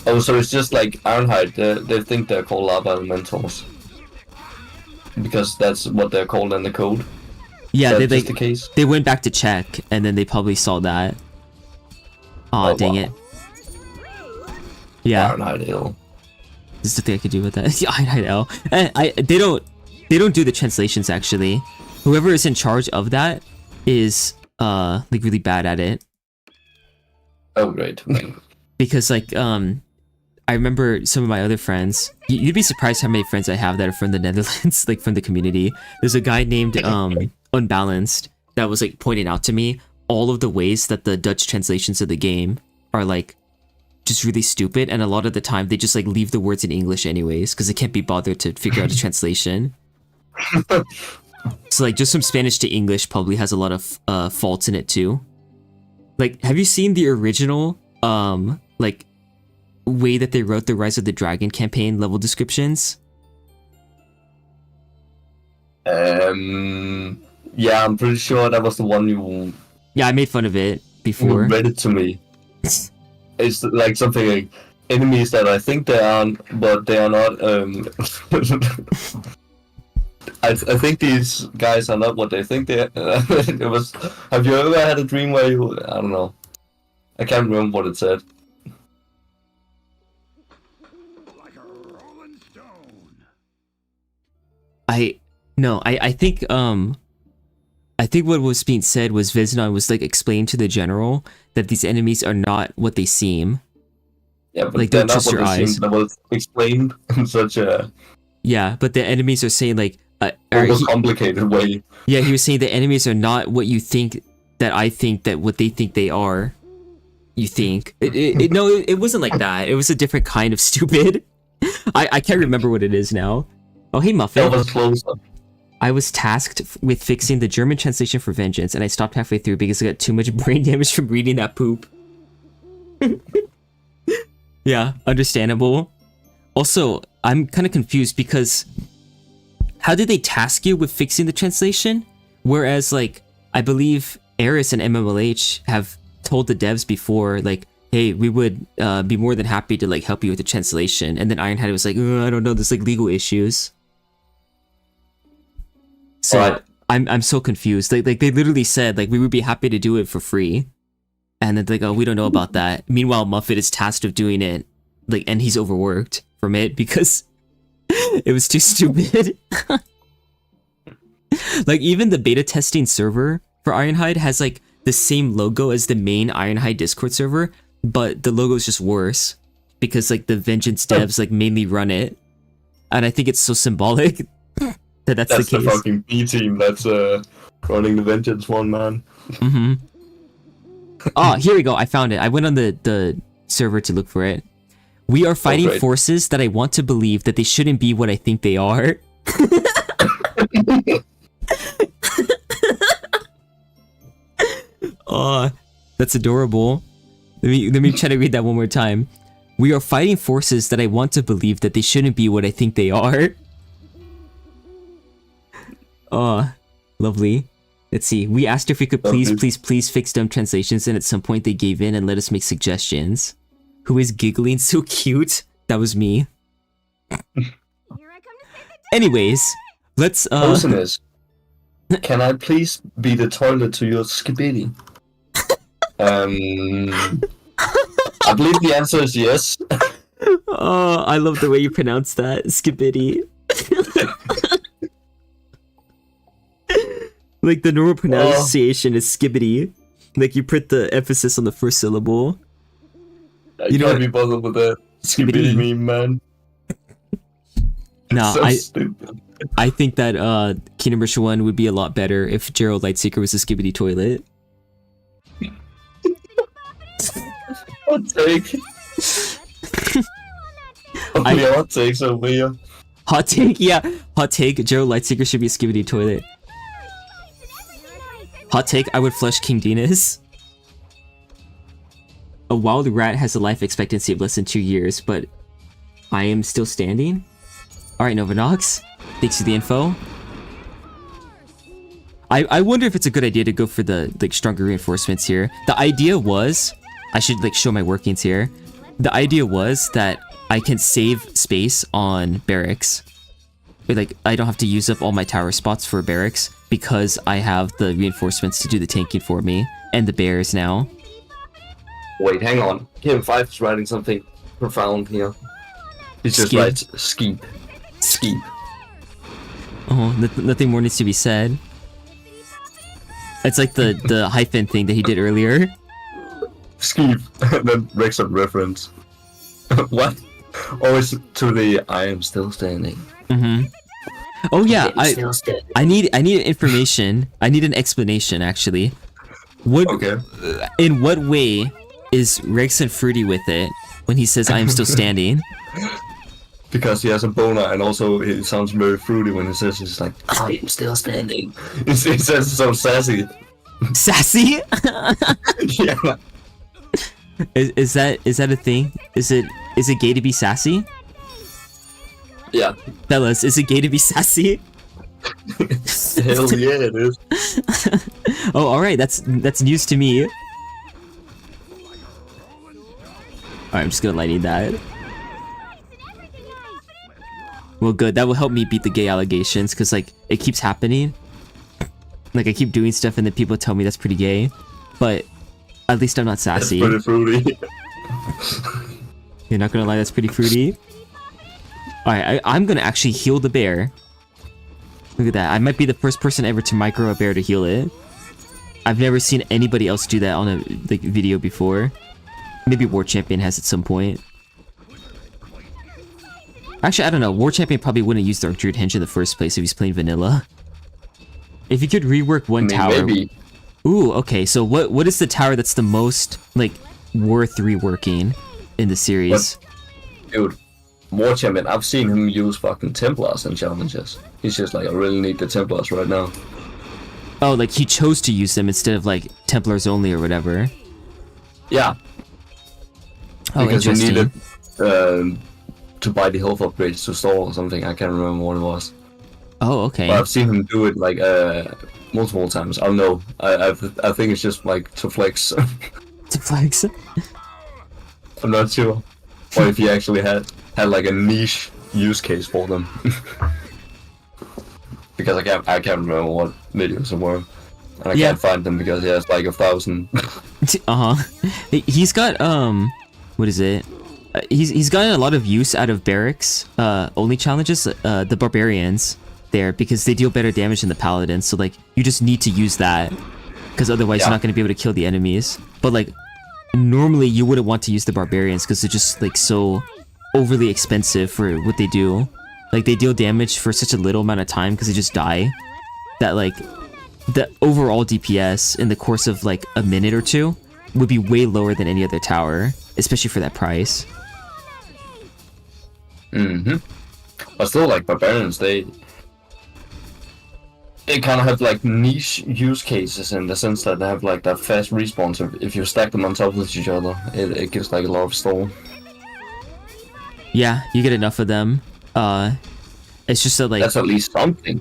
Oh, so it's just like Ironhide, they think they're called lava elementals. Because that's what they're called in the code. Yeah, that's the case? They went back to check, and then they probably saw that. Aw, dang it. Yeah. Ironhide Hill. This is the thing I could do with that. Yeah, I know. They don't do the translations actually. Whoever is in charge of that is like really bad at it. Oh great. Because like I remember some of my other friends. You'd be surprised how many friends I have that are from the Netherlands, like from the community. There's a guy named Unbalanced that was like pointing out to me all of the ways that the Dutch translations of the game are like just really stupid, and a lot of the time they just like leave the words in English anyways because they can't be bothered to figure out a translation. So like just from Spanish to English probably has a lot of faults in it too. Like, have you seen the original like way that they wrote the Rise of the Dragon campaign level descriptions? Yeah, I'm pretty sure that was the one you... Yeah, I made fun of it before. You read it to me. It's like something like enemies that I think they are, but they are not. I think these guys are not what they think they are. It was. Have you ever had a dream where you? I don't know. I can't remember what it said. I think what was being said was Veznon was like explained to the general that these enemies are not what they seem. Yeah, but like, they're don't not trust what your they eyes. seem. That was explained in such a Yeah, but the enemies are saying like almost complicated way. Yeah, he was saying the enemies are not what you think that I think that what they think they are. You think it wasn't like that. It was a different kind of stupid. I can't remember what it is now. Oh hey Muffin. That was close. I was tasked with fixing the German translation for Vengeance, and I stopped halfway through because I got too much brain damage from reading that poop. Yeah, understandable. Also, I'm kind of confused because how did they task you with fixing the translation? Whereas, like, I believe Eris and MMLH have told the devs before, like, hey, we would be more than happy to like help you with the translation, and then Ironhide was like, I don't know, there's like legal issues. So I'm so confused. Like they literally said like we would be happy to do it for free, and then they go, we don't know about that. Meanwhile, Muffet is tasked of doing it, like, and he's overworked from it because it was too stupid. Like even the beta testing server for Ironhide has like the same logo as the main Ironhide Discord server, but the logo is just worse because like the Vengeance devs like mainly run it, and I think it's so symbolic that that's the case. The fucking B team that's running the Vengeance one, man. Mm-hmm. Oh, here we go. I found it. I went on the server to look for it. We are fighting forces that I want to believe that they shouldn't be what I think they are. Oh, that's adorable. Let me try to read that one more time. We are fighting forces that I want to believe that they shouldn't be what I think they are. Oh, lovely. Let's see. We asked if we could please fix dumb translations, and at some point they gave in and let us make suggestions. Who is giggling so cute? That was me. Anyways, let's Cozynez, can I please be the toilet to your skibidi? I believe the answer is yes. Oh, I love the way you pronounce that, skibidi. Like the normal pronunciation is skibbity. Like you put the emphasis on the first syllable. I can't be bothered with that skibidi meme, man. Nah, so stupid. I think that Kingdom Rush 1 would be a lot better if Gerald Lightseeker was a skibbity toilet. Hot take. Hot takes over here. Hot take, yeah. Hot take, Gerald Lightseeker should be a skibbity toilet. Hot take, I would flush King Dinas. A wild rat has a life expectancy of less than 2 years, but I am still standing? Alright, Novanox. Thanks for the info. I wonder if it's a good idea to go for the like stronger reinforcements here. The idea was, I should like show my workings here. The idea was that I can save space on barracks. Like I don't have to use up all my tower spots for barracks because I have the reinforcements to do the tanking for me and the bears now. Wait, hang on. Kim5 is writing something profound here. He just writes skeep. Skeep. Oh, nothing more needs to be said. It's like the hyphen thing that he did earlier. Skeep. Then makes a reference. What? Always to the I am still standing. Mm-hmm. Oh yeah, I need information. I need an explanation actually. In what way is Regson fruity with it when he says I am still standing? Because he has a boner, and also it sounds very fruity when he says it's like I am still standing. He says it so sassy. Sassy? Yeah. Is that a thing? Is it gay to be sassy? Yeah. Fellas, is it gay to be sassy? Hell yeah, it is. Oh, alright, that's news to me. Alright, I'm just gonna lightning that. Well, good. That will help me beat the gay allegations, because, like, it keeps happening. Like, I keep doing stuff and then people tell me that's pretty gay. But at least I'm not sassy. That's pretty fruity. You're not gonna lie, that's pretty fruity. Alright, I'm gonna actually heal the bear. Look at that. I might be the first person ever to micro a bear to heal it. I've never seen anybody else do that on a like video before. Maybe War Champion has at some point. Actually, I don't know. War Champion probably wouldn't use Dark Druid Henge in the first place if he's playing vanilla. If you could rework one tower... Maybe. Ooh, okay. So what is the tower that's the most, like, worth reworking in the series? What? Dude, War Champion, I've seen him use fucking Templars in challenges. He's just like, I really need the Templars right now. Oh, like he chose to use them instead of, like, Templars only or whatever. Yeah. Oh, because you interesting. needed to buy the health upgrades to stall or something. I can't remember what it was. Oh, okay. But I've seen him do it like multiple times. I don't know. I think it's just like to flex. To flex. I'm not sure. Or if he actually had like a niche use case for them. Because I can't remember what videos there were. And I can't find them because he has like 1,000. He's got what is it? He's gotten a lot of use out of barracks only challenges, the barbarians there, because they deal better damage than the paladins. So like you just need to use that, because otherwise you're not going to be able to kill the enemies. But like normally you wouldn't want to use the barbarians because they're just like so overly expensive for what they do. Like they deal damage for such a little amount of time because they just die, that like the overall DPS in the course of like a minute or two would be way lower than any other tower, especially for that price. But still, like barbarians, they kind of have like niche use cases in the sense that they have like that fast respawn. So if you stack them on top of each other, it gives like a lot of stall. Yeah, you get enough of them. It's just that like that's at least something.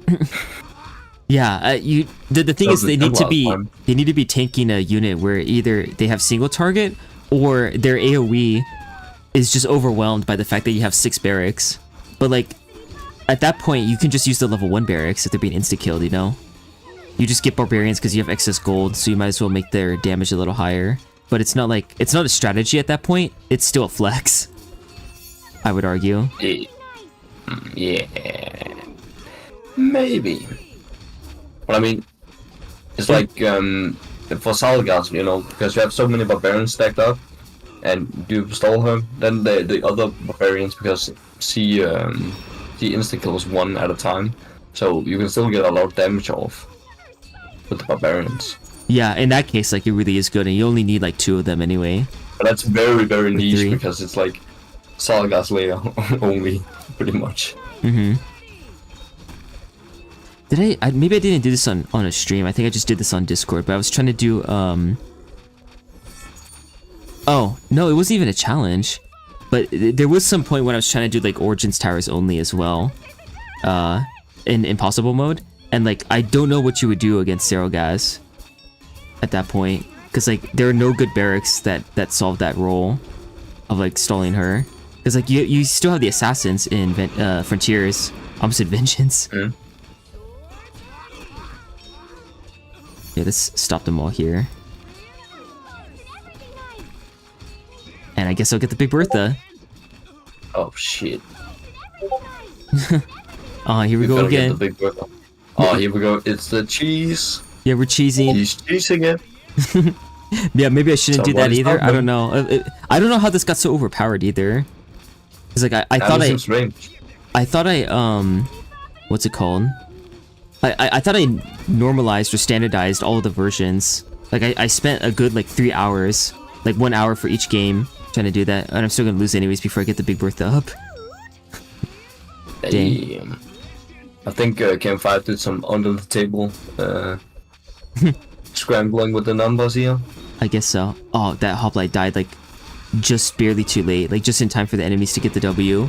Yeah, the thing is they need to be tanking a unit where either they have single target or their AoE is just overwhelmed by the fact that you have 6 barracks. But like at that point you can just use the level 1 barracks if they're being insta-killed, you know? You just get barbarians because you have excess gold, so you might as well make their damage a little higher. But it's not a strategy at that point, it's still a flex, I would argue. Yeah. Maybe. But I mean, it's like for Salgas, you know, because you have so many barbarians stacked up, and you stall her, then the other barbarians, because she insta kills one at a time, so you can still get a lot of damage off with the barbarians. Yeah, in that case, like it really is good, and you only need like 2 of them anyway. But that's very, very niche 3. Because it's like Salgas layer only, pretty much. Did I maybe I didn't do this on a stream. I think I just did this on Discord, but I was trying to do oh, no, it wasn't even a challenge. But there was some point when I was trying to do like Origins Towers only as well. In Impossible mode. And like I don't know what you would do against Serogaz at that point. Because like there are no good barracks that solve that role of like stalling her. Because like you still have the assassins in Frontiers. Almost said Vengeance. Yeah, let's stop them all here. And I guess I'll get the Big Bertha. Oh shit. Here we go again. Get the Big Bertha. Oh, here we go. It's the cheese. Yeah, we're cheesing. He's cheesing it. Yeah, maybe I shouldn't do that either. I don't know. I don't know how this got so overpowered either. It's like I thought I what's it called? I thought I normalized or standardized all of the versions. Like I spent a good like 3 hours, like 1 hour for each game trying to do that, and I'm still gonna lose anyways before I get the Big Bertha up. Damn. I think Game 5 did some under the table scrambling with the numbers here. I guess so. Oh, that hoplite died like just barely too late, like just in time for the enemies to get the W.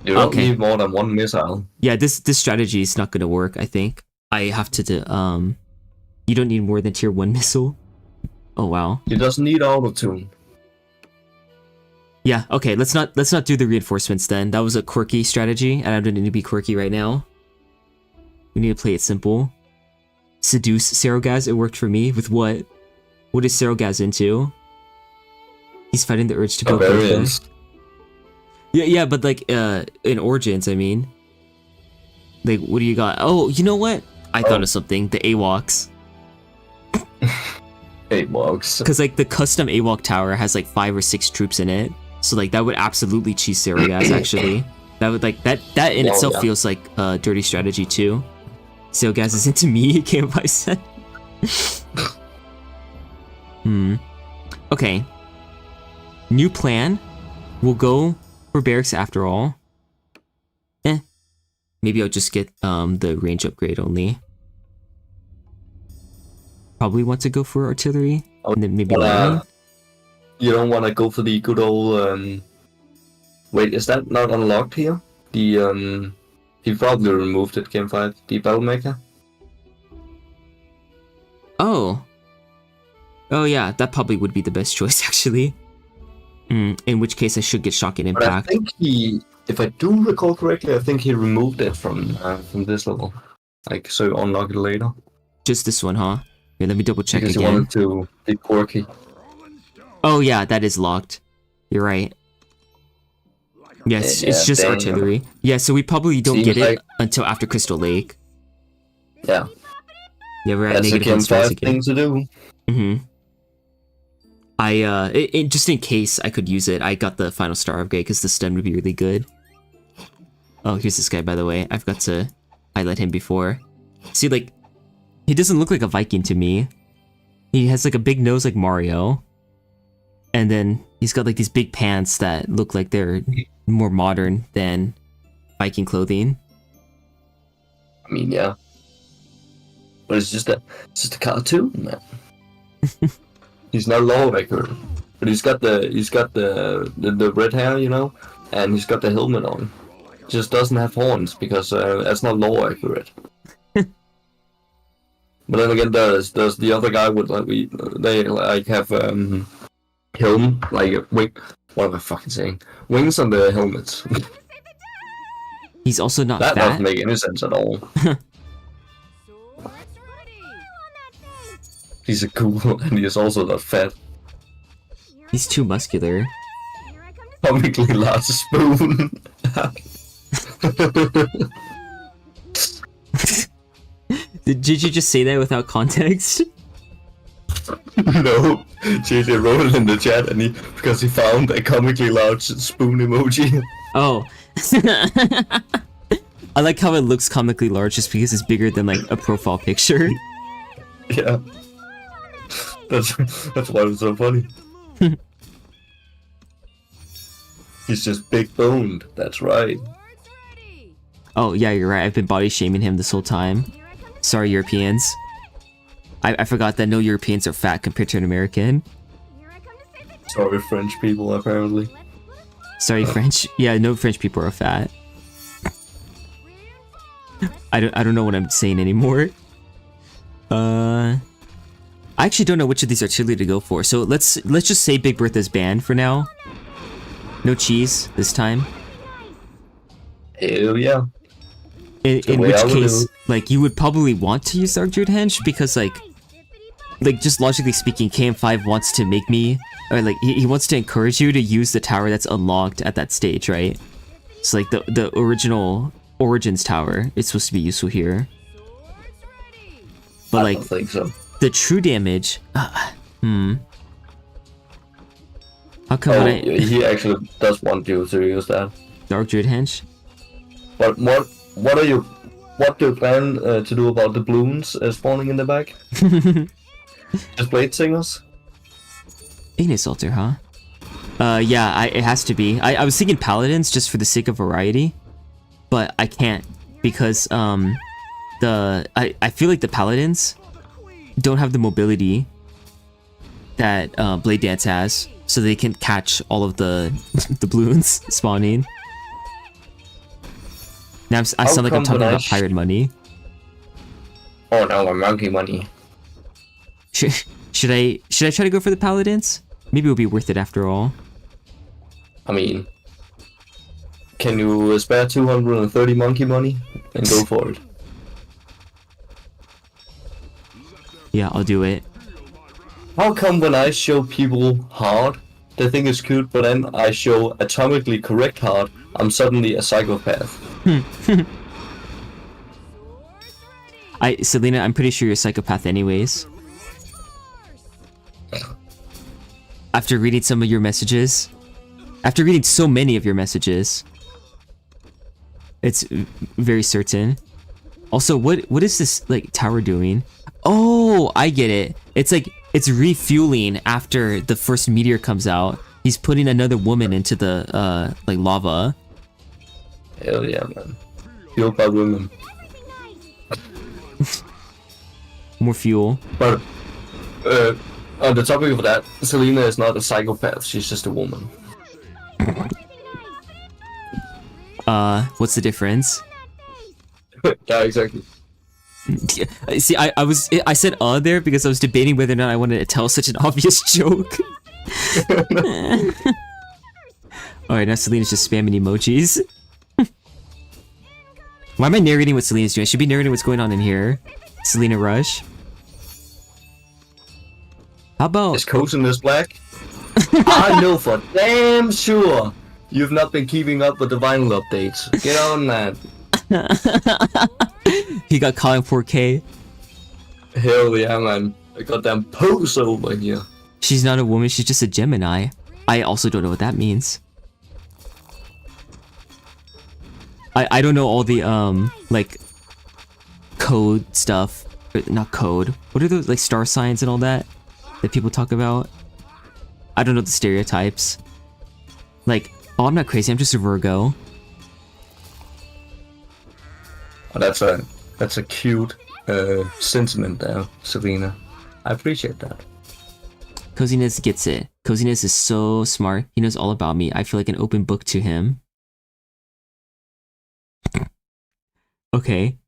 You don't need more than 1 missile. Yeah, this strategy is not gonna work, I think. I have to you don't need more than tier 1 missile. Oh wow. You just need auto-tune. Yeah, okay, let's not do the reinforcements then. That was a quirky strategy, and I don't need to be quirky right now. We need to play it simple. Seduce Serogaz, it worked for me. With what? What is Serogaz into? He's fighting the urge to go barbarians. Yeah, but like in Origins, I mean. Like, what do you got? Oh, you know what? I thought of something. The AWOCs. AWOCs. Because like the custom AWOC tower has like 5 or 6 troops in it. So like that would absolutely cheese Serogaz actually. That would like that in itself feels like a dirty strategy too. Serogaz is into me, Game by said. Okay. New plan. We'll go for barracks after all. Maybe I'll just get the range upgrade only. Probably want to go for artillery. And then maybe you don't want to go for the good old wait, is that not unlocked here? The he probably removed it, Game 5, the battle maker. Oh. Oh yeah, that probably would be the best choice actually. In which case I should get Shock and But I Impact. think if I do recall correctly, I think he removed it from this level. Like, so you unlock it later. Just this one, huh? Here, let me double check Because again. he wanted to be quirky. Oh yeah, that is locked. You're right. Yes, Yeah, it's just dang. artillery. Yeah, so we probably don't Seems get it like- until after Crystal Lake. Yeah. Yeah, we're at That's a negative Chem 1 stars 5 again. thing to do. Just in case I could use it, I got the final star upgrade because the stun would be really good. Oh, here's this guy, by the way. I forgot to highlight him before. See, like, he doesn't look like a Viking to me. He has like a big nose like Mario. And then he's got like these big pants that look like they're more modern than Viking clothing. I mean, yeah. But it's just a cartoon, man. He's not law accurate, but he's got the red hair, you know, and he's got the helmet on. Just doesn't have horns because that's not law accurate. But then again, there's the other guy with they have helm like wing. What am I fucking saying? Wings on the helmets. He's also not That fat. doesn't make any sense at all. He's a cool, and he's also not fat. He's too muscular. Comically large spoon. Did you just say that without context? No, JJ wrote it in the chat, and because he found a comically large spoon emoji. Oh. I like how it looks comically large just because it's bigger than like a profile picture. Yeah, that's why it's so funny. He's just big boned. That's right. Oh yeah, you're right. I've been body shaming him this whole time. Sorry, Europeans. I forgot that no Europeans are fat compared to an American. Sorry, French people. Apparently. Sorry, French. Yeah, no French people are fat. I don't know what I'm saying anymore. I actually don't know which of these artillery to go for. So let's just say Big Bertha's banned for now. No cheese this time. Hell yeah. In way which I would case, do. like, you would probably want to use Dark Druid Henge because, like, just logically speaking, KM5 wants to make me, or like, he wants to encourage you to use the tower that's unlocked at that stage, right? So like the original Origins tower is supposed to be useful here. But I like, don't think so. the true damage, How come Oh, when I he actually does want you to use that. Dark Druid Henge? But what do you plan to do about the balloons spawning in the back? Just blade singers? Ignis Altar, huh? Yeah, it has to be. I was thinking Paladins just for the sake of variety, but I can't because I feel like the Paladins don't have the mobility that Blade Dance has, so they can catch all of the the balloons spawning. Now I sound like I'm talking about pirate money. Oh no, my monkey money. Should I try to go for the Paladins? Maybe it'll be worth it after all. I mean, can you spare 230 monkey money and go for it? Yeah, I'll do it. How come when I show people hard, they think it's cute, but then I show atomically correct hard, I'm suddenly a psychopath? Selena, I'm pretty sure you're a psychopath anyways. After reading some of your messages. After reading so many of your messages. It's very certain. Also, what is this, like, tower doing? Oh, I get it. It's like, it's refueling after the first meteor comes out. He's putting another woman into the, like, lava. Hell yeah, man. Fueled by women. More fuel. But, on the topic of that, Selena is not a psychopath, she's just a woman. What's the difference? Yeah, exactly. See, I said there because I was debating whether or not I wanted to tell such an obvious joke. Alright, now Selena's just spamming emojis. Why am I narrating what Selena's doing? I should be narrating what's going on in here. Selena Rush. How about... Is Cozynez black? I know for damn sure you've not been keeping up with the vinyl updates. Get on that. He got caught in 4K. Hell yeah, man. I got them pose over here. She's not a woman, she's just a Gemini. I also don't know what that means. I don't know all the, like, code stuff. Not code. What are those, like, star signs and all that people talk about? I don't know the stereotypes. Like, oh, I'm not crazy, I'm just a Virgo. Oh, that's a cute sentiment there, Selena. I appreciate that. Cozynez gets it. Cozynez is so smart. He knows all about me. I feel like an open book to him. Okay.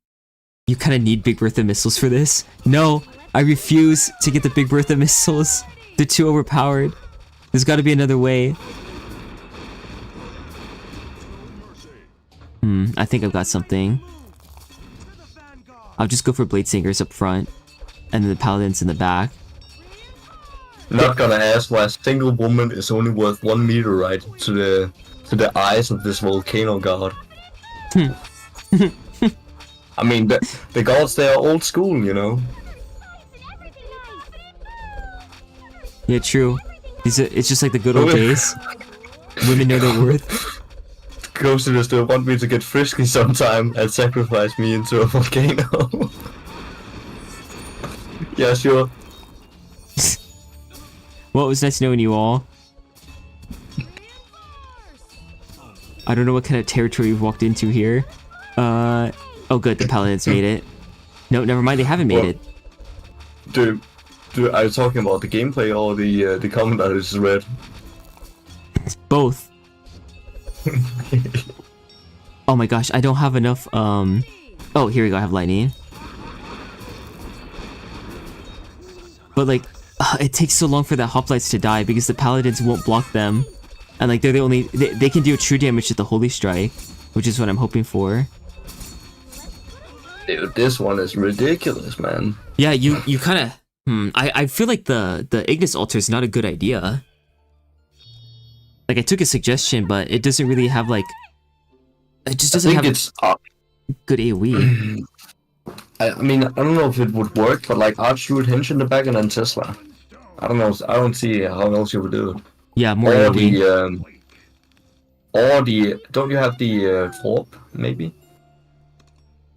You kind of need Big Bertha missiles for this. No, I refuse to get the Big Bertha missiles. They're too overpowered. There's got to be another way. I think I've got something. I'll just go for Blade Singers up front, and then the Paladins in the back. Not gonna ask why a single woman is only worth 1 meteorite to the eyes of this volcano god. I mean, the gods, they are old school, you know? Yeah, true. It's just like the good old days. Women know their worth. Cozynez still want me to get frisky sometime and sacrifice me into a volcano. Yeah, sure. Well, it was nice knowing you all. I don't know what kind of territory you've walked into here. Oh good, the Paladins made it. No, never mind, they haven't made it. Dude, are you talking about the gameplay or the comment that I just read? Both. Oh my gosh, I don't have enough, Oh, here we go, I have lightning. But like, it takes so long for the hoplites to die because the Paladins won't block them. And like, they're the only... They can do true damage to the Holy Strike, which is what I'm hoping for. Dude, this one is ridiculous, man. Yeah, you kind of... I feel like the Ignis Altar is not a good idea. Like, I took a suggestion, but it doesn't really have, like... It just doesn't have it's, good AoE. I mean, I don't know if it would work, but like, I'd shoot Hinge in the back and then Tesla. I don't know, I don't see how else you would do it. Yeah, more or AoE. Don't you have the Torp, maybe?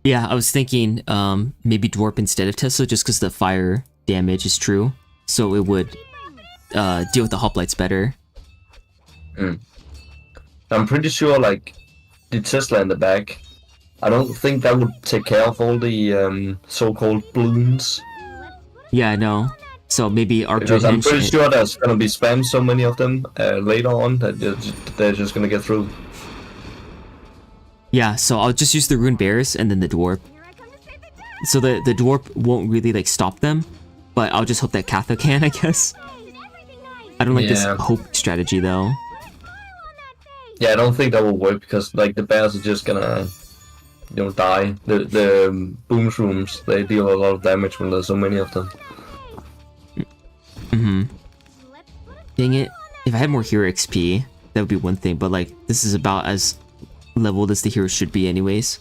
Yeah, I was thinking maybe Dwarf instead of Tesla, just because the fire damage is true. So it would deal with the hoplites better. I'm pretty sure, like, the Tesla in the back, I don't think that would take care of all the so-called balloons. Yeah, I know. So maybe Archer Because I'm pretty sure there's gonna be spammed so many of them later on that they're just gonna get through. Yeah, so I'll just use the Rune Bears and then the Dwarf. So the Dwarf won't really like stop them, but I'll just hope that Katha can, I guess. I don't like this hope strategy though. Yeah, I don't think that will work because like the bears are just gonna, you know, die. The boom shrooms, they deal a lot of damage when there's so many of them. Dang it. If I had more hero XP, that would be one thing, but like this is about as leveled as the hero should be anyways.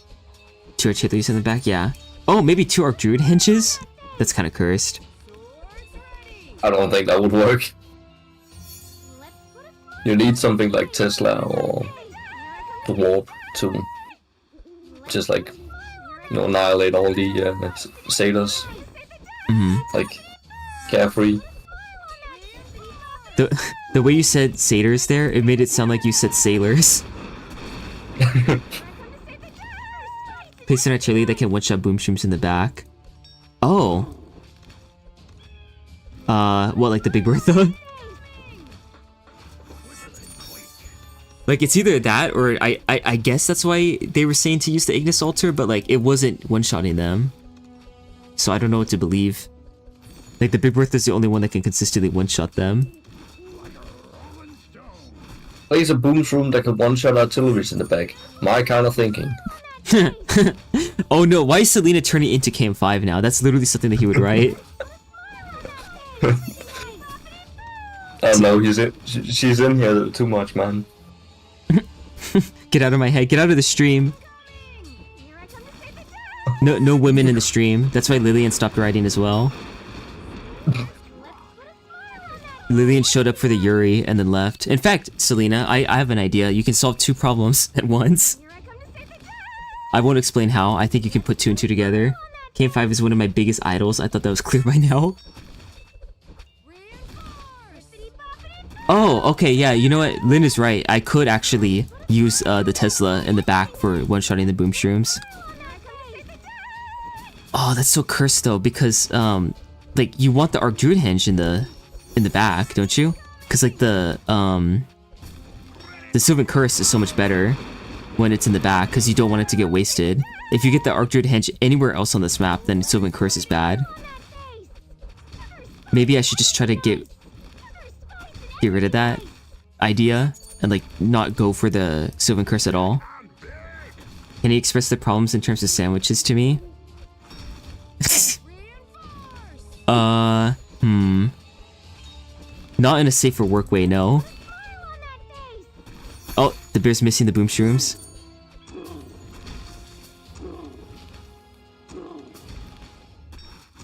2 artilleries in the back, yeah. Oh, maybe 2 Arc Druid henches? That's kind of cursed. I don't think that would work. You need something like Tesla or the Warp to just like, you know, annihilate all the sailors. Like, carefree. The way you said satyrs there, it made it sound like you said sailors. Place an artillery that can one-shot boom streams in the back. Oh. What, like the Big Bertha? Like, it's either that, or I guess that's why they were saying to use the Ignis Altar, but like, it wasn't one-shotting them. so I don't know what to believe. Like, the Big Bertha's the only one that can consistently one-shot them. Place a boom shroom that can one-shot artilleries in the back. My kind of thinking. Oh no, why is Selena turning into KM5 now? That's literally something that he would write. I don't know, she's in here too much, man. Get out of my head, get out of the stream. No women in the stream. That's why Lillian stopped writing as well. Lillian showed up for the Yuri and then left. In fact, Selena, I have an idea. You can solve 2 problems at once. I won't explain how. I think you can put 2 and 2 together. KM5 is one of my biggest idols. I thought that was clear by now. Oh, okay, yeah, you know what? Lynn is right. I could actually use the Tesla in the back for one-shotting the boom shrooms. Oh, that's so cursed though, because like you want the Arc Druid Henge in the back, don't you? Because like the Sylvan Curse is so much better when it's in the back, because you don't want it to get wasted. If you get the Arc Druid Henge anywhere else on this map, then Sylvan Curse is bad. Maybe I should just try to get rid of that idea and like not go for the Sylvan Curse at all. Can he express the problems in terms of sandwiches to me? Not in a safe for work way, no. Oh, the bear's missing the boom shrooms.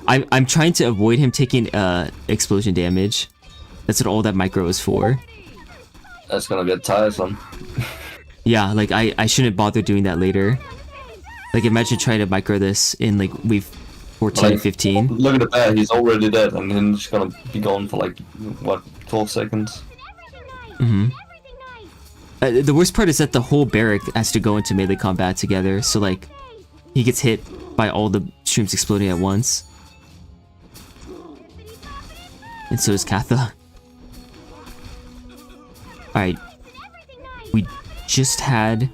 I'm trying to avoid him taking explosion damage. That's what all that micro is for. That's gonna get tiresome. Yeah, like I shouldn't bother doing that later. Like imagine trying to micro this in like wave 14, like, 15. Look at the bear, he's already dead and then he's gonna be gone for like, what, 12 seconds? Mm-hmm. The worst part is that the whole barrack has to go into melee combat together, so like, he gets hit by all the streams exploding at once. And so is Katha. Alright. We just had...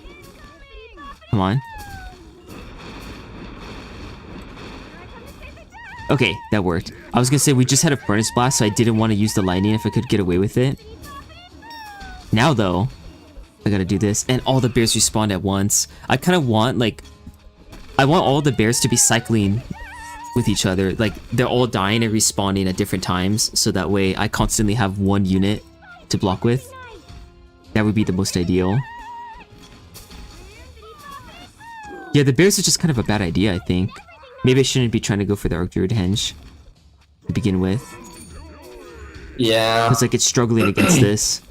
Come on. Okay, that worked. I was gonna say we just had a furnace blast, so I didn't want to use the lightning if I could get away with it. Now though, I gotta do this, and all the bears respawn at once. I kind of want, like... I want all the bears to be cycling with each other. Like, they're all dying and respawning at different times, so that way I constantly have one unit to block with. That would be the most ideal. Yeah, the bears is just kind of a bad idea, I think. Maybe I shouldn't be trying to go for the Arc Druid Henge to begin with. Yeah. Because, like, it's struggling against this.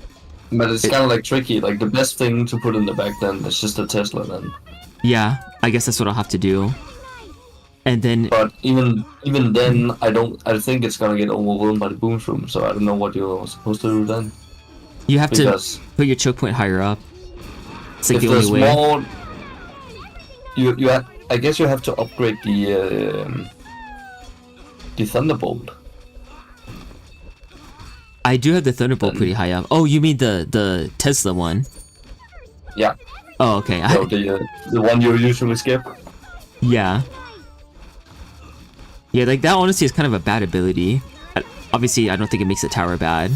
But it's kind of, like, tricky. Like, the best thing to put in the back then is just a Tesla then. Yeah, I guess that's what I'll have to do. And then... But even then, I think it's gonna get overwhelmed by the boom shroom, so I don't know what you're supposed to do then. You have to put your choke point higher up. It's like the only way. More, I guess you have to upgrade the Thunderbolt. I do have the Thunderbolt pretty high up. Oh, you mean the Tesla one? Yeah. Oh, okay. So the one you usually skip. Yeah. Yeah, like that honestly is kind of a bad ability. Obviously, I don't think it makes the tower bad.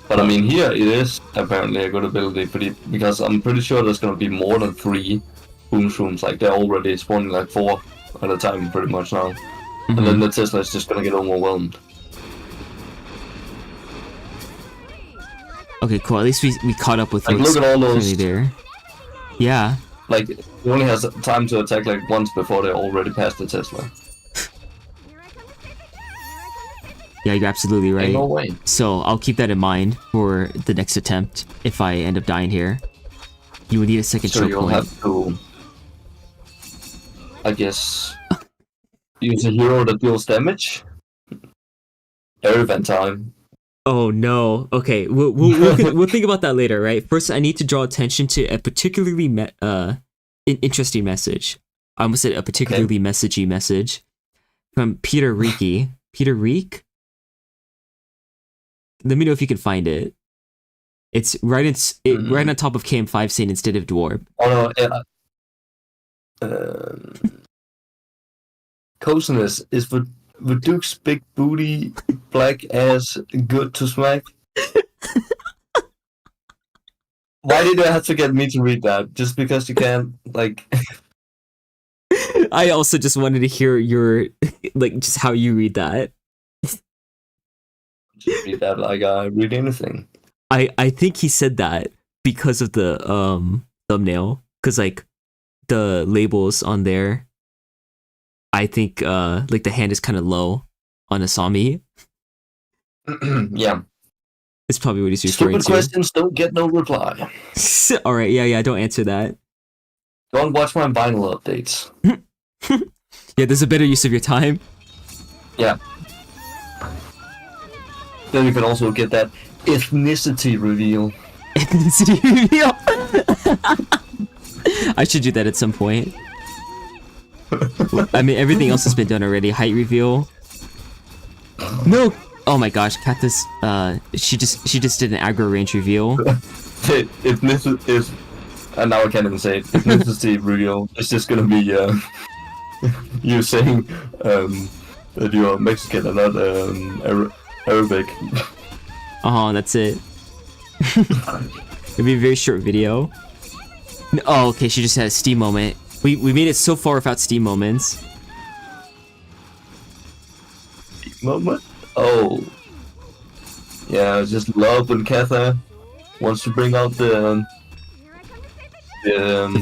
But I mean, here it is apparently a good ability, because I'm pretty sure there's gonna be more than 3 boom shrooms. Like they're already spawning like 4 at a time, pretty much now. Mm-hmm. And then the Tesla is just gonna get overwhelmed. Okay, cool. At least we caught up with like, what's look at all those there. Yeah. Like, he only has time to attack like once before they're already past the Tesla. Yeah, you're absolutely right. Ain't no way. So I'll keep that in mind for the next attempt if I end up dying here. You would need a second choke you'll point. have to, I guess, use a hero that deals damage. Every time. Oh no. Okay, we'll think about that later, right? First, I need to draw attention to a particularly interesting message. I almost said a particularly messagey message from Peter Reeky. Peter Reek? Let me know if you can find it. It's right right on top of KM5 saying instead of Dwarf. Oh no, Cozynez, is Duke's big booty, black ass good to smack? Why did you have to get me to read that? Just because you can't, like... I also just wanted to hear your, like, just how you read that. Just read that like I read anything. I think he said that because of the thumbnail. Because, like, the labels on there, I think, like, the hand is kind of low on Asami. Yeah. It's probably what he's referring Stupid to. questions don't get no reply. Alright, yeah, don't answer that. Don't watch my vinyl updates. Yeah, there's a better use of your time. Yeah. Then you can also get that ethnicity reveal. Ethnicity reveal. I should do that at some point. I mean, everything else has been done already. Height reveal. No. Oh my gosh, Kathis. She just did an aggro range reveal. Ethnicity is, and now I can't even say it. Ethnicity reveal. It's just gonna be you saying that you are Mexican and not Arabic. That's it. It'll be a very short video. Oh, okay, she just had a Steam moment. We made it so far without Steam moments. Moment? Oh. Yeah, I just love when Katha wants to bring out the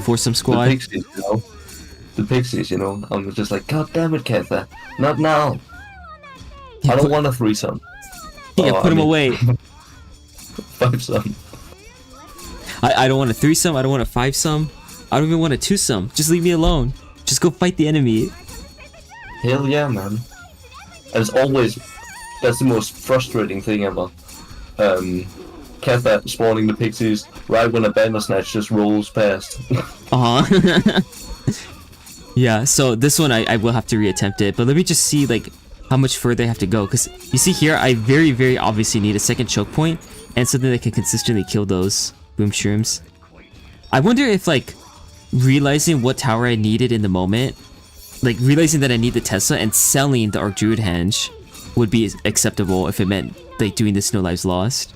foursome squad. The pixies, you know? The pixies, you know? I'm just like, God damn it, Katha. Not now. Yeah, I don't want a threesome. Yeah, put him away. Fivesome. I don't want a threesome, I don't want a fivesome. I don't even want a twosome. Just leave me alone. Just go fight the enemy. Hell yeah, man. And it's always... That's the most frustrating thing ever. Katha spawning the pixies right when a Bandersnatch just rolls past. Yeah, so this one I will have to reattempt it, but let me just see like how much further I have to go, because you see here I very, very obviously need a second choke point and something that can consistently kill those boom shrooms. I wonder if like realizing what tower I needed in the moment, like realizing that I need the Tesla and selling the Arc Druid Henge would be acceptable if it meant like doing this No Lives Lost.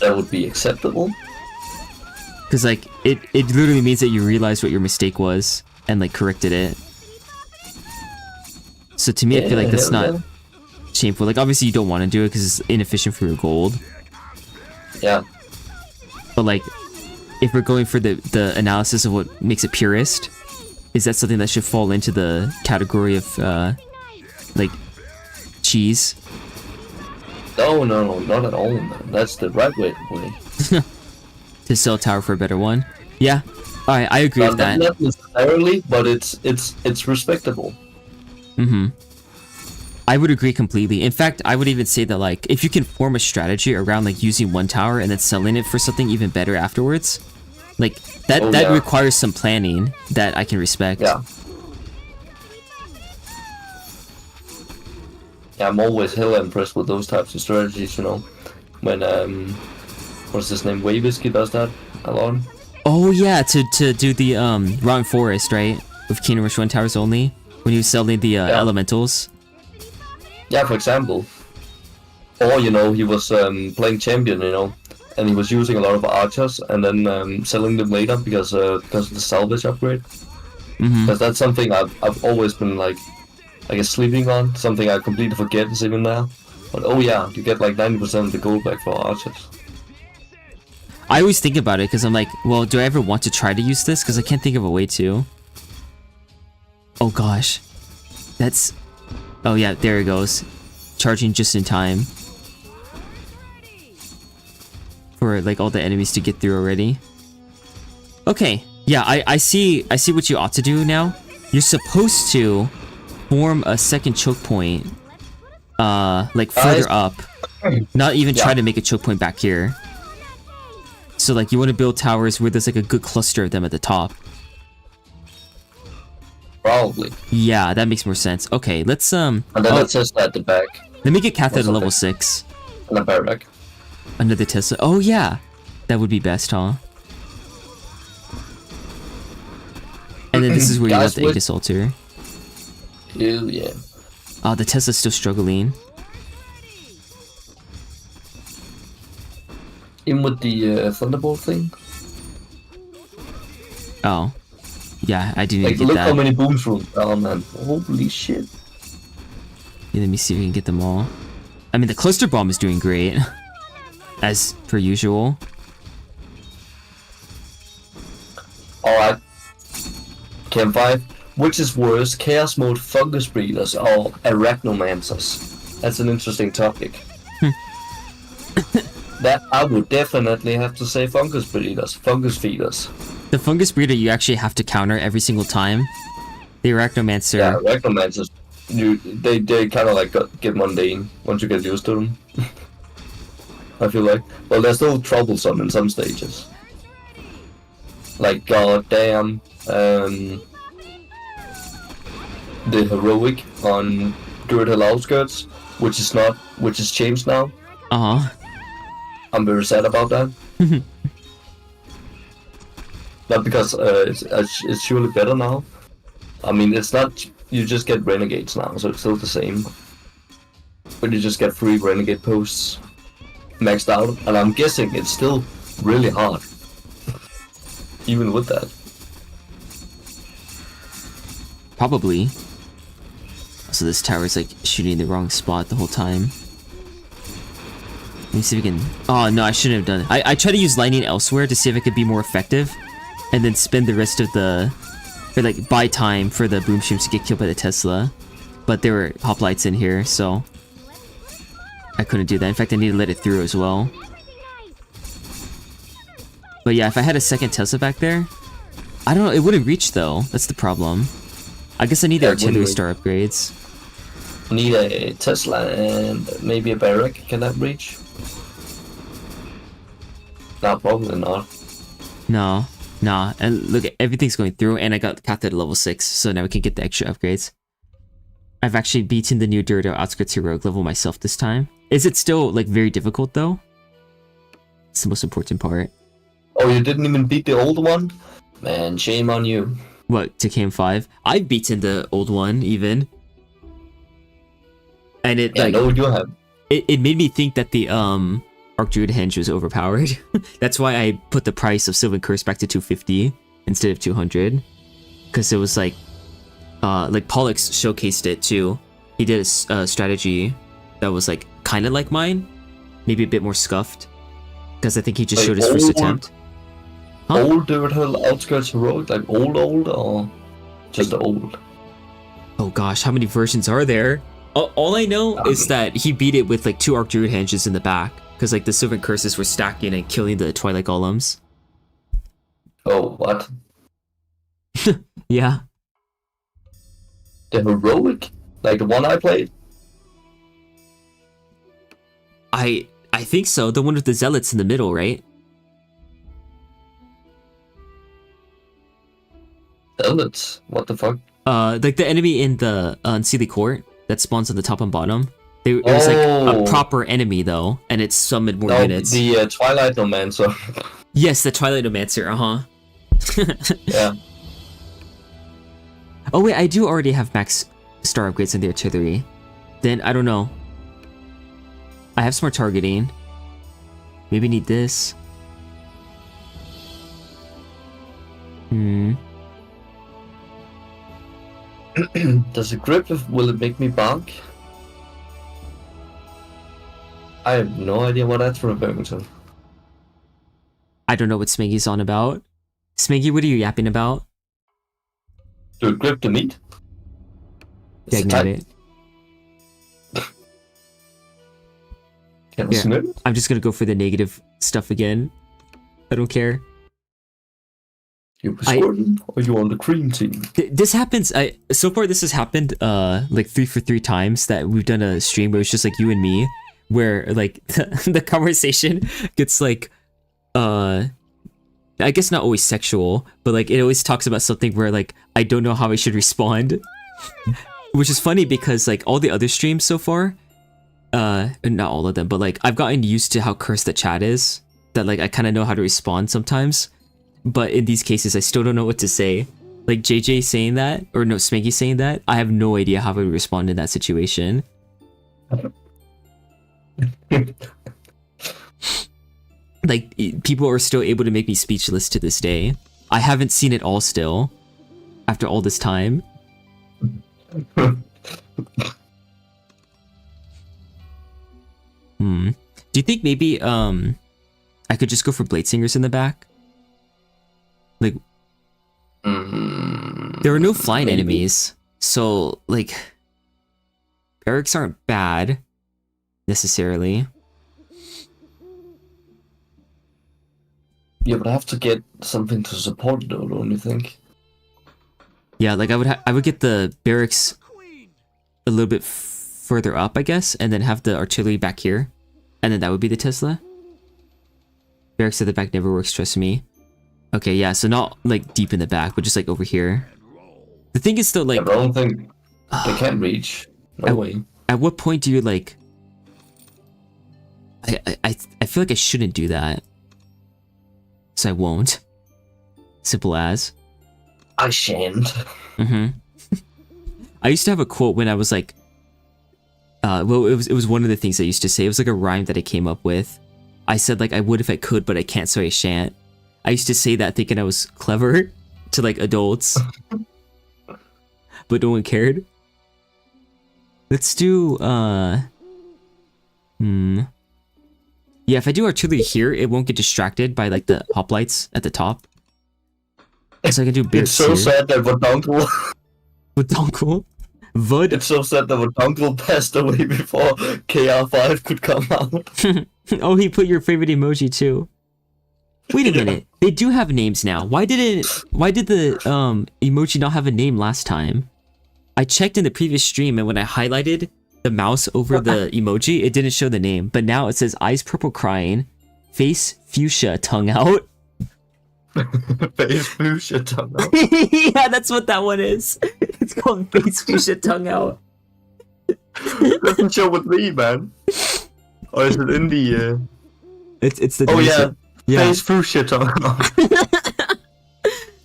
That would be acceptable? Because like it literally means that you realized what your mistake was and like corrected it. So to me, I feel like that's not shameful. Like obviously you don't want to do it because it's inefficient for your gold. Yeah. But like, if we're going for the analysis of what makes it purist, is that something that should fall into the category of like cheese? No, not at all, man. That's the right way to play. To sell tower for a better one? Yeah. Alright, I agree with that. Not necessarily, but it's respectable. Mm-hmm. I would agree completely. In fact, I would even say that like if you can form a strategy around like using one tower and then selling it for something even better afterwards, like that requires some planning that I can respect. Yeah. Yeah, I'm always hella impressed with those types of strategies, you know. When what's his name? Wavisky does that a lot. Oh yeah, to do the Rotten Forest, right? With Kingdom Rush 1 towers only. When he was selling the elementals. Yeah, for example. Or, you know, he was playing champion, you know, and he was using a lot of archers and then selling them later because of the salvage upgrade. Because that's something I've always been like, I guess, sleeping on. Something I completely forget is even now. But oh yeah, you get like 90% of the gold back for archers. I always think about it because I'm like, well, do I ever want to try to use this? Because I can't think of a way to. Oh gosh. That's... Oh yeah, there it goes. Charging just in time. For like all the enemies to get through already. Okay. Yeah, I see what you ought to do now. You're supposed to form a second choke point. Like further up. Not even try to make a choke point back here. So like you want to build towers where there's like a good cluster of them at the top. Probably. Yeah, that makes more sense. Okay, let's And then let's test at the back. Let me get Katha to level 6. And a barrack. Another Tesla. Oh yeah, that would be best, huh? And then this is where you want Guys, the Ignis altar. Ew, yeah. Oh, the Tesla's still struggling. In with the Thunderbolt thing. Oh. Yeah, I didn't Like, even get look that. how many booms from. Oh man, holy shit. Yeah, let me see if we can get them all. I mean, the cluster bomb is doing great. As per usual. Alright. Cam 5. Which is worse, Chaos Mode Fungus Breeders or Arachnomancers? That's an interesting topic. That I would definitely have to say Fungus Breeders, Fungus Feeders. The fungus breeder you actually have to counter every single time. The Arachnomancer. Yeah, Arachnomancers, they kind of like get mundane once you get used to them. I feel like. Well, they're still troublesome in some stages. Like, goddamn, the heroic on Dirt Hill Outskirts, which is changed now. Uh-huh. I'm very sad about that. Not because it's surely better now. I mean, it's not. You just get renegades now, so it's still the same. But you just get 3 renegade posts maxed out, and I'm guessing it's still really hard, even with that. Probably. So this tower's like shooting in the wrong spot the whole time. Let me see if we can... Oh no, I shouldn't have done it. I tried to use lightning elsewhere to see if it could be more effective. And then spend the rest of the... Or like buy time for the boom streams to get killed by the Tesla. But there were hoplites in here, so... I couldn't do that. In fact, I need to let it through as well. But yeah, if I had a second Tesla back there... I don't know, it wouldn't reach though. That's the problem. I guess I need the artillery star upgrades. Need a Tesla and maybe a barrack. Can that reach? No, probably not. No, nah. And look, everything's going through, and I got the path to level 6, so now we can get the extra upgrades. I've actually beaten the new Dirt Outskirts Heroic level myself this time. Is it still, like, very difficult, though? It's the most important part. Oh, you didn't even beat the old one? Man, shame on you. What, to KM5? I've beaten the old one, even. And it, Yeah, like... no, you have. It made me think that the, Archdruid Henge was overpowered. That's why I put the price of Sylvan Curse back to 250 instead of 200. Because it was like Pollux showcased it too. He did a strategy that was like kind of like mine, maybe a bit more scuffed. Because I think he just showed his first attempt. Huh? Old Dirt Hill Outskirts Heroic, like old, or just old? Oh gosh, how many versions are there? All I know is that he beat it with like 2 Archdruid Henges in the back. Because, like, the Sylvan Curses were stacking and killing the Twilight Golems. Oh, what? Yeah. The heroic? Like the one I played? I think so. The one with the Zealots in the middle, right? Zealots? What the fuck? Like the enemy in the Unseelie Court that spawns on the top and bottom. It was like a proper enemy though, and it summoned more units. The Twilight Nomancer. Yes, the Twilight Nomancer, Yeah. Oh wait, I do already have max star upgrades in the artillery. Then, I don't know. I have smart targeting. Maybe need this. Does it grip? Will it make me bonk? I have no idea what that's referring to. I don't know what Smeggy's on about. Smeggy, what are you yapping about? Do it grip the meat? Dang it. Can I smell it? I'm just gonna go for the negative stuff again. I don't care. You Squirtin, or you on the cream team? This happens. So far this has happened like 3 for 3 times that we've done a stream where it's just like you and me, where like the conversation gets like I guess not always sexual, but like it always talks about something where like I don't know how I should respond. Which is funny because like all the other streams so far, not all of them, but like I've gotten used to how cursed the chat is, that like I kind of know how to respond sometimes. But in these cases, I still don't know what to say. like JJ saying that, or no, Spanky saying that, I have no idea how I would respond in that situation. Like, people are still able to make me speechless to this day. I haven't seen it all still, after all this time. Do you think maybe, I could just go for Blade Singers in the back? Like, there are no flying enemies, so, like, barracks aren't bad, necessarily. Yeah, but I have to get something to support it, though, don't you think? Yeah, like I would get the barracks a little bit further up, I guess, and then have the artillery back here, and then that would be the Tesla. Barracks at the back never works, trust me. Okay, yeah, so not like deep in the back, but just like over here. The thing is still like, yeah, but I don't think they can reach. No way. At what point do you like? I feel like I shouldn't do that, so I won't. Simple as. I shan't. I used to have a quote when I was like, well, it was one of the things I used to say. It was like a rhyme that I came up with. I said like I would if I could, but I can't, so I shan't. I used to say that thinking I was clever to like adults, but no one cared. Let's do yeah, if I do artillery here, it won't get distracted by like the hoplites at the top. So I can do It's so here. sad that Voduncle. Voduncle? Vod? It's so sad that Voduncle passed away before KR5 could come out. Oh, he put your favorite emoji too. Wait a minute. They do have names now. Why did the emoji not have a name last time? I checked in the previous stream, and when I highlighted the mouse over the emoji, it didn't show the name. But now it says eyes purple crying, face fuchsia tongue out. Face fuchsia tongue out. Yeah, that's what that one is. It's called face fuchsia tongue out. Doesn't show with me, man. Or is it in the It's the oh yeah. Yeah. Face fuchsia tongue out.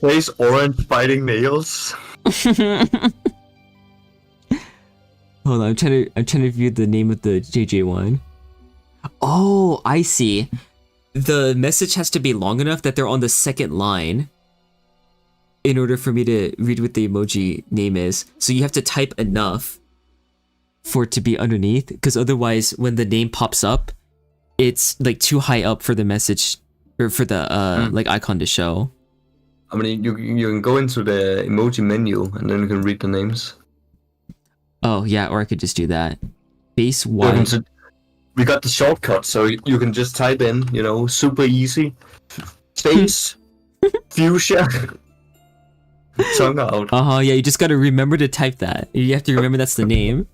Face orange biting nails. Hold on, I'm trying to view the name of the JJ one. Oh, I see. The message has to be long enough that they're on the second line in order for me to read what the emoji name is. So you have to type enough for it to be underneath, because otherwise when the name pops up, it's like too high up for the message or for the like icon to show. I mean, you can go into the emoji menu and then you can read the names. Oh yeah, or I could just do that. Base Y. We got the shortcut, so you can just type in, you know, super easy. Face fuchsia tongue out. Yeah, you just gotta remember to type that. You have to remember that's the name.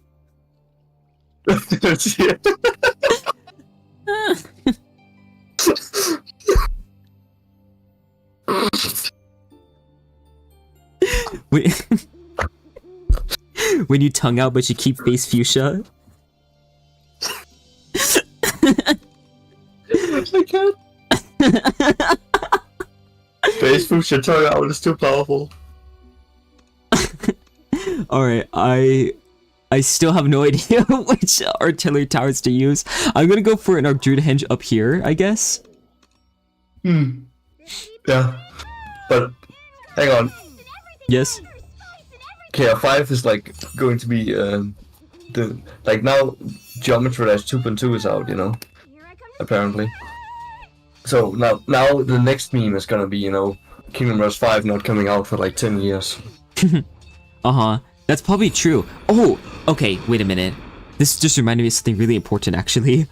When you tongue out but you keep face fuchsia. I can't. Face fuchsia tongue out is too powerful. Alright, I still have no idea which artillery towers to use. I'm gonna go for an Archdruid Henge up here, I guess. Yeah. But hang on. Yes. KR5 is like going to be the like now Geometry Dash 2.2 is out, you know. Apparently. So now the next meme is gonna be, you know, Kingdom Rush 5 not coming out for like 10 years. That's probably true. Oh, okay, wait a minute. This just reminded me of something really important, actually.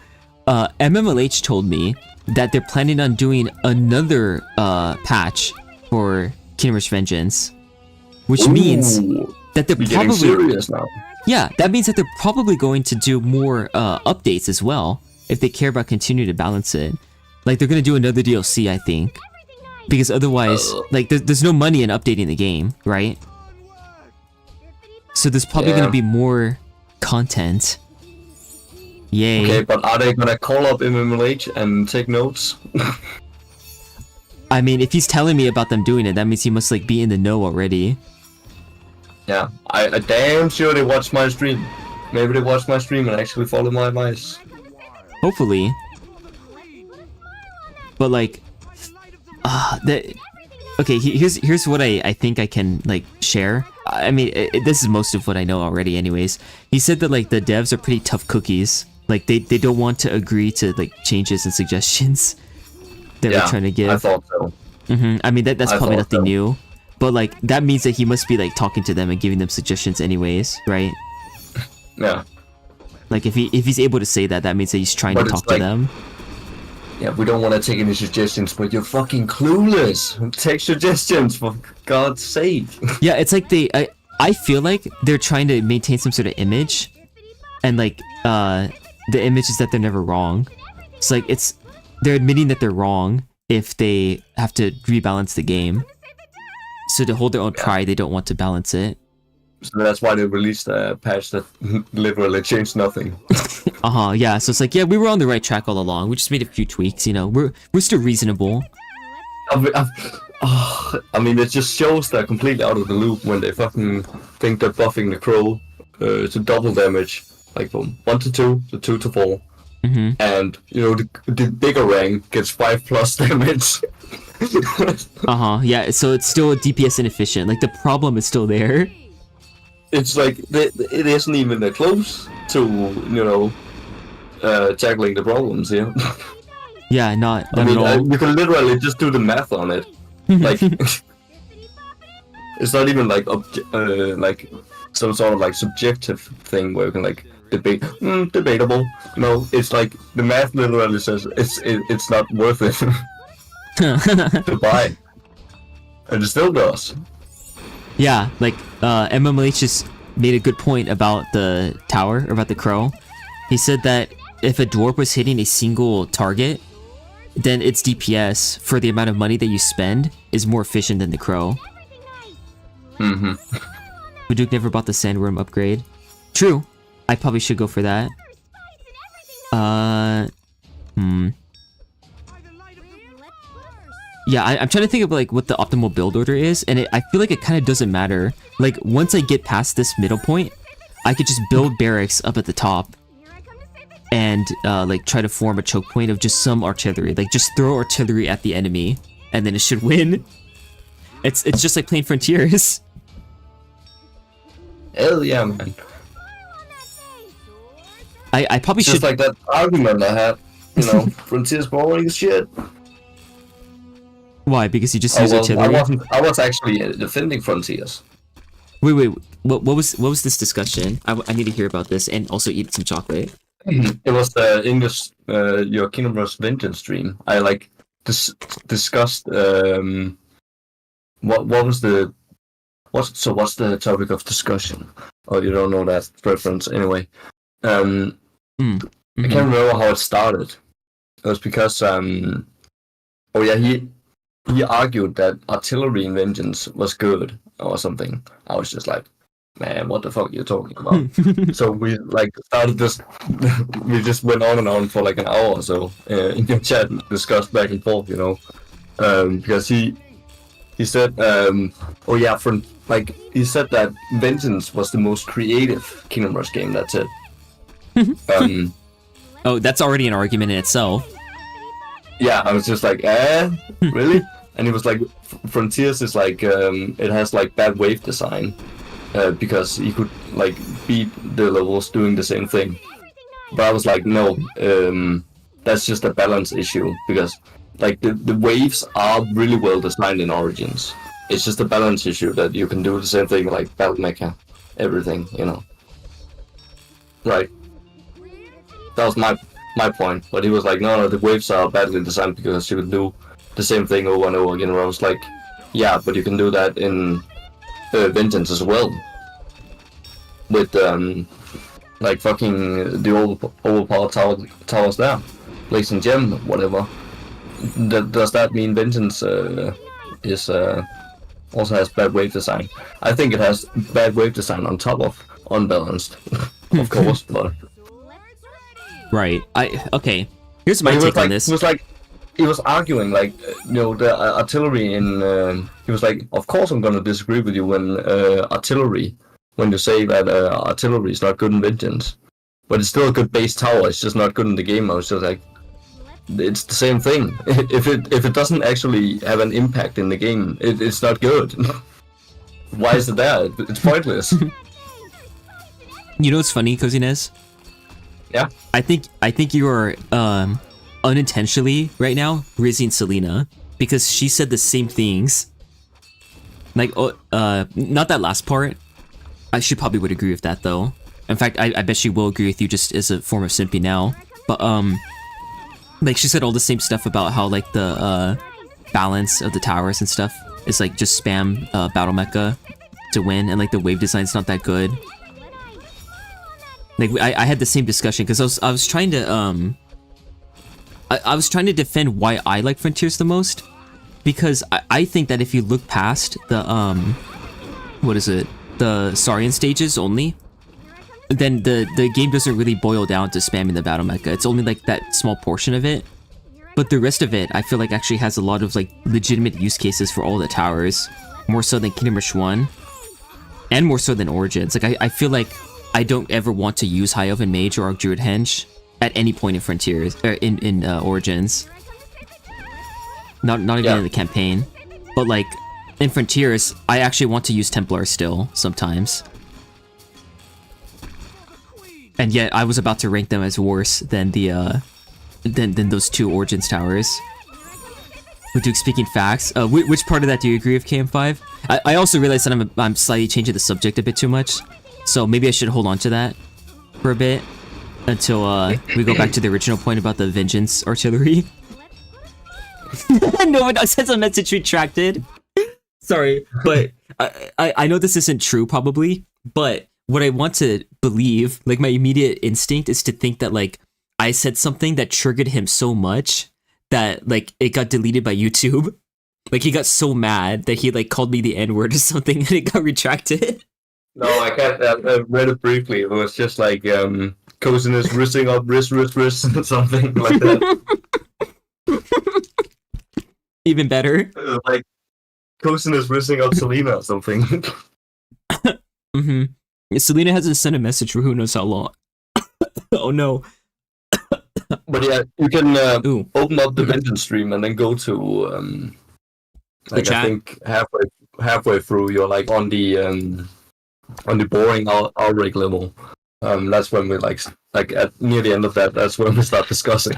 MMLH told me that they're planning on doing another patch for Kingdom Rush Vengeance, which means that they're probably serious now. Yeah, that means that they're probably going to do more updates as well if they care about continuing to balance it. Like they're gonna do another DLC, I think, because otherwise, like there's no money in updating the game, right? So there's probably gonna be more content. Yay. Okay, but are they gonna call up MMLH and take notes? I mean, if he's telling me about them doing it, that means he must like be in the know already. Yeah, I damn sure they watch my stream. Maybe they watch my stream and actually follow my advice. Hopefully. But like, okay, here's what I think I can like share. I mean, this is most of what I know already anyways. He said that like the devs are pretty tough cookies. Like they don't want to agree to like changes and suggestions that we're trying to give. I thought so. I mean that's probably nothing so. new. But like that means that he must be like talking to them and giving them suggestions anyways, right? Yeah. Like if he's able to say that, that means that he's trying to talk to them. Yeah, we don't want to take any suggestions, but you're fucking clueless. Take suggestions, for God's sake. Yeah, it's like I feel like they're trying to maintain some sort of image, and like the image is that they're never wrong. It's like they're admitting that they're wrong if they have to rebalance the game. So to hold their own pride, they don't want to balance it. So that's why they released a patch that literally changed nothing. Yeah, so it's like, yeah, we were on the right track all along. We just made a few tweaks, you know. We're still reasonable. I mean, it just shows they're completely out of the loop when they fucking think they're buffing the crow to double damage. Like from 1 to 2 to 2 to 4. And, you know, the bigger rank gets 5+ damage. Yeah, so it's still DPS inefficient. Like, the problem is still there. It's like, it isn't even that close to, you know, tackling the problems here. Yeah, not I mean, at all. you can literally just do the math on it. Like, it's not even like like some sort of like subjective thing where you can like debatable. No, it's like the math literally says it's not worth it to buy, and it still does. Yeah, like MMLH just made a good point about the tower, about the crow. He said that if a dwarf was hitting a single target, then its DPS for the amount of money that you spend is more efficient than the crow. Duke never bought the sandworm upgrade. True. I probably should go for that. Yeah, I'm trying to think of like what the optimal build order is, and I feel like it kind of doesn't matter. Like once I get past this middle point, I could just build barracks up at the top, and like try to form a choke point of just some artillery. Like just throw artillery at the enemy, and then it should win. It's just like playing Frontiers. Hell yeah, man. I probably just should like that argument I had. You know, Frontiers boring as shit. Why? Because you just use artillery? I was actually defending Frontiers. Wait. What was this discussion? I need to hear about this and also eat some chocolate. It was the English your Kingdom Rush Vengeance stream. I like discussed what's the topic of discussion? Oh, you don't know that reference anyway. I can't remember how it started. It was because he argued that artillery in Vengeance was good or something. I was just like, man, what the fuck are you talking about? So we like started this. We just went on and on for like an hour or so in your chat, and discussed back and forth, you know, because he said, he said that Vengeance was the most creative Kingdom Rush game. That's it. Oh, that's already an argument in itself. Yeah, I was just like, really? And he was like, Frontiers is like, it has like bad wave design, because you could like beat the levels doing the same thing. But I was like, no, that's just a balance issue, because like the waves are really well designed in Origins. It's just a balance issue that you can do the same thing like Battle Mecha, everything, you know. Right. That was my point, but he was like, no, the waves are badly designed because you can do the same thing over and over again. And I was like, yeah, but you can do that in Vengeance as well, with like fucking the overpowered towers there, Blazing Gem, whatever. Does that mean Vengeance is also has bad wave design? I think it has bad wave design on top of unbalanced, of course, but. Right. Okay. Here's my take on this. It he was arguing like the artillery in. He was like, of course I'm gonna disagree with you when artillery when you say that artillery is not good in Vengeance, but it's still a good base tower. It's just not good in the game. I was just like, it's the same thing. If it doesn't actually have an impact in the game, it's not good. Why is it there? It's pointless. You know what's funny, Cozynez? Yeah. I think you are unintentionally right now rizzing Selena because she said the same things. Like not that last part. She probably would agree with that though. In fact, I bet she will agree with you just as a form of simpy now. But like she said all the same stuff about how like the balance of the towers and stuff is like just spam battle mecha to win, and like the wave design's not that good. Like I had the same discussion because I was trying to I was trying to defend why I like Frontiers the most, because I think that if you look past the what is it, the Saurian stages only, then the game doesn't really boil down to spamming the battle mecha. It's only like that small portion of it, but the rest of it I feel like actually has a lot of like legitimate use cases for all the towers, more so than Kingdom Rush 1 and more so than Origins. Like I feel like I don't ever want to use High Elven Mage or Druid Henge at any point in Frontiers or in Origins. Not even in the campaign, but like in Frontiers, I actually want to use Templar still sometimes. And yet, I was about to rank them as worse than the than those two Origins towers. With Duke speaking facts, which part of that do you agree with, KM5? I also realized that I'm slightly changing the subject a bit too much, so maybe I should hold on to that for a bit until we go back to the original point about the Vengeance artillery. No one sends a message retracted. Sorry, but I know this isn't true probably, but what I want to believe, like my immediate instinct is to think that like I said something that triggered him so much that like it got deleted by YouTube. Like he got so mad that he like called me the N-word or something and it got retracted. No, I can't. I read it briefly. It was just like Cozynez risking up wrist, something like that. Even better. Like Cozynez risking up Selena or something. Mm-hmm. Selena hasn't sent a message for who knows how long. Oh no. But yeah, you can open up the Vengeance stream and then go to like I think halfway through you're like on the boring outbreak level. That's when we like at near the end of that. That's when we start discussing.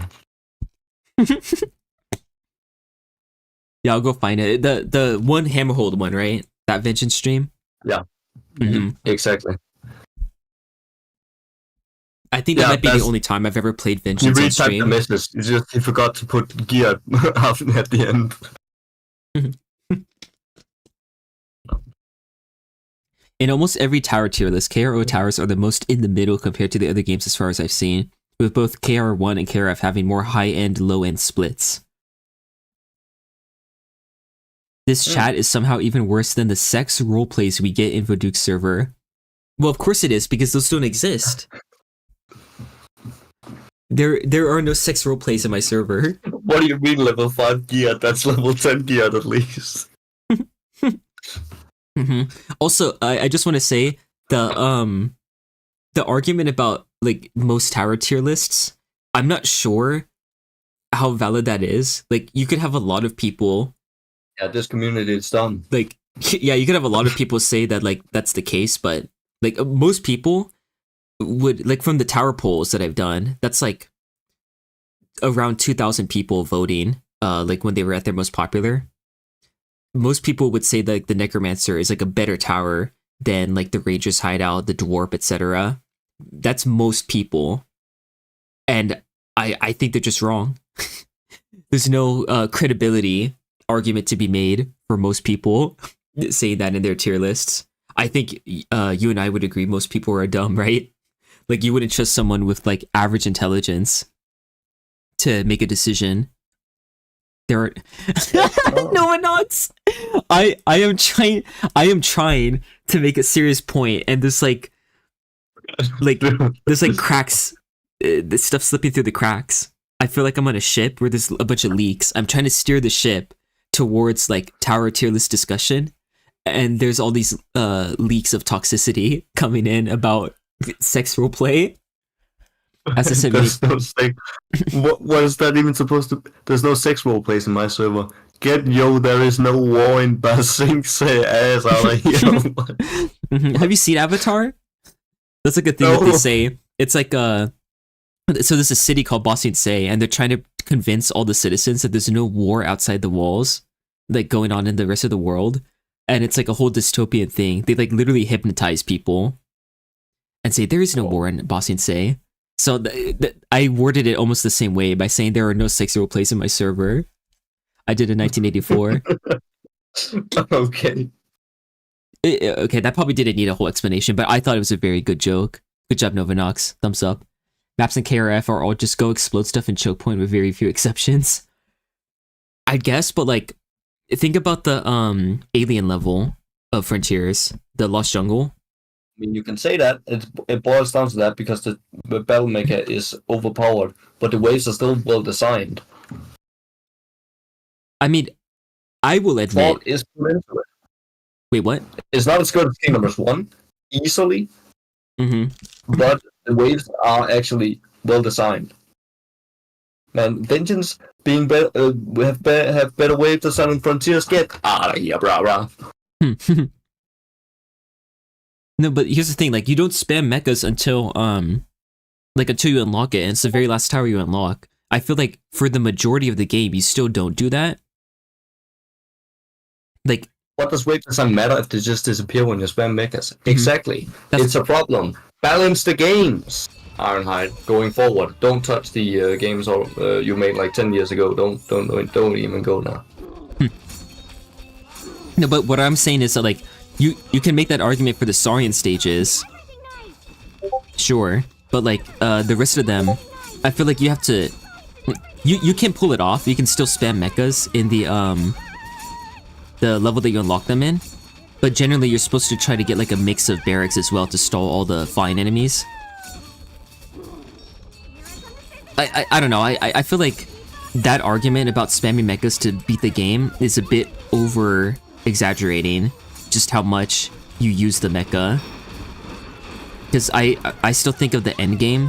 Yeah, I'll go find it. The one Hammerhold one, right? That Vengeance stream. Yeah. Mm-hmm. Exactly. I think that might be the only time I've ever played Vengeance on stream. You retyped the message. You forgot to put gear at the end. In almost every tower tier list, KRO towers are the most in the middle compared to the other games as far as I've seen, with both KR1 and KRF having more high-end, low-end splits. This chat is somehow even worse than the sex roleplays we get in Voduke's server. Well, of course it is, because those don't exist. There are no sex roleplays in my server. What do you mean level 5 gear? That's level 10 gear at least. Mm-hmm. Also, I just want to say the argument about like most tower tier lists, I'm not sure how valid that is. Like you could have a lot of people. Yeah, this community is dumb. Like yeah, you could have a lot of people say that like that's the case, but like most people would like from the tower polls that I've done, that's like around 2,000 people voting. Like when they were at their most popular. Most people would say that like, the Necromancer is like a better tower than like the Ranger's Hideout, the Dwarf, etc. That's most people, and I think they're just wrong. There's no credibility argument to be made for most people saying that in their tier lists. I think you and I would agree most people are dumb, right? Like you wouldn't trust someone with like average intelligence to make a decision. There are no one knocks. I am trying to make a serious point, and there's like cracks. This stuff slipping through the cracks. I feel like I'm on a ship where there's a bunch of leaks. I'm trying to steer the ship towards like tower tier list discussion, and there's all these leaks of toxicity coming in about sex roleplay. As I said, There's no sex. What is that even supposed to? There's no sex role plays in my server. There is no war in Basing. Say ass out of here. Have you seen Avatar? That's like a thing that they say. It's like so there's a city called Bossing Say, and they're trying to convince all the citizens that there's no war outside the walls, like going on in the rest of the world. And it's like a whole dystopian thing. They like literally hypnotize people and say there is no war in Bossing Say. So I worded it almost the same way by saying there are no sex role plays in my server. I did in 1984. Okay. Okay, that probably didn't need a whole explanation, but I thought it was a very good joke. Good job, Novanox. Thumbs up. Maps and KRF are all just go explode stuff and choke point with very few exceptions. I guess, but like, think about the alien level of Frontiers, the Lost Jungle. I mean, you can say that. It boils down to that because the battle mecha is overpowered, but the waves are still well designed. I mean, I will admit. Thought is put into it. Wait, what? It's not as good as Kingdom Hearts 1, easily, but the waves are actually well designed. Man, Vengeance being better, have better wave design than Frontiers. Get out of here, brah. No, but here's the thing: like, you don't spam mechas until until you unlock it, and it's the very last tower you unlock. I feel like for the majority of the game, you still don't do that. Like, what does wave design matter if they just disappear when you spam mechas? Exactly, it's a problem. Balance the games, Ironhide. Going forward, don't touch the games you made like 10 years ago. Don't even go now. No, but what I'm saying is that like. You can make that argument for the Saurian stages, sure, but like the rest of them, I feel like you have to, you can pull it off. You can still spam mechas in the level that you unlock them in, but generally you're supposed to try to get like a mix of barracks as well to stall all the flying enemies. I don't know. I feel like that argument about spamming mechas to beat the game is a bit over exaggerating just how much you use the mecha, because I still think of the end game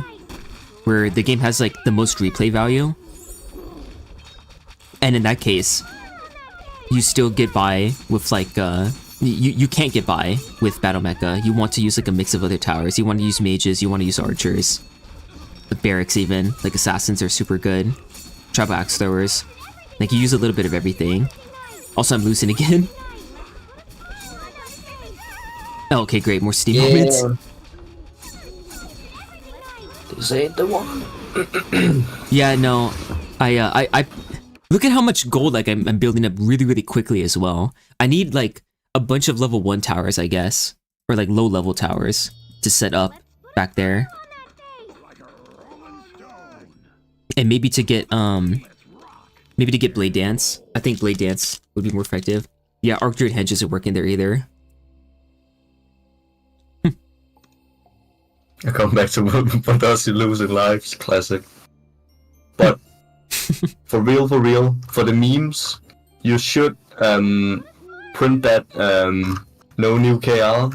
where the game has like the most replay value, and in that case you still get by with like you can't get by with battle mecha. You want to use like a mix of other towers. You want to use mages, you want to use archers, the barracks, even like assassins are super good, tribal axe throwers, like you use a little bit of everything. Also, I'm losing again. Oh, okay, great. More Steam moments. This ain't the one. Yeah, no. I look at how much gold like I'm building up really, really quickly as well. I need like a bunch of level 1 towers, I guess, or like low level towers to set up back there, and maybe to get Blade Dance. I think Blade Dance would be more effective. Yeah, Archdruid Hedge isn't working there either. I come back to what does he lose in lives, classic. But for real, for the memes, you should print that no new KR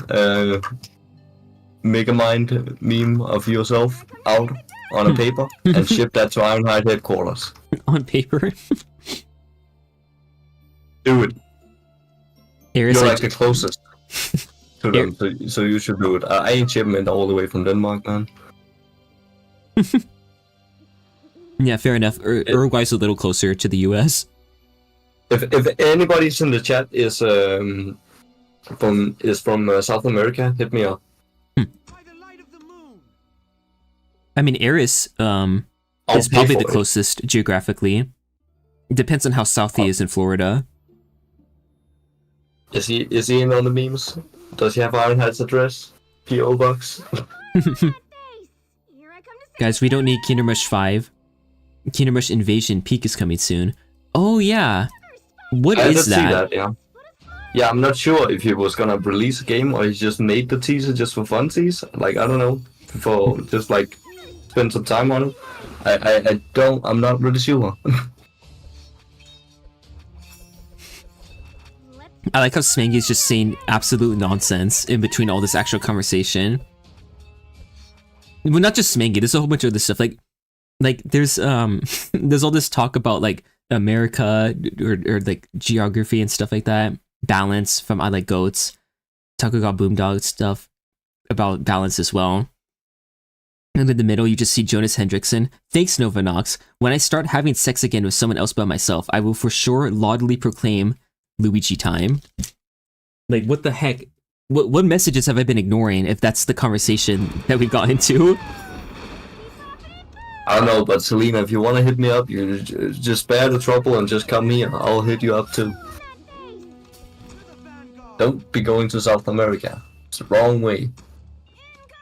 Megamind meme of yourself out on a paper and ship that to Ironhide headquarters. On paper? Do it. You're like the closest to them, so you should do it. I ain't shipping it all the way from Denmark, man. Yeah, fair enough. Uruguay's a little closer to the US. If anybody's in the chat is from South America, hit me up. I mean, Eris is probably the closest geographically. It depends on how south he is in Florida. Is he in on the memes? Does he have Ironhide's address? P.O. Box? Guys, we don't need Kingdom Rush 5. Kingdom Rush Invasion Peak is coming soon. Oh yeah. What is that? See that, yeah. Yeah, I'm not sure if he was gonna release a game or he just made the teaser just for funsies. Like, I don't know. For just like spend some time on it. I'm not really sure. I like how Smangy is just saying absolute nonsense in between all this actual conversation. Well, not just Smangy, there's a whole bunch of other stuff. Like there's there's all this talk about like America or like geography and stuff like that. Balance from I Like Goats. Taco got Boomdog stuff about balance as well. And in the middle, you just see Jonas Hendrickson. Thanks, Novanox. When I start having sex again with someone else by myself, I will for sure laudably proclaim Luigi time. Like, what the heck? What messages have I been ignoring if that's the conversation that we got into? I don't know, but Selena, if you want to hit me up, you just spare the trouble and just come here. I'll hit you up too. Don't be going to South America. It's the wrong way.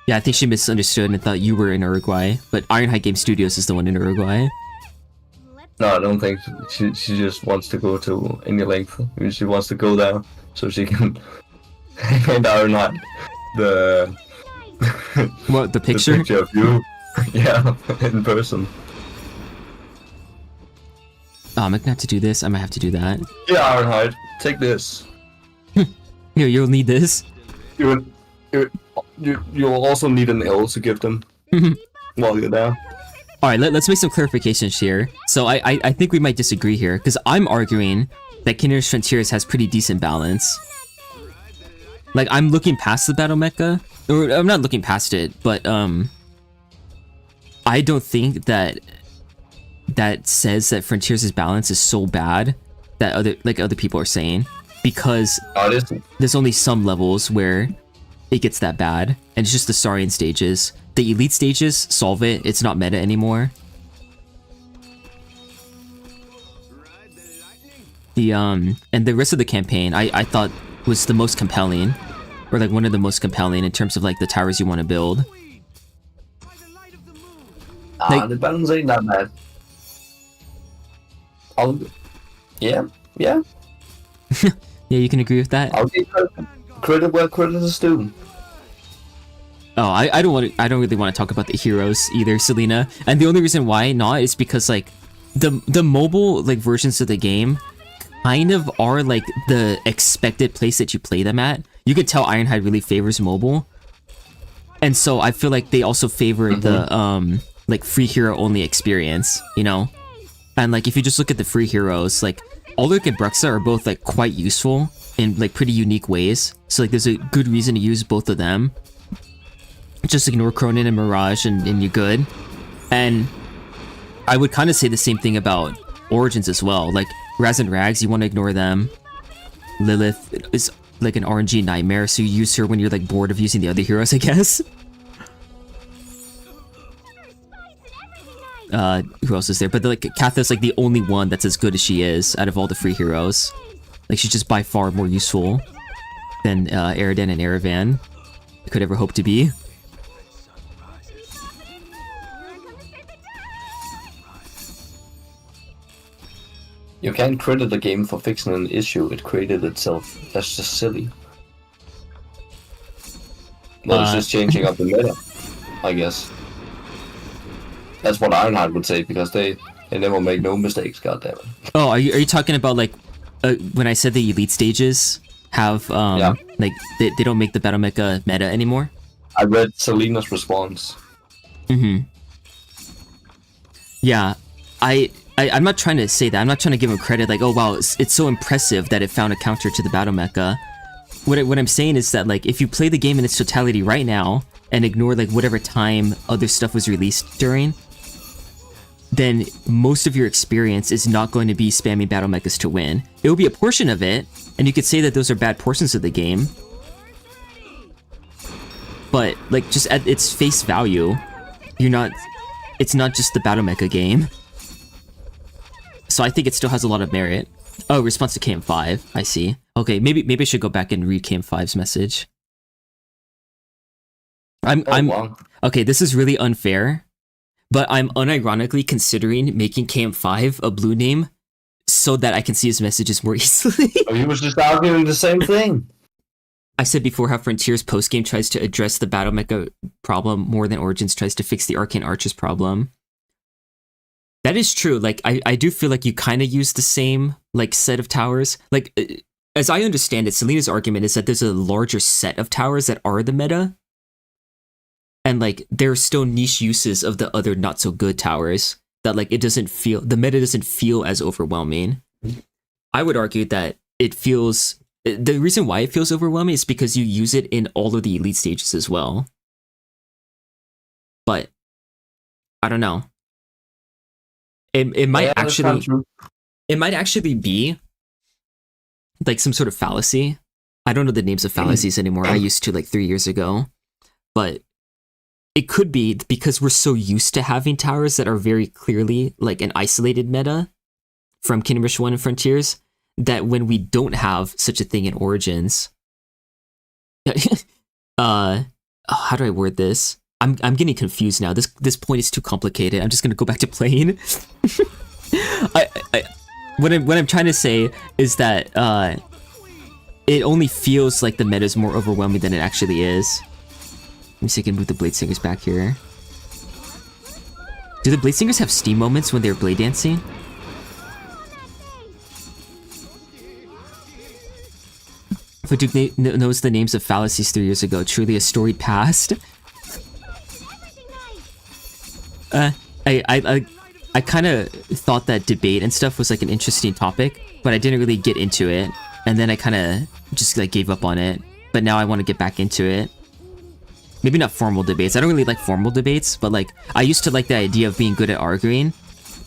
Yeah, I think she misunderstood and thought you were in Uruguay, but Ironhide Game Studios is the one in Uruguay. No, I don't think she just wants to go to any length. She wants to go there so she can hand out the what, the picture? The picture of you. Yeah, in person. Oh, am I gonna have to do this? I might have to do that. Yeah, Ironhide, take this. Here, you'll need this. You'll also need an L to give them while you're there. Alright, let's make some clarifications here. So I think we might disagree here, because I'm arguing that Kinder's Frontiers has pretty decent balance. Like, I'm looking past the Battle Mecha. Or, I'm not looking past it, but, I don't think that says that Frontiers' balance is so bad that other people are saying. Because there's only some levels where it gets that bad, and it's just the Saurian stages. The elite stages solve it. It's not meta anymore. And the rest of the campaign I thought was the most compelling, or like one of the most compelling in terms of like the towers you want to build. Like, the balance ain't that bad. Yeah. Yeah, you can agree with that. I'll give credit where credit is due. Oh, I don't really want to talk about the heroes either, Selena. And the only reason why not is because like the mobile like versions of the game kind of are like the expected place that you play them at. You can tell Ironhide really favors mobile. And so I feel like they also favor the like free hero only experience, you know? And like if you just look at the free heroes, like Ulrich and Bruxa are both like quite useful in like pretty unique ways. So like there's a good reason to use both of them. Just ignore Cronin and Mirage and you're good. And I would kind of say the same thing about Origins as well. Like Raz and Rags, you want to ignore them. Lilith is like an RNG nightmare, so you use her when you're like bored of using the other heroes, I guess. Who else is there? But like Katha's like the only one that's as good as she is out of all the free heroes. Like she's just by far more useful than Eridan and Erevan could ever hope to be. You can't credit the game for fixing an issue it created itself. That's just silly. Well, it's just changing up the meta, I guess. That's what Ironheart would say, because they never make no mistakes, goddammit. Oh, are you talking about like when I said the elite stages have yeah. like they don't make the battle mecha meta anymore? I read Selena's response. Yeah, I'm not trying to say that. I'm not trying to give him credit like, oh wow, it's so impressive that it found a counter to the battle mecha. What I'm saying is that like if you play the game in its totality right now and ignore like whatever time other stuff was released during, then most of your experience is not going to be spamming battle mechas to win. It will be a portion of it, and you could say that those are bad portions of the game. But like just at its face value, it's not just the battle mecha game. So I think it still has a lot of merit. Oh, response to KM5. I see. Okay, maybe I should go back and read KM5's message. Okay, this is really unfair, but I'm unironically considering making KM5 a blue name so that I can see his messages more easily. Oh, he was just arguing the same thing. I said before how Frontiers postgame tries to address the battle mecha problem more than Origins tries to fix the Arcane Archers problem. That is true. Like, I do feel like you kind of use the same, like, set of towers. Like, as I understand it, Selena's argument is that there's a larger set of towers that are the meta. And, like, there are still niche uses of the other not-so-good towers that, like, the meta doesn't feel as overwhelming. I would argue that the reason why it feels overwhelming is because you use it in all of the elite stages as well. But, I don't know. It might actually be like some sort of fallacy. I don't know the names of fallacies anymore. I used to like 3 years ago, but it could be because we're so used to having towers that are very clearly like an isolated meta from Kingdom Rush 1 and Frontiers, that when we don't have such a thing in Origins, how do I word this? I'm getting confused now. This point is too complicated. I'm just gonna go back to playing. What I'm trying to say is that it only feels like the meta is more overwhelming than it actually is. Let me see if I can move the Blade Singers back here. Do the Blade Singers have Steam moments when they're blade dancing? If Duke knows the names of fallacies 3 years ago, truly a storied past. I kind of thought that debate and stuff was like an interesting topic, but I didn't really get into it, and then I kind of just like gave up on it. But now I want to get back into it. Maybe not formal debates. I don't really like formal debates, but like I used to like the idea of being good at arguing.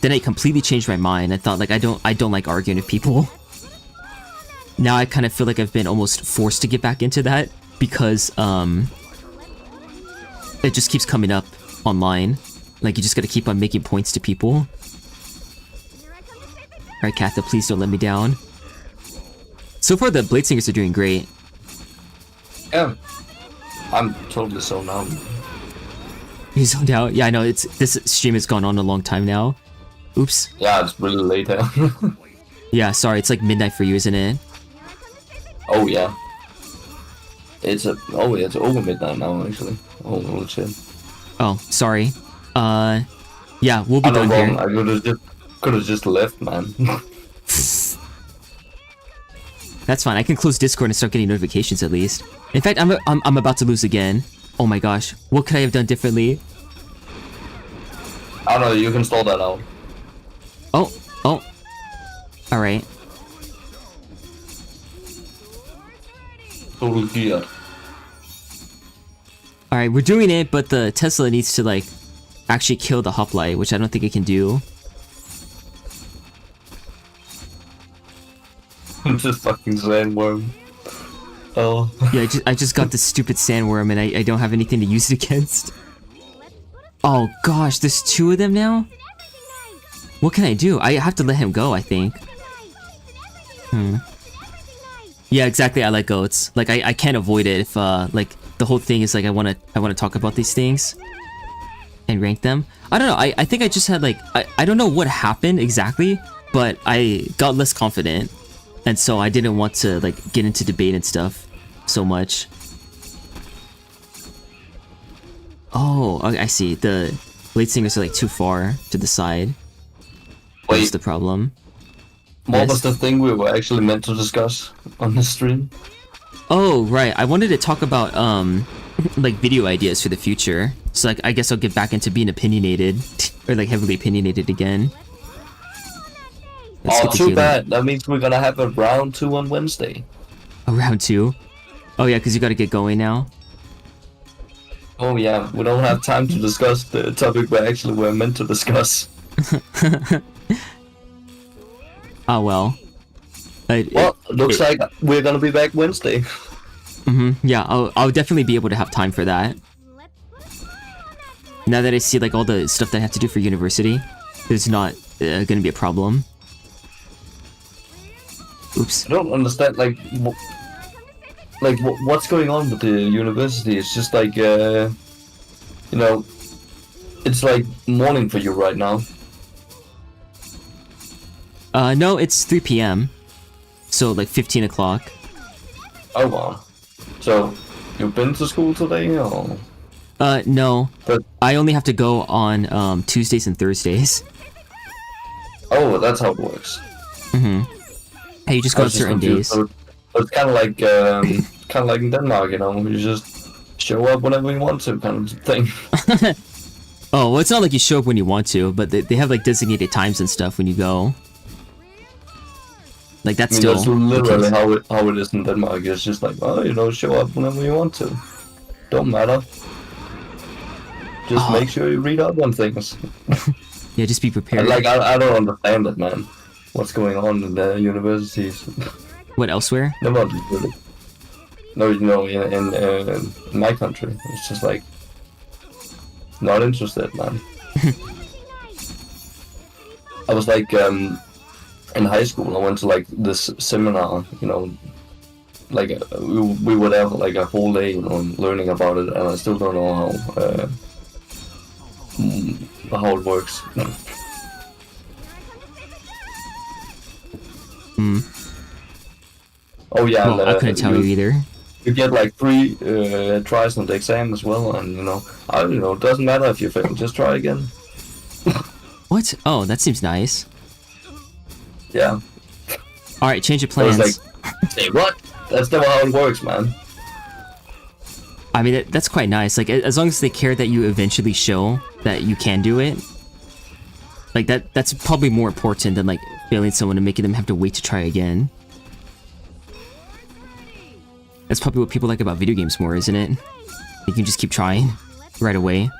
Then I completely changed my mind. I thought like I don't like arguing with people. Now I kind of feel like I've been almost forced to get back into that because it just keeps coming up online. Like, you just gotta keep on making points to people. Alright, Katha, please don't let me down. So far, the Blade Singers are doing great. Yeah. I'm totally zoned out. He's zoned out? Yeah, I know, this stream has gone on a long time now. Oops. Yeah, it's really late now. Yeah, sorry, it's like midnight for you, isn't it? Oh, yeah. It's over midnight now, actually. Oh, shit. Oh, sorry. Yeah, we'll be done here. I could have just left, man. That's fine. I can close Discord and start getting notifications at least. In fact, I'm about to lose again. Oh my gosh, what could I have done differently? I don't know. You can stall that out. Oh. All right. Total gear. All right, we're doing it, but the Tesla needs to like actually kill the hoplite, which I don't think it can do. I'm just fucking sandworm. Oh. Yeah, I just got this stupid sandworm and I don't have anything to use it against. Oh gosh, there's two of them now? What can I do? I have to let him go, I think. Yeah, exactly, I like goats. Like, I can't avoid it if, like, the whole thing is like I wanna talk about these things. And rank them. I don't know, I think I just had like, I don't know what happened exactly, but I got less confident. And so I didn't want to like get into debate and stuff so much. Oh, I see. The Blade Singers are like too far to the side. Wait. That's the problem. What was the thing we were actually meant to discuss on the stream? Oh, right. I wanted to talk about like video ideas for the future. So like I guess I'll get back into being opinionated or like heavily opinionated again. Oh, too bad. That means we're gonna have a round 2 on Wednesday. Oh, round 2? Oh yeah, because you gotta get going now. Oh yeah, we don't have time to discuss the topic we actually were meant to discuss. Oh well. Looks like we're gonna be back Wednesday. Yeah, I'll definitely be able to have time for that. Now that I see like all the stuff that I have to do for university, there's not gonna be a problem. Oops. I don't understand, what's going on with the university? It's just like, you know, it's like morning for you right now. No, it's 3 p.m. So like 15 o'clock. Oh wow. So, you've been to school today, or? No. But I only have to go on Tuesdays and Thursdays. Oh, that's how it works. Hey, you just go on certain days. So it's kind of like in Denmark, you know, you just show up whenever you want to, kind of thing. Oh, well, it's not like you show up when you want to, but they have like designated times and stuff when you go. Like that's still. That's literally how it is in Denmark. It's just like, oh, you know, show up whenever you want to. Don't matter. Just make sure you read up on things. Yeah, just be prepared. Like I don't understand it, man. What's going on in the universities? What elsewhere? No, not really. No, you know, in my country, it's just like not interested, man. I was like in high school. I went to like this seminar, you know, like we would have like a whole day, you know, learning about it, and I still don't know how it works. Oh yeah, well, I couldn't tell you either. You get like 3 tries on the exam as well, and you know, I don't know. It doesn't matter if you fail, just try again. What? Oh, that seems nice. Yeah. All right, change of plans. Like, say what? That's never how it works, man. I mean, that's quite nice. Like, as long as they care that you eventually show that you can do it, like that's probably more important than like failing someone and making them have to wait to try again. That's probably what people like about video games more, isn't it? You can just keep trying right away.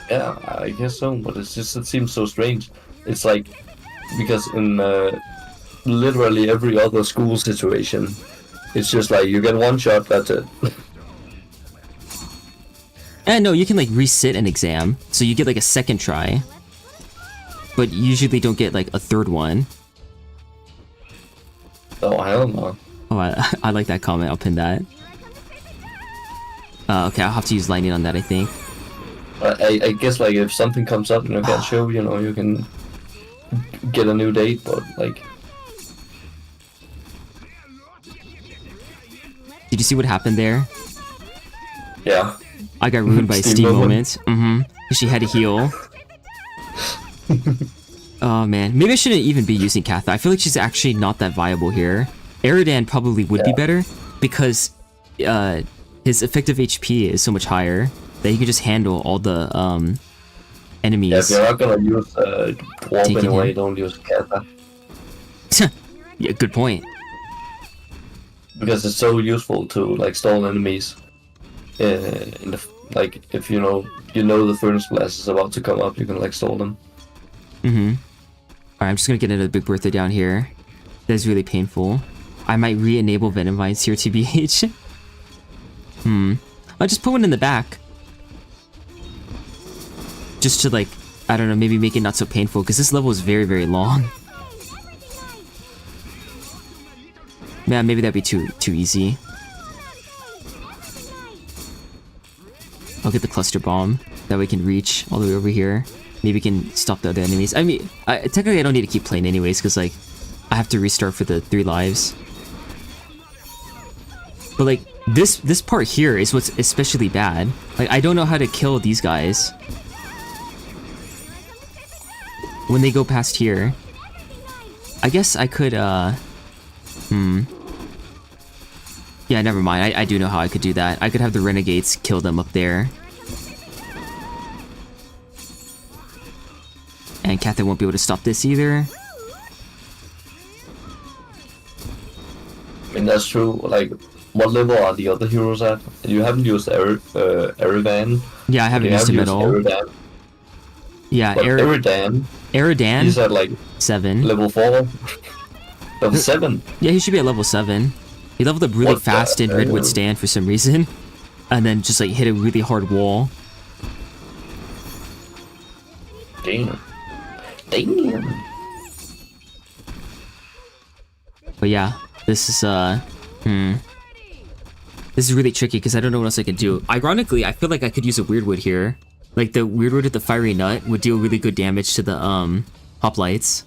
Yeah, I guess so, but it seems so strange. It's like, because in literally every other school situation, it's just like you get 1 shot, that's it. And no, you can like resit an exam, so you get like a 2nd try. But you usually don't get like a 3rd one. Oh, hell no. Oh, I like that comment, I'll pin that. Okay, I'll have to use lightning on that, I think. I guess like if something comes up in a bad show, you know, you can get a new date, but like... Did you see what happened there? Yeah. I got ruined by a Steam moment. She had to heal. Oh man, maybe I shouldn't even be using Katha. I feel like she's actually not that viable here. Eridan probably would be better because his effective HP is so much higher that he can just handle all the enemies. Yeah, if you're not gonna use Dwarf anyway, don't use Katha. Yeah, good point. Because it's so useful to like stall enemies. Like if you know the furnace blast is about to come up, you can like stall them. Alright, I'm just gonna get another big Bertha down here. That's really painful. I might re-enable Venom Vines here, TBH. I'll just put one in the back. Just to like, I don't know, maybe make it not so painful, because this level is very, very long. Man, maybe that'd be too easy. I'll get the cluster bomb. That way we can reach all the way over here. Maybe we can stop the other enemies. I mean, technically I don't need to keep playing anyways, because like, I have to restart for the 3 lives. But like, this part here is what's especially bad. Like, I don't know how to kill these guys when they go past here. I guess I could, yeah, never mind. I do know how I could do that. I could have the renegades kill them up there. And Katha won't be able to stop this either. I mean, that's true. Like, what level are the other heroes at? You haven't used Eridan. Yeah, I haven't used him at all. Eridan. Yeah, Eridan. He's at like 7. Level 4. Level 7. Yeah, he should be at level 7. He leveled up really fast in Redwood Stand for some reason, and then just like hit a really hard wall. Damn. But yeah, this is this is really tricky because I don't know what else I can do. Ironically, I feel like I could use a Weirdwood here. Like the Weirdwood with the Fiery Nut would deal really good damage to the hoplites.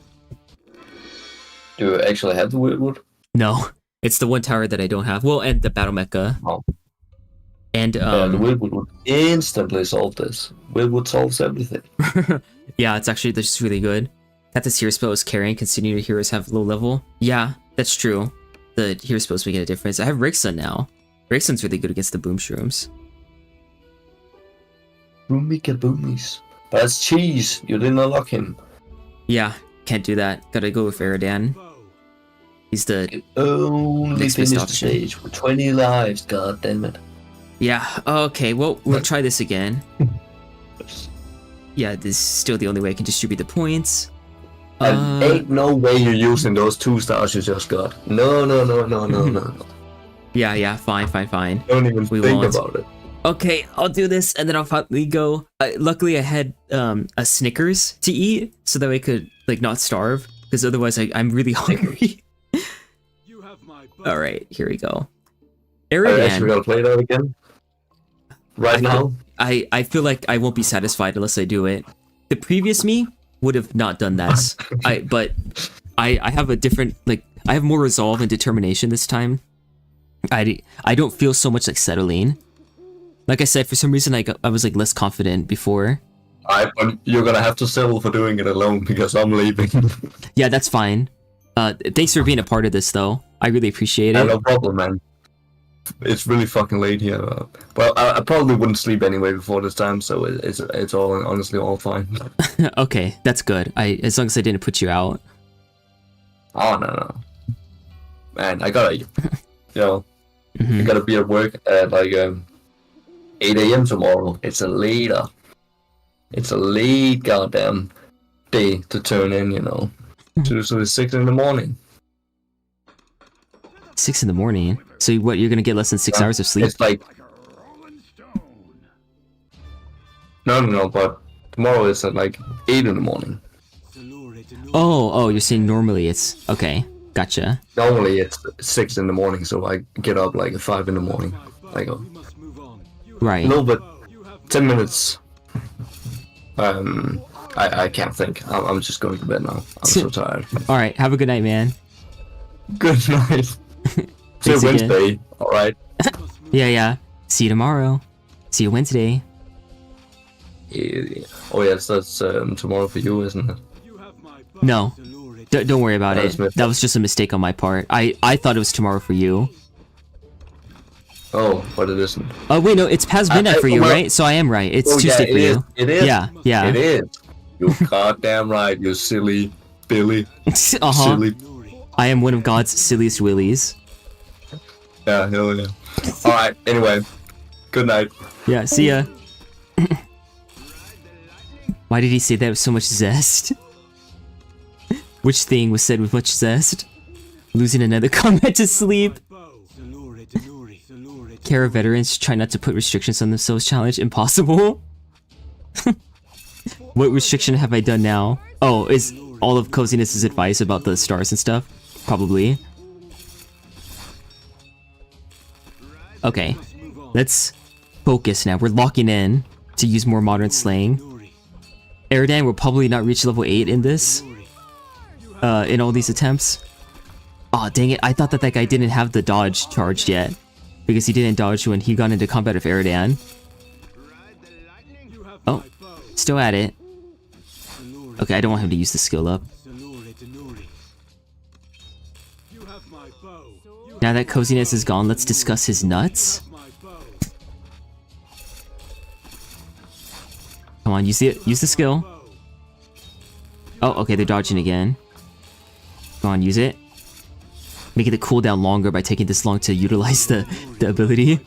Do you actually have the Weirdwood? No, it's the one tower that I don't have. Well, and the Battle Mecha. Oh. And the Weirdwood would instantly solve this. Weirdwood solves everything. Yeah, it's actually just really good. That this hero spell is carrying, considering your heroes have low level. Yeah, that's true. The hero spells make a difference. I have Rickson now. Rickson's really good against the boom shrooms. Boomy kaboomies. But that's cheese. You didn't unlock him. Yeah, can't do that. Gotta go with Eridan. He's the only next best finished the option. stage with 20 lives. God damn it. Yeah, okay, well, we'll try this again. Yeah, this is still the only way I can distribute the points. And ain't no way you're using those 2 stars you just got. No. Yeah, fine. Don't even We think won't. about it. Okay, I'll do this, and then I'll finally go. Luckily, I had a Snickers to eat, so that I could like not starve, because otherwise I'm really hungry. Alright, here we go. Are you actually Eridan, gonna play that again? Right now? I feel like I won't be satisfied unless I do it. The previous me would have not done this. But I have a different, like, I have more resolve and determination this time. I don't feel so much like settling. Like I said, for some reason I was like less confident before. But you're gonna have to settle for doing it alone because I'm leaving. Yeah, that's fine. Thanks for being a part of this though. I really appreciate it. No problem, man. It's really fucking late here. Well, I probably wouldn't sleep anyway before this time, so it's all honestly all fine. Okay, that's good. As long as I didn't put you out. Oh no. Man, I gotta, I Mhm. gotta be at work at like 8 a.m. tomorrow. It's a later. It's a late goddamn day to turn in, So it's 6 in the morning. 6 in the morning. So what? You're gonna get less than 6 hours of sleep? It's like no, but tomorrow it's at like 8 in the morning. Oh, you're saying normally it's okay. Gotcha. Normally it's 6 in the morning, so I get up like at 5 in the morning. I go. Right. No, but 10 minutes. I can't think. I'm just going to bed now. I'm so tired. All right. Have a good night, man. Good night. See you Thanks again. Wednesday. All right. Yeah. See you tomorrow. See you Wednesday. Yeah. Oh yes, that's tomorrow for you, isn't it? No. Don't worry about That it. was missed. That was just a mistake on my part. I thought it was tomorrow for you. Oh, but it isn't. Oh wait, no, it's past midnight for you, well- right? So I am right. It's Oh, Tuesday yeah, for it you. is. It is. Yeah. It is. You goddamn right. You silly Billy. Uh-huh. Silly. I am one of God's silliest willies. Yeah. Hell yeah. All right. Anyway. Good night. Yeah, see ya. Why did he say that with so much zest? Which thing was said with much zest? Losing another combat to sleep. Kara veterans try not to put restrictions on themselves challenge impossible. What restriction have I done now? Oh, is all of Cozynez's advice about the stars and stuff? Probably. Okay, let's focus now. We're locking in to use more modern slaying. Eridan will probably not reach level 8 in this. In all these attempts. Aw, dang it. I thought that guy didn't have the dodge charged yet. Because he didn't dodge when he got into combat with Eridan. Oh, still at it. Okay, I don't want him to use the skill up. Now that Cozynez is gone, let's discuss his nuts. Come on, use the skill. Oh, okay, they're dodging again. Go on, use it. Making the cooldown longer by taking this long to utilize the ability.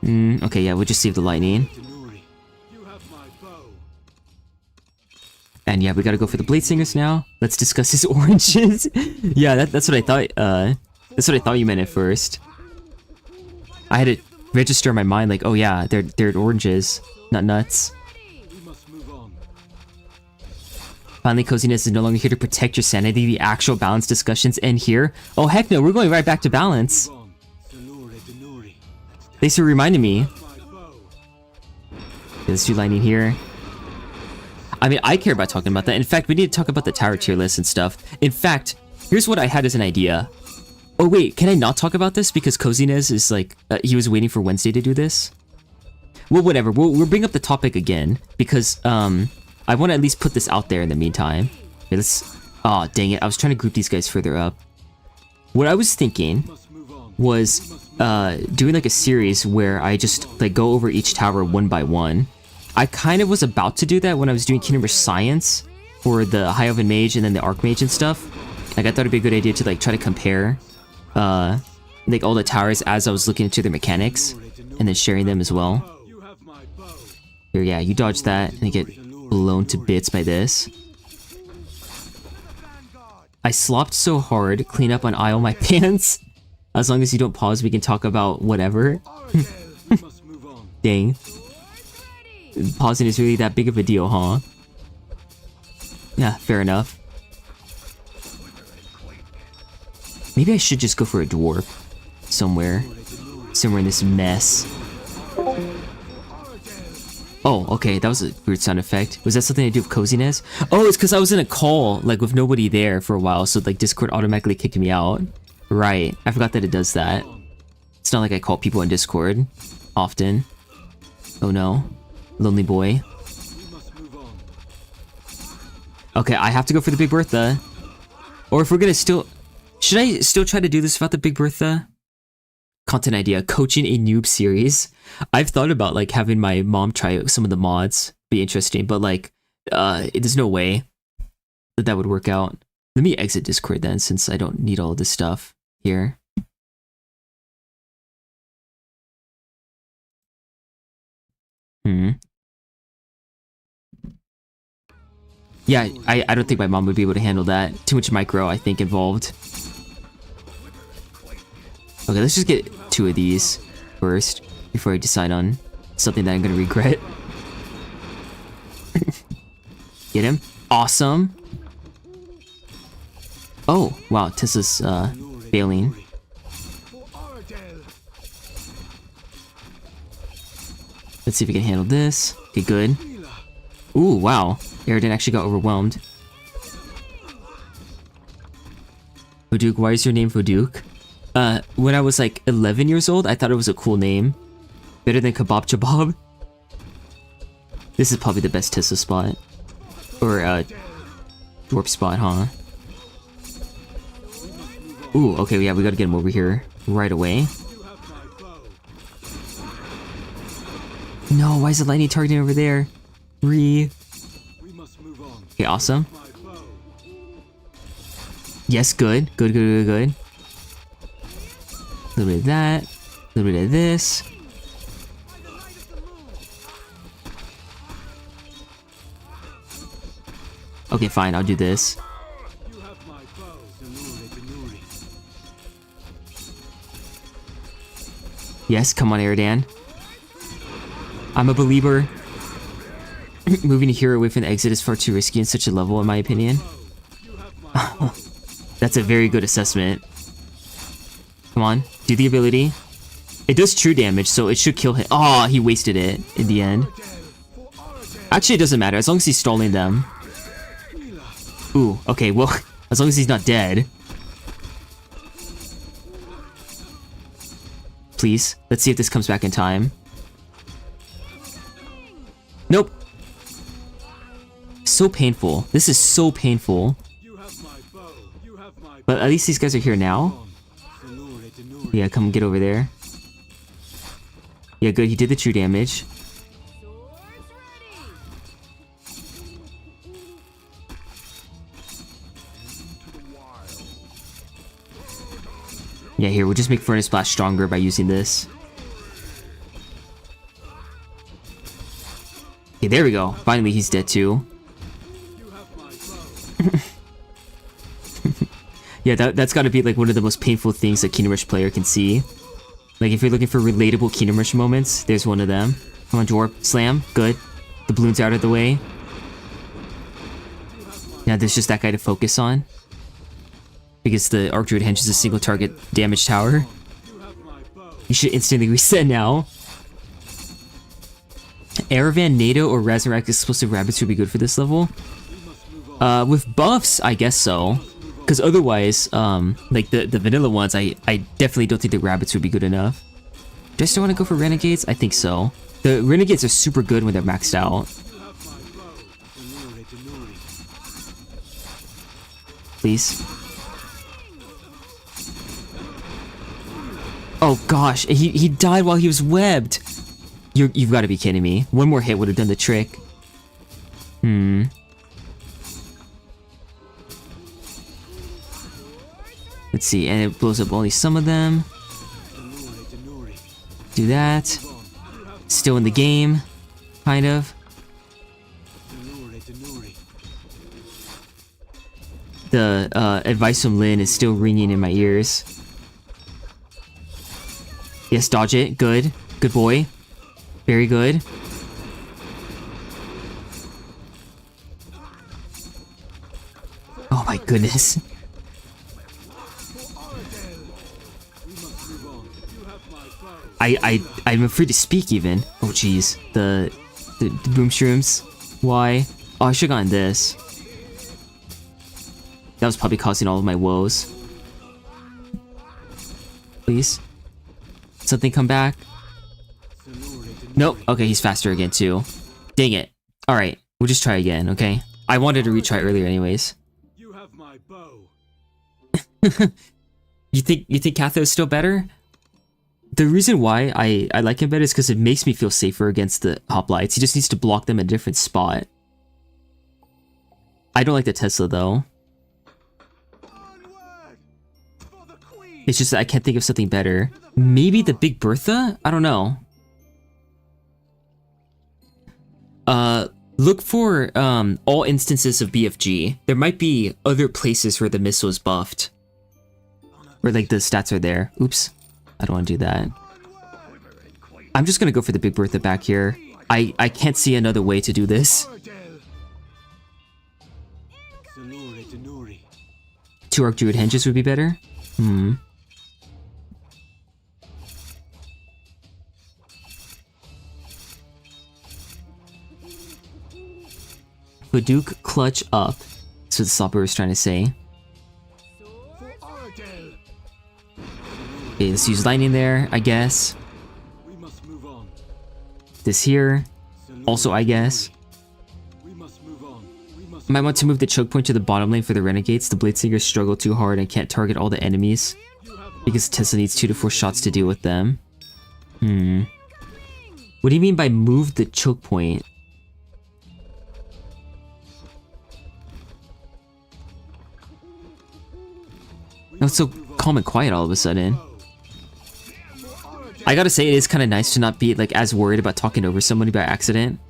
Okay, yeah, we'll just save the lightning. And yeah, we gotta go for the Blade Singers now. Let's discuss his oranges. Yeah, that's what I thought. That's what I thought you meant at first. I had to register in my mind like, oh yeah, they're oranges, not nuts. Finally, Cozynez is no longer here to protect your sanity. The actual balance discussions end here. Oh heck no, we're going right back to balance. Thanks for reminding me. Okay, let's do lightning here. I mean, I care about talking about that. In fact, we need to talk about the tower tier list and stuff. In fact, here's what I had as an idea. Oh wait, can I not talk about this? Because Cozynez is like, he was waiting for Wednesday to do this? Well, whatever, we'll bring up the topic again. Because, I want to at least put this out there in the meantime. Okay, let's... Oh, dang it. I was trying to group these guys further up. What I was thinking was doing like a series where I just like go over each tower one by one. I kind of was about to do that when I was doing Kingdom Rush Science for the High Elven Mage and then the Archmage and stuff. Like I thought it'd be a good idea to like try to compare like all the towers as I was looking into their mechanics and then sharing them as well. Here, yeah, you dodge that and you get blown to bits by this. I slopped so hard, clean up on aisle my pants. As long as you don't pause, we can talk about whatever. Dang. Pausing is really that big of a deal, huh? Yeah, fair enough. Maybe I should just go for a dwarf. Somewhere in this mess. Oh, okay, that was a weird sound effect. Was that something to do with Cozynez? Oh, it's because I was in a call, like, with nobody there for a while, so, like, Discord automatically kicked me out. Right, I forgot that it does that. It's not like I call people on Discord often. Oh no. Lonely boy. Okay, I have to go for the Big Bertha. Or if we're gonna still... Should I still try to do this without the Big Bertha? Content idea, coaching a noob series. I've thought about like having my mom try some of the mods. Be interesting, but like there's no way that that would work out. Let me exit Discord then, since I don't need all of this stuff here. Yeah, I don't think my mom would be able to handle that. Too much micro, I think, involved. Okay, let's just get 2 of these first before I decide on something that I'm gonna regret. Get him. Awesome. Oh, wow, Tissa's failing. Let's see if we can handle this. Okay, good. Ooh, wow. Aridin actually got overwhelmed. Voduk, why is your name Voduk? When I was like 11 years old, I thought it was a cool name. Better than Kebab Chabab. This is probably the best Tissa spot. Or, Dwarf spot, huh? Ooh, okay, yeah, we gotta get him over here right away. No, why is the lightning targeting over there? Okay, awesome. Yes, good. Good. A little bit of that. A little bit of this. Okay, fine, I'll do this. Yes, come on, Eridan. I'm a believer. Moving a hero away from the exit is far too risky in such a level, in my opinion. That's a very good assessment. Come on, do the ability. It does true damage, so it should kill him. Oh, he wasted it in the end. Actually, it doesn't matter, as long as he's stalling them. Ooh, okay, well, as long as he's not dead. Please, let's see if this comes back in time. Nope. So painful. This is so painful. But at least these guys are here now. Yeah, come get over there. Yeah, good. He did the true damage. Yeah, here, we'll just make Furnace Blast stronger by using this. Okay, there we go. Finally, he's dead too. Yeah, that's gotta be like one of the most painful things a Kingdom Rush player can see. Like, if you're looking for relatable Kingdom Rush moments, there's one of them. Come on, Dwarf. Slam. Good. The balloon's out of the way. Yeah, there's just that guy to focus on. Because the Archdruid Henge is a single target damage tower. You should instantly reset now. Aravan, NATO, or Razorrak explosive rabbits would be good for this level. With buffs, I guess so. Because otherwise, like the vanilla ones, I definitely don't think the rabbits would be good enough. Do I still want to go for Renegades? I think so. The Renegades are super good when they're maxed out. Please. Oh gosh, he died while he was webbed. You've got to be kidding me. One more hit would have done the trick. Let's see, and it blows up only some of them. Do that. Still in the game, kind of. The advice from Lynn is still ringing in my ears. Yes, dodge it. Good. Good boy. Very good. Oh my goodness. I'm afraid to speak even. Oh jeez. The boom shrooms. Why? Oh, I should've gotten this. That was probably causing all of my woes. Please. Something come back. Nope. Okay, he's faster again too. Dang it. Alright, we'll just try again, okay? I wanted to retry earlier anyways. You have my bow. You think Catho's still better? The reason why I like him better is because it makes me feel safer against the hoplites. He just needs to block them at a different spot. I don't like the Tesla though. It's just that I can't think of something better. Maybe the Big Bertha? I don't know. Look for all instances of BFG. There might be other places where the missile is buffed. Where like the stats are there. Oops. I don't want to do that. I'm just gonna go for the Big Bertha back here. I can't see another way to do this. 2 Arc Druid Henges would be better? Baduk clutch up. That's what the Slopper was trying to say. Okay, let's use lightning there, I guess. This here. Also, I guess. Might want to move the choke point to the bottom lane for the Renegades. The Bladesingers struggle too hard and can't target all the enemies. Because Tesla needs 2 to 4 shots to deal with them. What do you mean by move the choke point? Oh, it's so calm and quiet all of a sudden. I gotta say, it is kind of nice to not be like as worried about talking over somebody by accident.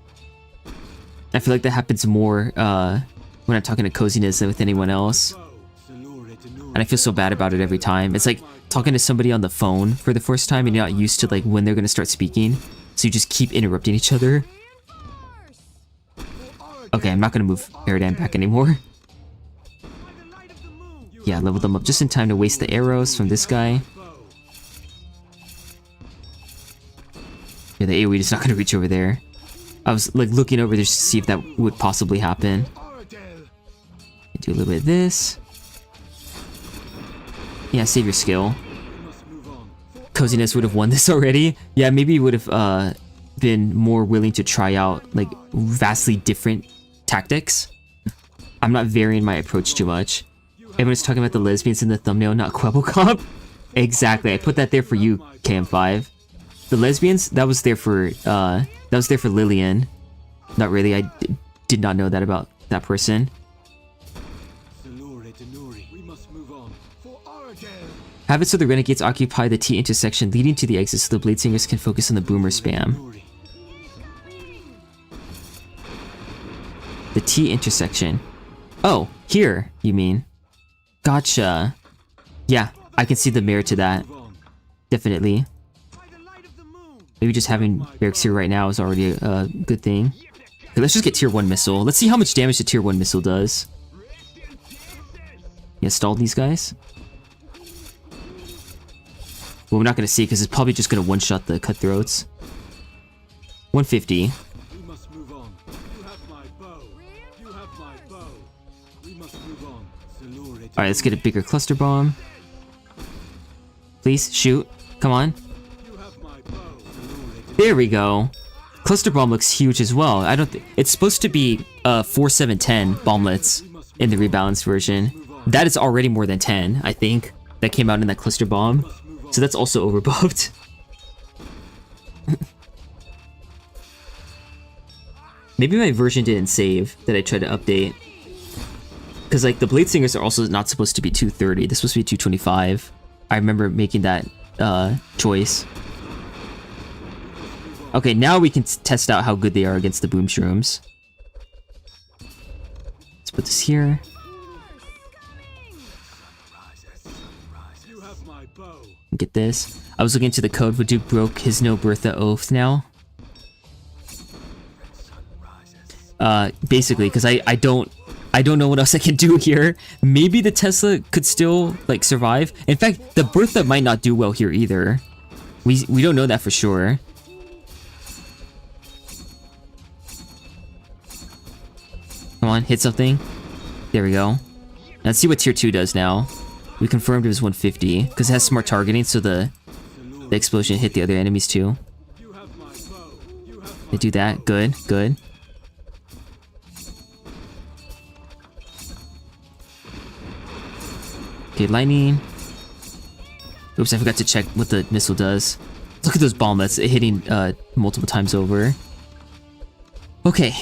I feel like that happens more when I'm talking to Cozynez than with anyone else. And I feel so bad about it every time. It's like talking to somebody on the phone for the first time and you're not used to like when they're gonna start speaking. So you just keep interrupting each other. Okay, I'm not gonna move Paradigm back anymore. Yeah, level them up just in time to waste the arrows from this guy. Yeah, the AoE is not gonna reach over there. I was like looking over there to see if that would possibly happen. Do a little bit of this. Yeah, save your skill. Cozynez would have won this already. Yeah, maybe he would have been more willing to try out like vastly different tactics. I'm not varying my approach too much. Everyone's talking about the lesbians in the thumbnail, not Quebblecop. Exactly, I put that there for you, KM5. The lesbians, that was there for Lillian. Not really, I did not know that about that person. Have it so the Renegades occupy the T intersection leading to the exit so the Bladesingers can focus on the boomer spam. The T intersection. Oh, here, you mean. Gotcha. Yeah, I can see the merit to that. Definitely. Maybe just having barracks here right now is already a good thing. Okay, let's just get tier 1 missile. Let's see how much damage the tier 1 missile does. Yeah, stall these guys. Well, we're not gonna see because it's probably just gonna one-shot the cutthroats. 150. Alright, let's get a bigger cluster bomb. Please, shoot. Come on. There we go. Cluster bomb looks huge as well. I don't think it's supposed to be 4-7-10 bomblets in the rebalanced version. that is already more than 10, I think, that came out in that cluster bomb. So that's also overbuffed. Maybe my version didn't save that I tried to update. Because like the Blade Singers are also not supposed to be 230. They're supposed to be 225. I remember making that choice. Okay, now we can test out how good they are against the Boom Shrooms. Let's put this here. Get this. I was looking into the code, but Duke broke his no Bertha oath now. Basically, because I don't know what else I can do here. Maybe the Tesla could still like survive. In fact, the Bertha might not do well here either. We don't know that for sure. Come on, hit something. There we go. Let's see what tier 2 does now. We confirmed it was 150 because it has smart targeting, so the explosion hit the other enemies too. They do that. Good, good. Okay, lightning. Oops, I forgot to check what the missile does. Look at those bomblets hitting multiple times over. Okay.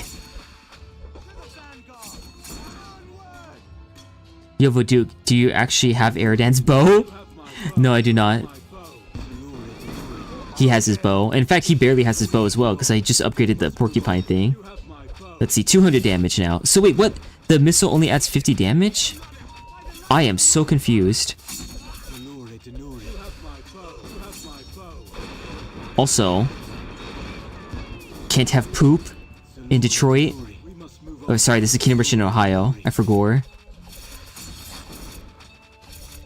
Yo, Duke, do you actually have Eridan's bow? No, I do not. He has his bow. In fact, he barely has his bow as well, because I just upgraded the porcupine thing. Let's see, 200 damage now. So wait, what? The missile only adds 50 damage? I am so confused. Also, can't have poop in Detroit. Oh, sorry, this is Kingdom Rush in Ohio. I forgot.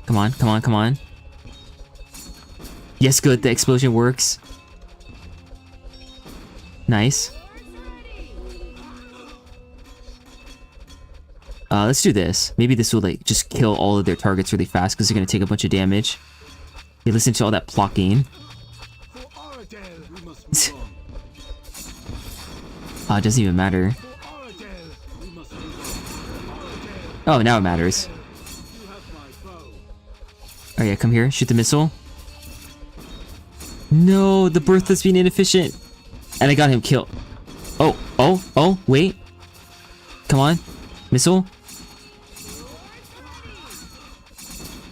Come on, come on, come on. Yes, good, the explosion works. Nice. Let's do this. Maybe this will like just kill all of their targets really fast because they're gonna take a bunch of damage. Hey, listen to all that plucking. It doesn't even matter. Oh, now it matters. Oh yeah, come here, shoot the missile. No, the Bertha's being inefficient. And I got him killed. Oh, wait. Come on. Missile.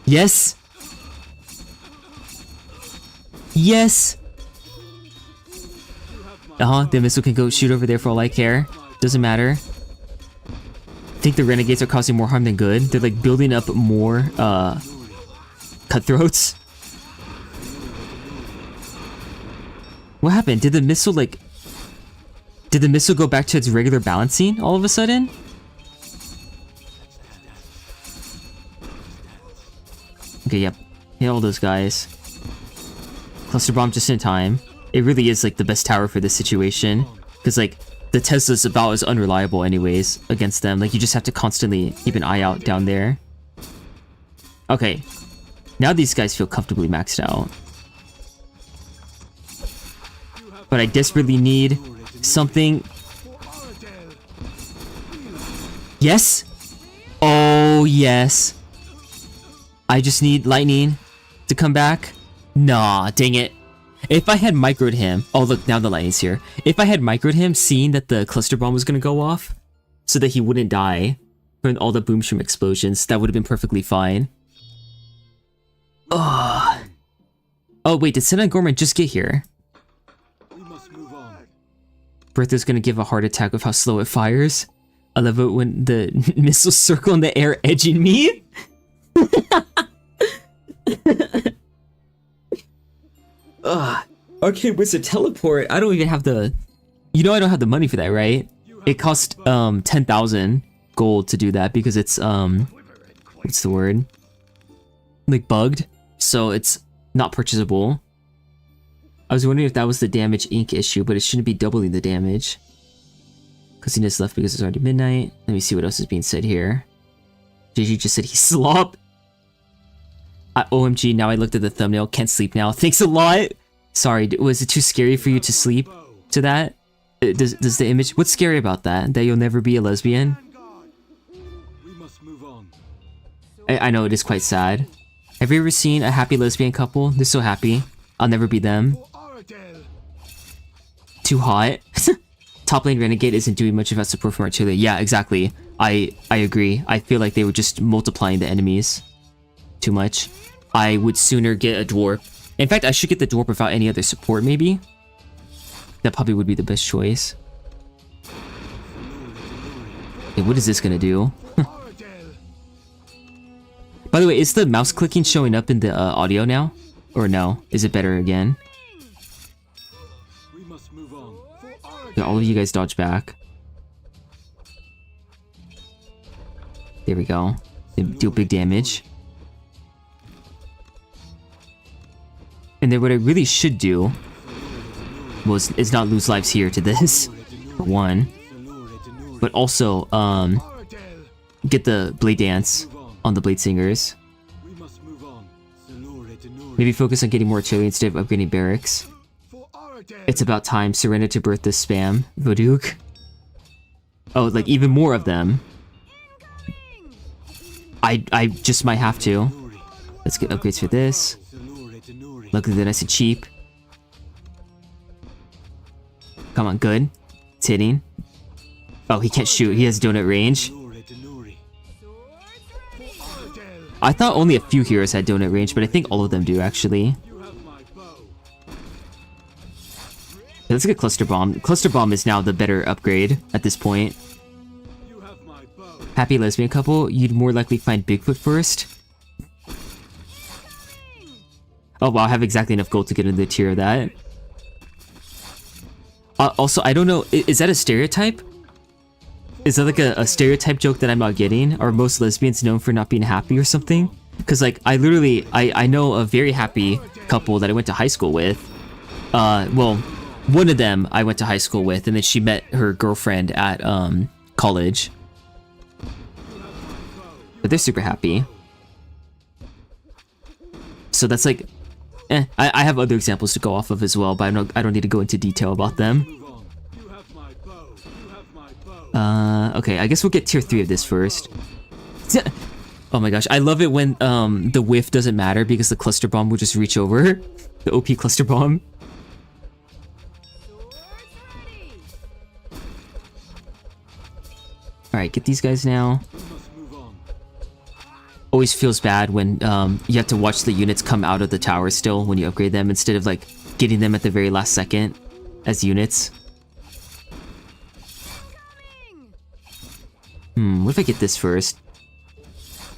Yes. Yes. The missile can go shoot over there for all I care. Doesn't matter. I think the renegades are causing more harm than good. They're like building up more cutthroats. What happened? Did the missile go back to its regular balancing all of a sudden? Okay, yep. Hit all those guys. Cluster bomb just in time. It really is like the best tower for this situation. Because like the Tesla's about as unreliable anyways against them. Like you just have to constantly keep an eye out down there. Okay. Now these guys feel comfortably maxed out. But I desperately need something. Yes? Oh, yes. I just need lightning to come back. Nah, dang it. If I had microed him... Oh, look, now the lightning's here. If I had microed him, seeing that the cluster bomb was gonna go off, so that he wouldn't die from all the boom shroom explosions, that would have been perfectly fine. Ugh. Oh, wait, did Senna Gorman just get here? Bertha's gonna give a heart attack with how slow it fires. I love it when the missiles circle in the air, edging me. Ugh. Arcade Wizard Teleport. I don't even have the... You know I don't have the money for that, right? It cost 10,000 gold to do that because it's what's the word? Like bugged. So it's not purchasable. I was wondering if that was the damage ink issue, but it shouldn't be doubling the damage. Cozynez left because it's already midnight. Let me see what else is being said here. JG just said he slop. OMG, now I looked at the thumbnail. Can't sleep now. Thanks a lot! Sorry, was it too scary for you to sleep to that? Does the image... What's scary about that? That you'll never be a lesbian? I know it is quite sad. Have you ever seen a happy lesbian couple? They're so happy. I'll never be them. Too hot. Top lane Renegade isn't doing much without support from artillery. Yeah, exactly. I agree. I feel like they were just multiplying the enemies too much. I would sooner get a dwarf. In fact, I should get the dwarf without any other support, maybe. That probably would be the best choice. Okay, what is this gonna do? By the way, is the mouse clicking showing up in the audio now? Or no? Is it better again? Yeah, all of you guys dodge back. There we go. They deal big damage. And then what I really should do is not lose lives here to this, for one. But also, get the Blade Dance on the Blade Singers. Maybe focus on getting more artillery instead of upgrading barracks. It's about time. Surrender to birth the spam. Voduk. Oh, like even more of them. I just might have to. Let's get upgrades for this. Luckily they're nice and cheap. Come on, good. It's hitting. Oh, he can't shoot. He has donut range. I thought only a few heroes had donut range, but I think all of them do, actually. Let's get Cluster Bomb. Cluster Bomb is now the better upgrade at this point. Happy lesbian couple, you'd more likely find Bigfoot first. Oh wow, I have exactly enough gold to get into the tier of that. Also, I don't know, is that a stereotype? Is that like a stereotype joke that I'm not getting? Are most lesbians known for not being happy or something? Because like, I literally, I know a very happy couple that I went to high school with. Well, one of them I went to high school with, and then she met her girlfriend at college. But they're super happy. So that's like, I have other examples to go off of as well, but I don't need to go into detail about them. Okay, I guess we'll get tier 3 of this first. Oh my gosh, I love it when the whiff doesn't matter because the cluster bomb will just reach over. The OP cluster bomb. Alright, get these guys now. Always feels bad when you have to watch the units come out of the tower still when you upgrade them instead of like getting them at the very last second as units. What if I get this first?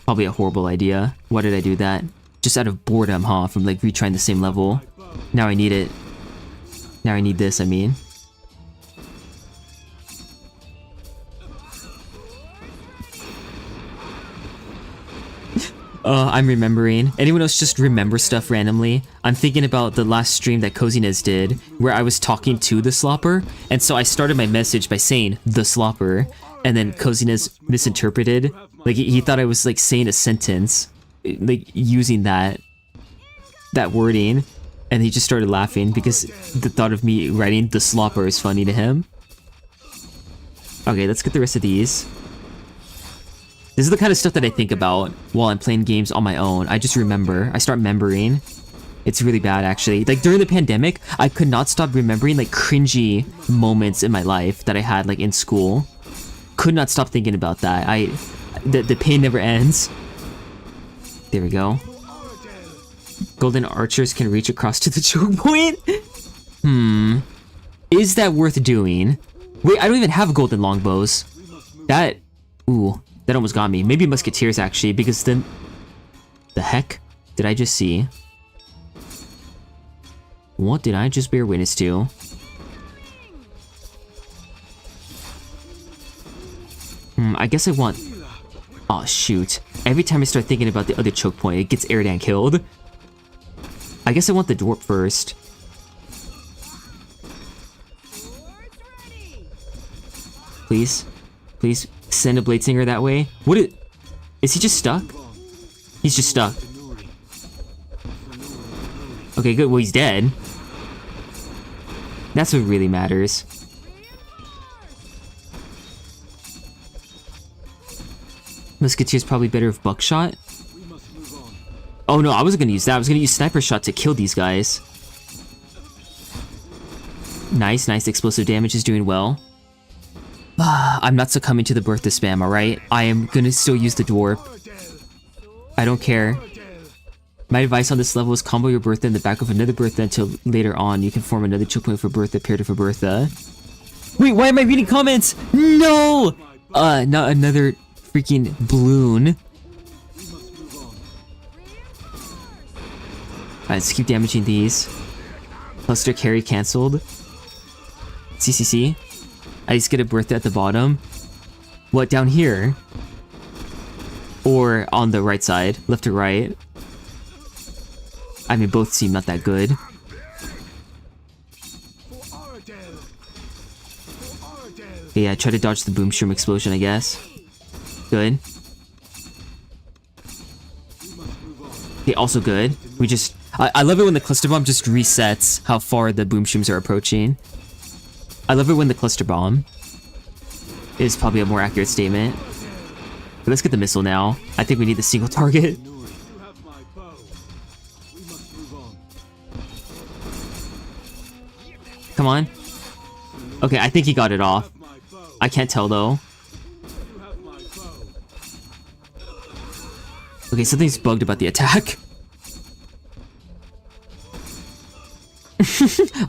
Probably a horrible idea. Why did I do that? Just out of boredom, huh? From like retrying the same level. Now I need it. Now I need this, I mean. I'm remembering. Anyone else just remember stuff randomly? I'm thinking about the last stream that Cozynez did, where I was talking to the Slopper, and so I started my message by saying, the Slopper, and then Cozynez misinterpreted. Like, he thought I was, like, saying a sentence, like, using that wording, and he just started laughing because the thought of me writing the Slopper is funny to him. Okay, let's get the rest of these. This is the kind of stuff that I think about while I'm playing games on my own. I just remember. I start remembering. It's really bad, actually. Like, during the pandemic, I could not stop remembering, like, cringy moments in my life that I had, like, in school. Could not stop thinking about that. The pain never ends. There we go. Golden archers can reach across to the choke point? Is that worth doing? Wait, I don't even have golden longbows. That... Ooh. That almost got me. Maybe musketeers, actually, because then... The heck did I just see? What did I just bear witness to? I guess I want... Oh, shoot. Every time I start thinking about the other choke point, it gets Eridan killed. I guess I want the dwarf first. Please. Please. Send a Blade Singer that way. What is he just stuck? He's just stuck. Okay, good. Well, he's dead. That's what really matters. Musketeer's probably better with buckshot. Oh no, I wasn't gonna use that. I was gonna use sniper shot to kill these guys. Nice, nice. Explosive damage is doing well. I'm not succumbing to the Bertha spam, alright? I am gonna still use the dwarf. I don't care. My advice on this level is combo your Bertha in the back of another Bertha until later on you can form another choke point for Bertha paired for Bertha. Wait, why am I reading comments? No! Not another freaking balloon. Alright, let's keep damaging these. Cluster carry cancelled. CCC. I just get a Bertha at the bottom. What, down here? Or on the right side? Left or right? I mean, both seem not that good. Yeah, try to dodge the boomshroom explosion, I guess. Good. Okay, also good. We just... I love it when the cluster bomb just resets how far the boomshrooms are approaching. I love it when the cluster bomb is probably a more accurate statement. But let's get the missile now. I think we need the single target. Come on. Okay, I think he got it off. I can't tell though. Okay, something's bugged about the attack.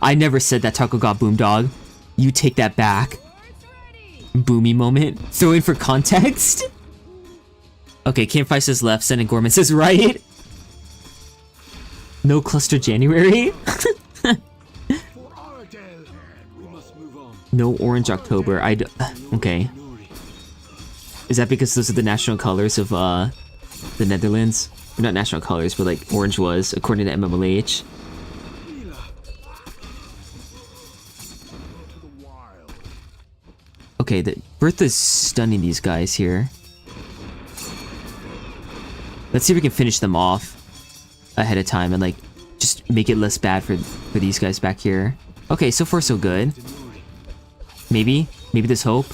I never said that Taco got Boomdog. You take that back. Boomy moment. Throw in for context. Okay, Campfire says left, Sen and Gorman says right. No cluster January. No orange October. Okay. Is that because those are the national colors of the Netherlands? Or not national colors, but like orange was, according to MMLH. Okay, Bertha's stunning these guys here. Let's see if we can finish them off ahead of time and like just make it less bad for these guys back here. Okay, so far so good. Maybe there's hope.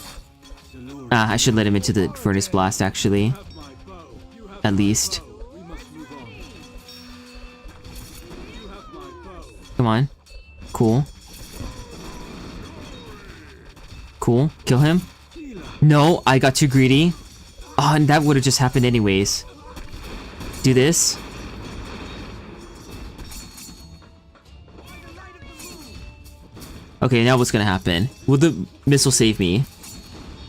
I should let him into the furnace blast actually. At least. Come on. Cool. Cool. Kill him. No, I got too greedy. Oh, and that would have just happened anyways. Do this. Okay, now what's gonna happen? Will the missile save me?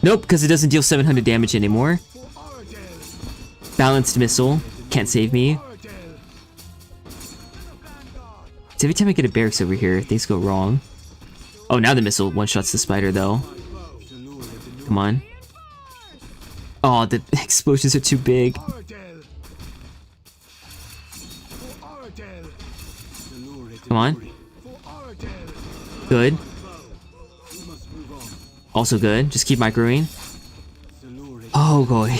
Nope, because it doesn't deal 700 damage anymore. Balanced missile. Can't save me. It's every time I get a barracks over here, things go wrong. Oh, now the missile one-shots the spider, though. Come on. Oh, the explosions are too big. Come on. Good. Also good. Just keep microing. Oh, goy.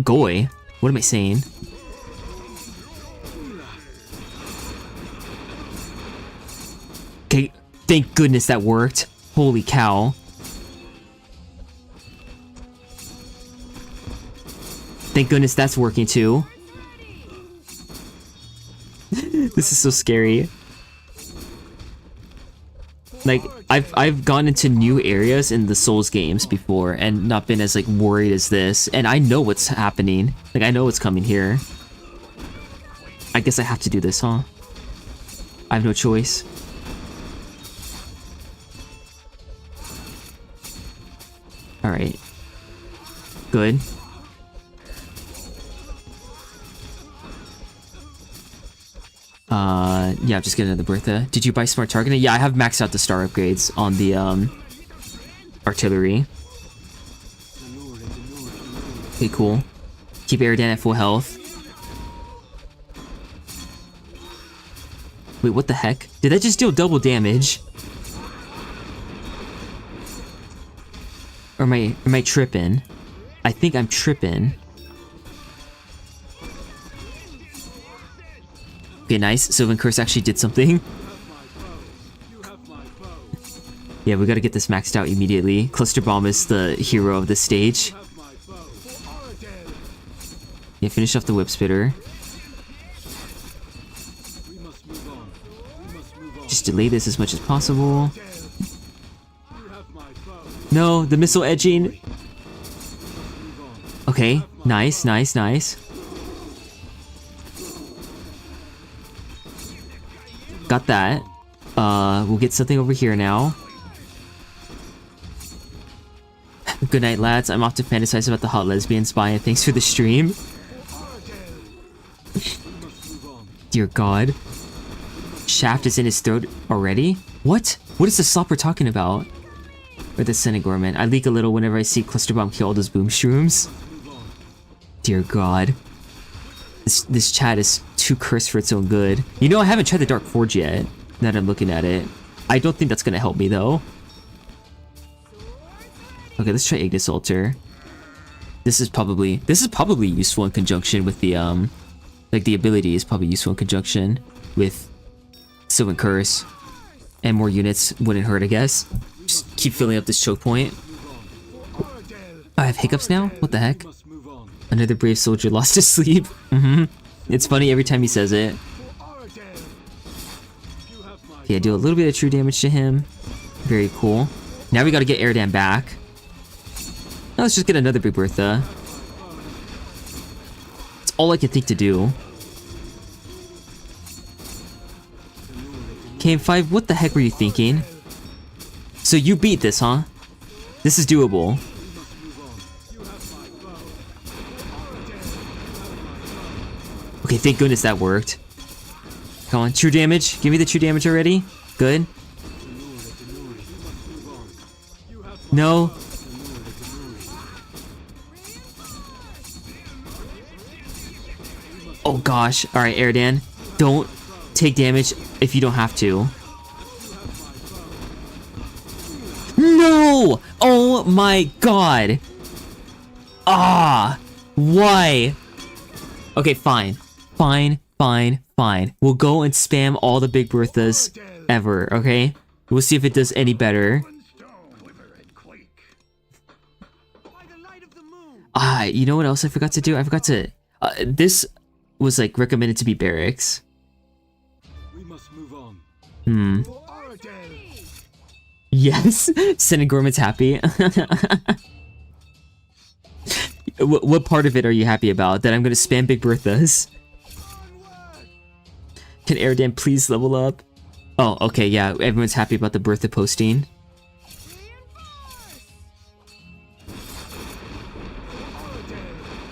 Goy? What am I saying? Okay, thank goodness that worked. Holy cow. Thank goodness that's working too. This is so scary. Like, I've gone into new areas in the Souls games before and not been as like worried as this, and I know what's happening. Like, I know what's coming here. I guess I have to do this, huh? I have no choice. Alright. Good. Yeah, just get another Bertha. Did you buy Smart Targeting? Yeah, I have maxed out the star upgrades on the, artillery. Okay, cool. Keep Airdan at full health. Wait, what the heck? Did that just deal double damage? Or am I tripping? I think I'm tripping. Okay, nice. Sylvan Curse actually did something. Yeah, we gotta get this maxed out immediately. Cluster Bomb is the hero of this stage. Yeah, finish off the Whip Spitter. Just delay this as much as possible. No, the missile edging. Okay, nice, nice, nice. Got that. We'll get something over here now. Good night, lads. I'm off to fantasize about the hot lesbian spy, and thanks for the stream. Dear God. Shaft is in his throat already? What? What is the slopper talking about? Or the Senegorman. I leak a little whenever I see Cluster Bomb kill all those boom shrooms. Dear God. This chat is too cursed for its own good. You know, I haven't tried the Dark Forge yet, now that I'm looking at it. I don't think that's gonna help me, though. Okay, let's try Ignis Altar. This is probably useful in conjunction with the, like, the ability is probably useful in conjunction with Sylvan Curse. And more units wouldn't hurt, I guess. Just keep filling up this choke point. I have hiccups now? What the heck? Another brave soldier lost his sleep. It's funny every time he says it. Okay, I do a little bit of true damage to him. Very cool. Now we gotta get Erdan back. Now let's just get another Big Bertha. It's all I can think to do. KM5, what the heck were you thinking? So you beat this, huh? This is doable. Okay, thank goodness that worked. Come on, true damage. Give me the true damage already. Good. No. Oh gosh. Alright, Erdan. Don't take damage if you don't have to. No! Oh my god! Ah! Why? Okay, fine. Fine. We'll go and spam all the Big Berthas ever, okay? We'll see if it does any better. You know what else I forgot to do? I forgot to... this was, like, recommended to be barracks. Yes! Senegorman's happy. What part of it are you happy about? That I'm gonna spam Big Berthas? Can Erdan please level up? Oh, okay, yeah, everyone's happy about the Bertha posting.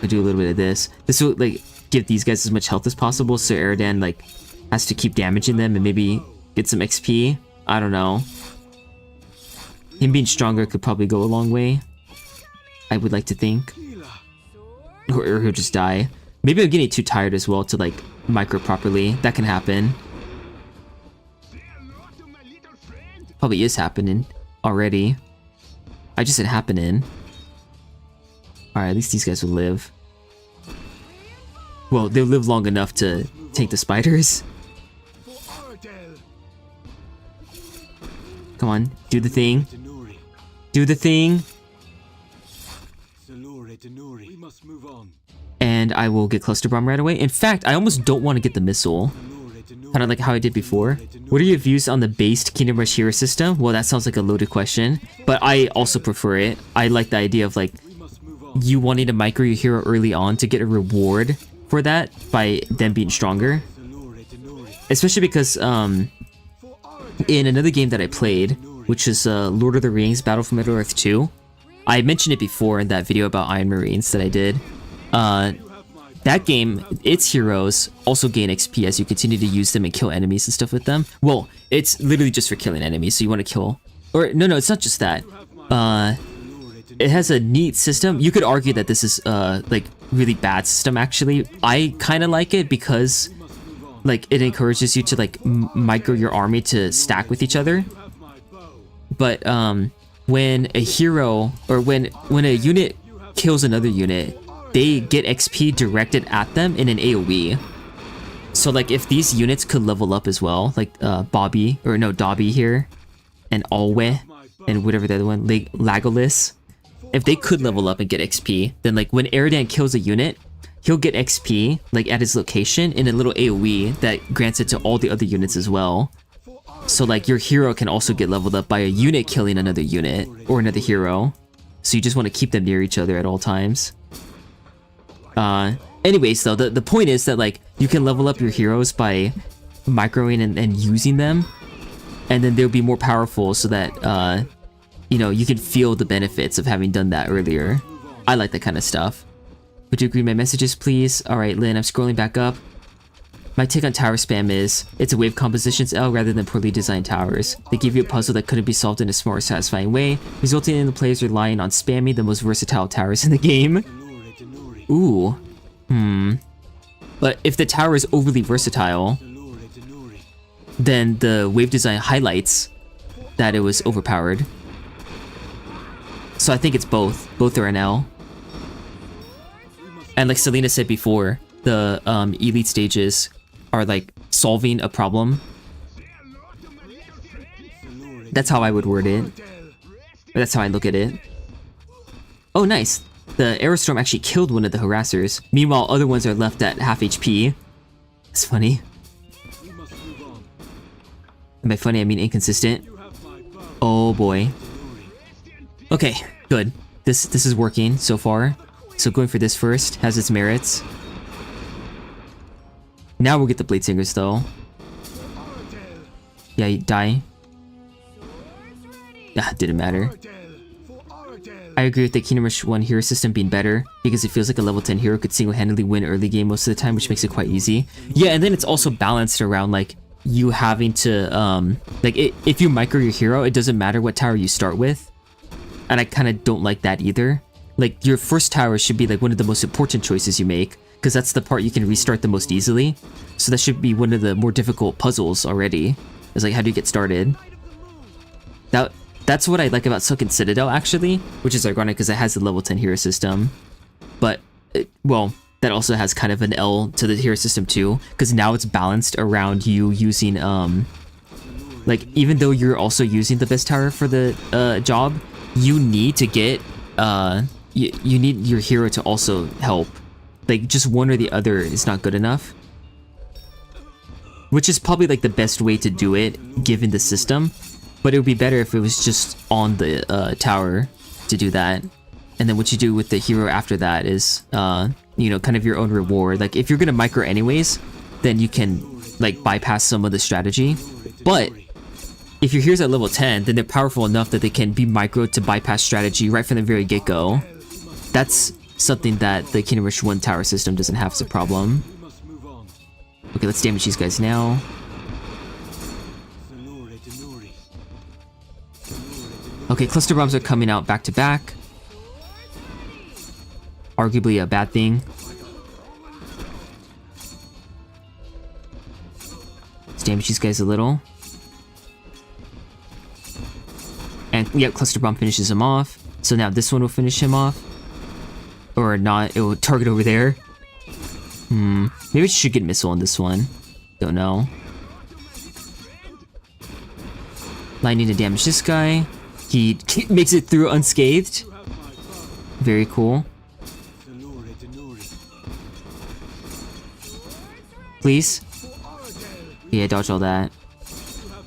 I'll do a little bit of this. This will, like, give these guys as much health as possible, so Erdan, like, has to keep damaging them and maybe get some XP. I don't know. Him being stronger could probably go a long way. I would like to think. Or he'll just die. Maybe I'm getting too tired as well to, like, micro properly. That can happen. Probably is happening already. I just said happening. Alright, at least these guys will live. Well, they'll live long enough to take the spiders. Come on, do the thing. Do the thing. And I will get Cluster Bomb right away. In fact, I almost don't want to get the missile. Kind of like how I did before. What are your views on the based Kingdom Rush hero system? Well, that sounds like a loaded question. But I also prefer it. I like the idea of, like, you wanting to micro your hero early on to get a reward for that by them being stronger. Especially because, in another game that I played, which is Lord of the Rings Battle for Middle-earth 2, I mentioned it before in that video about Iron Marines that I did. That game, its heroes also gain XP as you continue to use them and kill enemies and stuff with them. Well, it's literally just for killing enemies, so you want to kill... Or, no, it's not just that. It has a neat system. You could argue that this is, like, really bad system, actually. I kind of like it because, like, it encourages you to, like, micro your army to stack with each other. But, when a hero, or when a unit kills another unit, they get XP directed at them in an AoE. So, like, if these units could level up as well, like, Dobby here, and Alwe, and whatever the other one, Legolas, if they could level up and get XP, then, like, when Erdan kills a unit, he'll get XP like at his location in a little AoE that grants it to all the other units as well. So like your hero can also get leveled up by a unit killing another unit or another hero. So you just want to keep them near each other at all times. Anyways though, the point is that like you can level up your heroes by microing and using them, and then they'll be more powerful so that you know, you can feel the benefits of having done that earlier. I like that kind of stuff. Would you agree my messages, please? Alright, Lynn, I'm scrolling back up. My take on tower spam is, it's a wave compositions L rather than poorly designed towers. They give you a puzzle that couldn't be solved in a smart or satisfying way, resulting in the players relying on spamming the most versatile towers in the game. Ooh. But if the tower is overly versatile, then the wave design highlights that it was overpowered. So I think it's both. Both are an L. And like Selena said before, the elite stages are like solving a problem. That's how I would word it. Or that's how I look at it. Oh, nice. The Aerostorm actually killed one of the harassers. Meanwhile, other ones are left at half HP. That's funny. And by funny, I mean inconsistent. Oh boy. Okay, good. This is working so far. So going for this first has its merits. Now we'll get the Blade Singers though. Yeah, you die. Ah, didn't matter. I agree with the Kingdom Rush 1 hero system being better, because it feels like a level 10 hero could single-handedly win early game most of the time, which makes it quite easy. Yeah, and then it's also balanced around like you having to if you micro your hero, it doesn't matter what tower you start with. And I kind of don't like that either. Like your first tower should be like one of the most important choices you make, because that's the part you can restart the most easily. So that should be one of the more difficult puzzles already. It's like, how do you get started? That's what I like about Silken Citadel actually, which is ironic because it has the level 10 hero system. But, well, that also has kind of an L to the hero system too, because now it's balanced around you using, like, even though you're also using the best tower for the job, you need to get, you need your hero to also help. Like, just one or the other is not good enough. Which is probably like the best way to do it, given the system. But it would be better if it was just on the tower to do that. And then what you do with the hero after that is, you know, kind of your own reward. Like, if you're gonna micro anyways, then you can, like, bypass some of the strategy. But if your heroes at level 10, then they're powerful enough that they can be microed to bypass strategy right from the very get-go. That's something that the Kingdom Rush 1 tower system doesn't have as a problem. Okay, let's damage these guys now. Okay, cluster bombs are coming out back to back. Arguably a bad thing. Let's damage these guys a little. And yeah, cluster bomb finishes him off. So now this one will finish him off. Or not, it will target over there. Maybe I should get missile on this one. Don't know. Lightning to damage this guy. He makes it through unscathed. Very cool. Please? Yeah, dodge all that.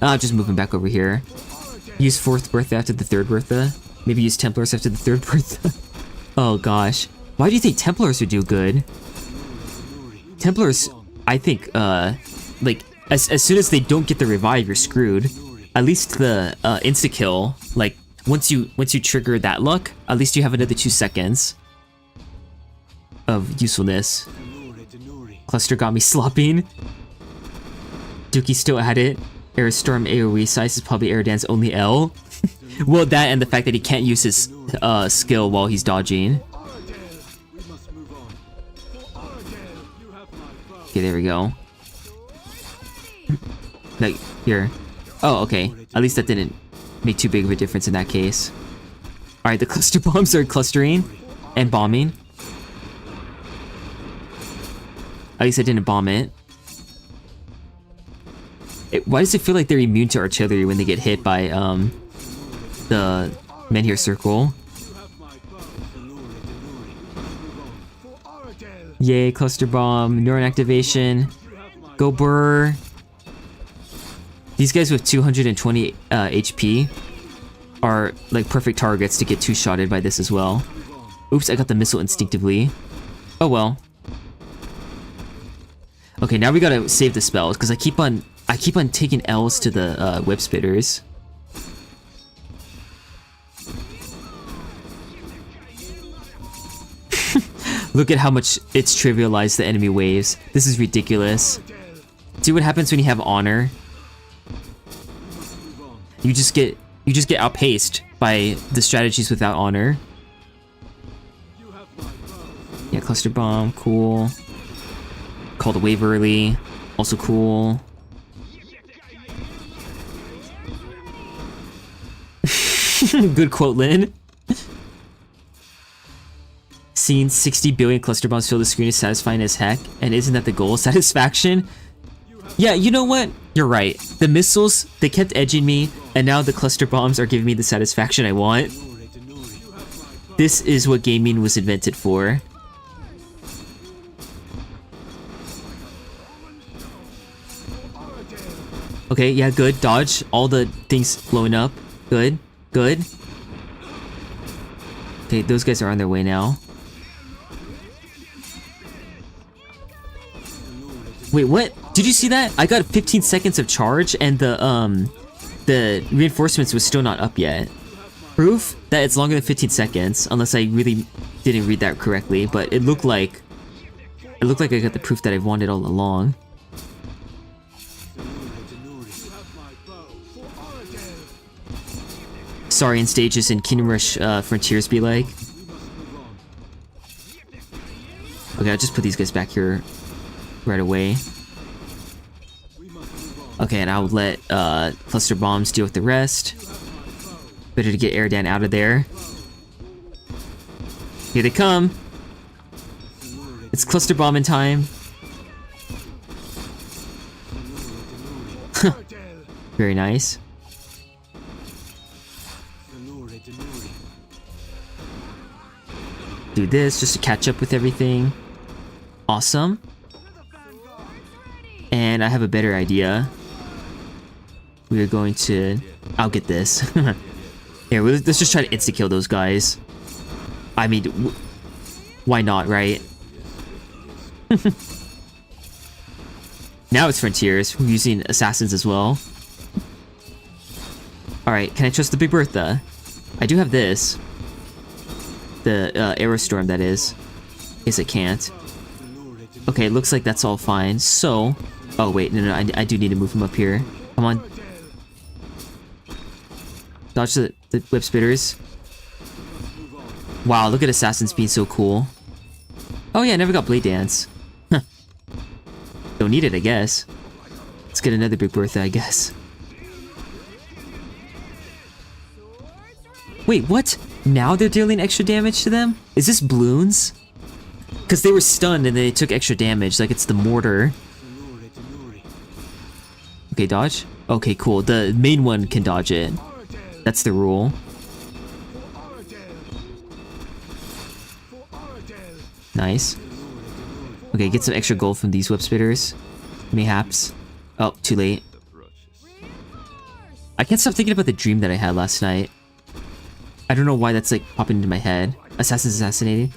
I'm just moving back over here. Use 4th Bertha after the 3rd Bertha. Maybe use Templars after the 3rd Bertha. Oh gosh. Why do you think Templars would do good? Templars, I think, like, as soon as they don't get the revive, you're screwed. At least the insta-kill, like, once you trigger that luck, at least you have another 2 seconds of usefulness. Cluster got me slopping. Dookie's still at it. Aerostorm AoE size is probably Aerodan's only L. Well, that and the fact that he can't use his skill while he's dodging. Okay, there we go. Like, here. Oh, okay. At least that didn't make too big of a difference in that case. Alright, the cluster bombs are clustering and bombing. At least I didn't bomb it. Why does it feel like they're immune to artillery when they get hit by the Menhir Circle? Yay, cluster bomb, neuron activation. Go burr. These guys with 220 HP are like perfect targets to get two-shotted by this as well. Oops, I got the missile instinctively. Oh well. Okay, now we gotta save the spells because I keep on taking L's to the web spitters. Look at how much it's trivialized the enemy waves. This is ridiculous. See what happens when you have honor? You just get outpaced by the strategies without honor. Yeah, cluster bomb, cool. Call the wave early, also cool. Good quote, Lynn. Seeing 60 billion cluster bombs fill the screen is satisfying as heck, and isn't that the goal? Satisfaction? Yeah, you know what? You're right. The missiles, they kept edging me, and now the cluster bombs are giving me the satisfaction I want. This is what gaming was invented for. Okay, yeah, good. Dodge. All the things blowing up. Good. Good. Okay, those guys are on their way now. Wait, what? Did you see that? I got 15 seconds of charge and the reinforcements was still not up yet. Proof that it's longer than 15 seconds, unless I really didn't read that correctly, but it looked like I got the proof that I've wanted all along. Sorry, in stages in Kingdom Rush Frontiers be like. Okay, I'll just put these guys back here right away. Okay, and I'll let cluster bombs deal with the rest. Better to get Airdan out of there. Here they come. It's cluster bombing time. Very nice. Do this just to catch up with everything. Awesome. And I have a better idea. We are going to... I'll get this. Here, let's just try to insta-kill those guys. I mean, why not, right? Now it's Frontiers. We're using Assassins as well. Alright, can I trust the Big Bertha? I do have this. The Aerostorm, that is. Yes, I can't. Okay, it looks like that's all fine. So... Oh, wait, no, I do need to move him up here. Come on. Dodge the web spitters. Wow, look at Assassins being so cool. Oh yeah, I never got Blade Dance. Huh. Don't need it, I guess. Let's get another Big Bertha, I guess. Wait, what? Now they're dealing extra damage to them? Is this balloons? Because they were stunned and they took extra damage, like it's the mortar. Okay, dodge. Okay, cool. The main one can dodge it. That's the rule. Nice. Okay, get some extra gold from these web spitters. Mayhaps. Oh, too late. I can't stop thinking about the dream that I had last night. I don't know why that's like popping into my head. Assassin's assassinated.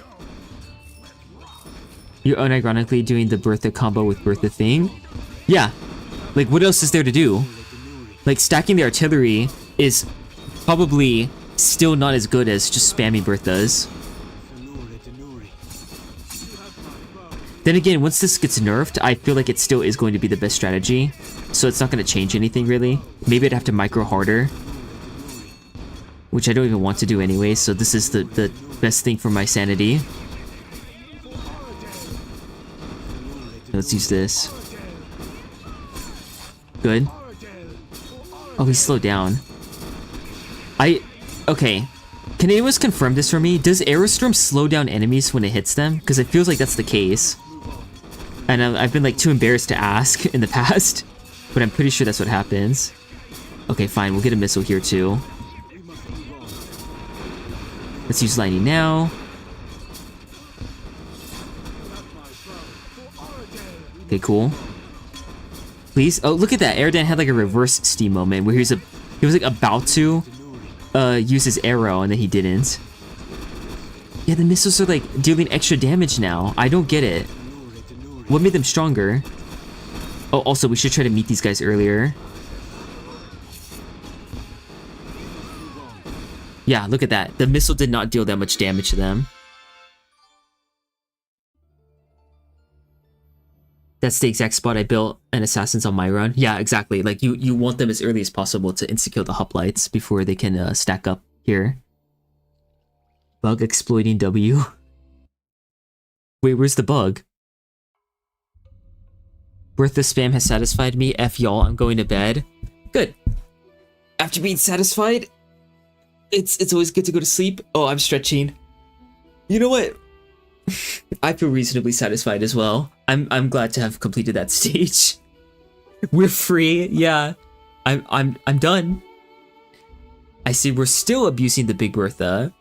You're unironically doing the Bertha combo with Bertha thing? Yeah. Like, what else is there to do? Like, stacking the artillery is probably still not as good as just spamming Berthas. Then again, once this gets nerfed, I feel like it still is going to be the best strategy. So it's not going to change anything, really. Maybe I'd have to micro harder. Which I don't even want to do anyway, so this is the best thing for my sanity. Let's use this. Good. Oh, he slowed down. Okay. Can anyone confirm this for me? Does Aerostorm slow down enemies when it hits them? Because it feels like that's the case. And I've been like too embarrassed to ask in the past. But I'm pretty sure that's what happens. Okay, fine. We'll get a missile here too. Let's use lightning now. Okay, cool. Please. Oh, look at that. Eradan had like a reverse steam moment where he was like about to use his arrow and then he didn't. Yeah, the missiles are like dealing extra damage now. I don't get it. What made them stronger? Oh, also we should try to meet these guys earlier. Yeah, look at that. The missile did not deal that much damage to them. That's the exact spot I built an assassins on my run. Yeah, exactly. Like you want them as early as possible to insta-kill the hoplites before they can stack up here. Bug exploiting W. Wait, where's the bug? Bertha spam has satisfied me. F y'all, I'm going to bed. Good. After being satisfied, it's always good to go to sleep. Oh, I'm stretching. You know what? I feel reasonably satisfied as well. I'm glad to have completed that stage. We're free. Yeah. I'm done. I see we're still abusing the Big Bertha.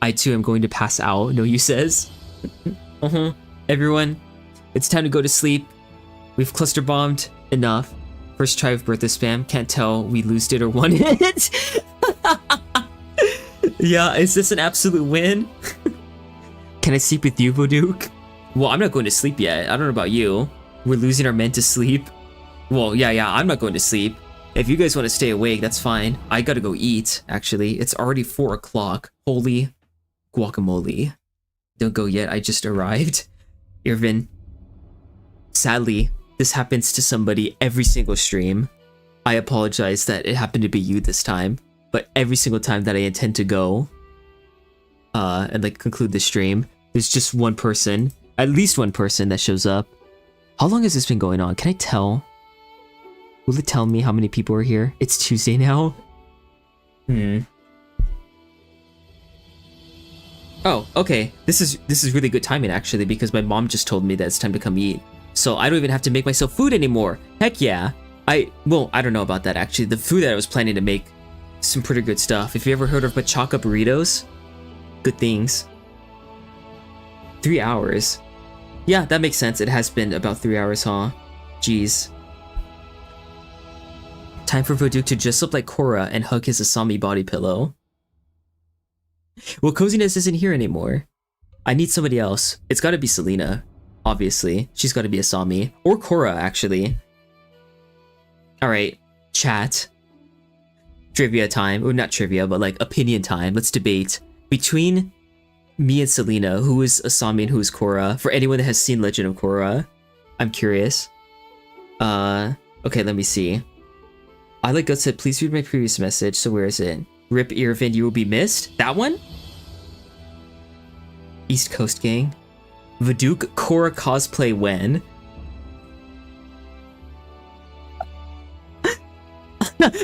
I too am going to pass out. No, you says. Everyone, it's time to go to sleep. We've cluster bombed enough. First try of Bertha spam. Can't tell we lost it or won it. Yeah, is this an absolute win? Can I sleep with you, Voduke? Well, I'm not going to sleep yet. I don't know about you. We're losing our men to sleep. Well, yeah, I'm not going to sleep. If you guys want to stay awake, that's fine. I gotta go eat, actually. It's already 4 o'clock. Holy guacamole. Don't go yet, I just arrived. Irvin. Sadly, this happens to somebody every single stream. I apologize that it happened to be you this time. But every single time that I intend to go, and like conclude the stream, there's just one person, at least one person that shows up. How long has this been going on? Can I tell? Will it tell me how many people are here? It's Tuesday now. Oh, okay. This is really good timing actually, because my mom just told me that it's time to come eat. So I don't even have to make myself food anymore. Heck yeah. I don't know about that actually. The food that I was planning to make, some pretty good stuff. If you ever heard of Machaca burritos, good things. 3 hours. Yeah, that makes sense. It has been about 3 hours, huh? Jeez. Time for Voduke to dress up like Korra and hug his Asami body pillow. Well, Cozynez isn't here anymore. I need somebody else. It's gotta be Selena, obviously. She's gotta be Asami. Or Korra, actually. Alright, chat. Trivia time. Or not trivia, but like opinion time. Let's debate. Between me and Selena, who is Asami and who is Korra? For anyone that has seen Legend of Korra, I'm curious. Okay, let me see. I like Guts said, please read my previous message. So where is it? Rip Irvin, you will be missed? That one? East Coast Gang. Voduke Korra cosplay when?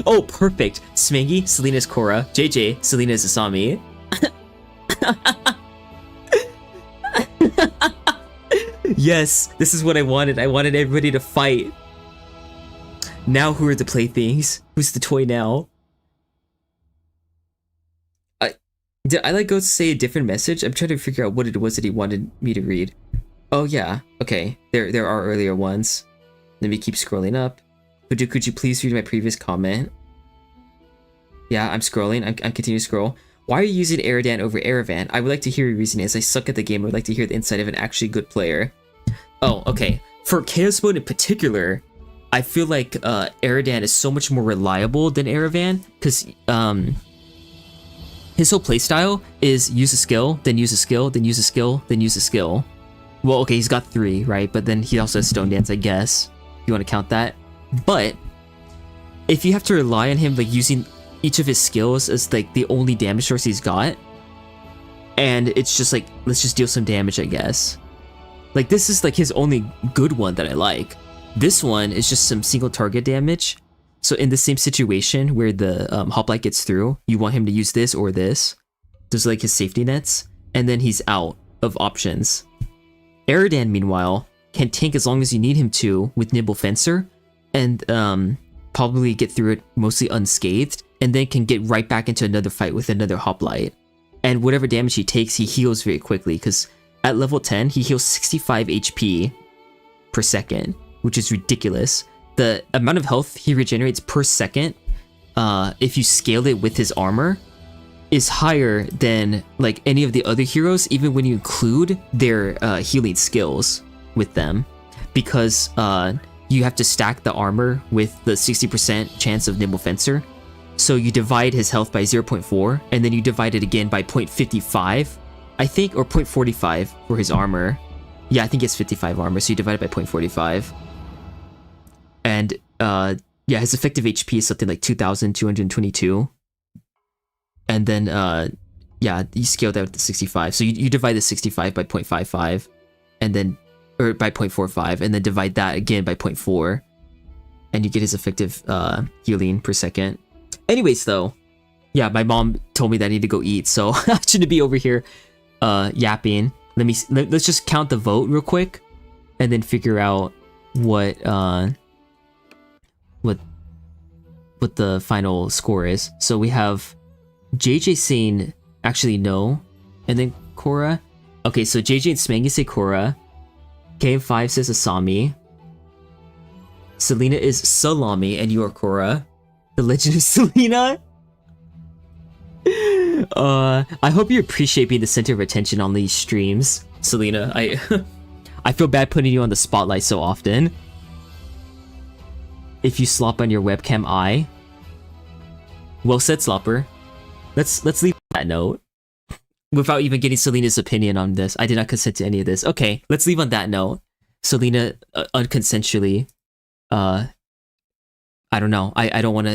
Oh, perfect. Smangy, Selena's Korra. JJ, Selena's Asami. Yes, this is what I wanted. I wanted everybody to fight. Now who are the playthings? Who's the toy now? Did I like go say a different message? I'm trying to figure out what it was that he wanted me to read. Oh yeah, okay. There are earlier ones. Let me keep scrolling up. Could you please read my previous comment? Yeah, I'm scrolling. I'm continuing to scroll. Why are you using Eradan over Erevan? I would like to hear your reasoning as I suck at the game. I would like to hear the insight of an actually good player. Oh, okay. For Chaos Mode in particular, I feel like Eradan is so much more reliable than Erevan, because his whole playstyle is use a skill, then use a skill, then use a skill, then use a skill. Well, okay, he's got 3, right? But then he also has Stone Dance, I guess. You want to count that? But if you have to rely on him like using each of his skills as like the only damage source he's got, and it's just like, let's just deal some damage, I guess. Like this is like his only good one that I like. This one is just some single target damage. So in the same situation where the hoplite gets through, you want him to use this or this. Those are like his safety nets, and then he's out of options. Eradan, meanwhile, can tank as long as you need him to with Nimble Fencer, and probably get through it mostly unscathed, and then can get right back into another fight with another hoplite. And whatever damage he takes, he heals very quickly, because at level 10, he heals 65 HP per second, which is ridiculous. The amount of health he regenerates per second, if you scale it with his armor, is higher than like any of the other heroes, even when you include their healing skills with them, because you have to stack the armor with the 60% chance of Nimble Fencer. So you divide his health by 0.4, and then you divide it again by 0.55, I think, or 0.45 for his armor. Yeah, I think it's 55 armor, so you divide it by 0.45. And yeah, his effective HP is something like 2,222. And then yeah, you scale that to 65. So you divide the 65 by 0.55, and then, or by 0.45, and then divide that again by 0.4, and you get his effective healing per second. Anyways, though, yeah, my mom told me that I need to go eat, so I shouldn't be over here yapping. Let's just count the vote real quick, and then figure out what the final score is. So we have JJ saying actually no, and then Korra. Okay, so JJ and Smangy say Korra. KM5 says Asami. Selena is Salami, and you are Korra. The Legend of Selena. I hope you appreciate being the center of attention on these streams, Selena. I feel bad putting you on the spotlight so often. If you slop on your webcam eye. Well said, Slopper. Let's leave that note. Without even getting Selena's opinion on this. I did not consent to any of this. Okay, let's leave on that note. Selena unconsensually I don't know. I don't want to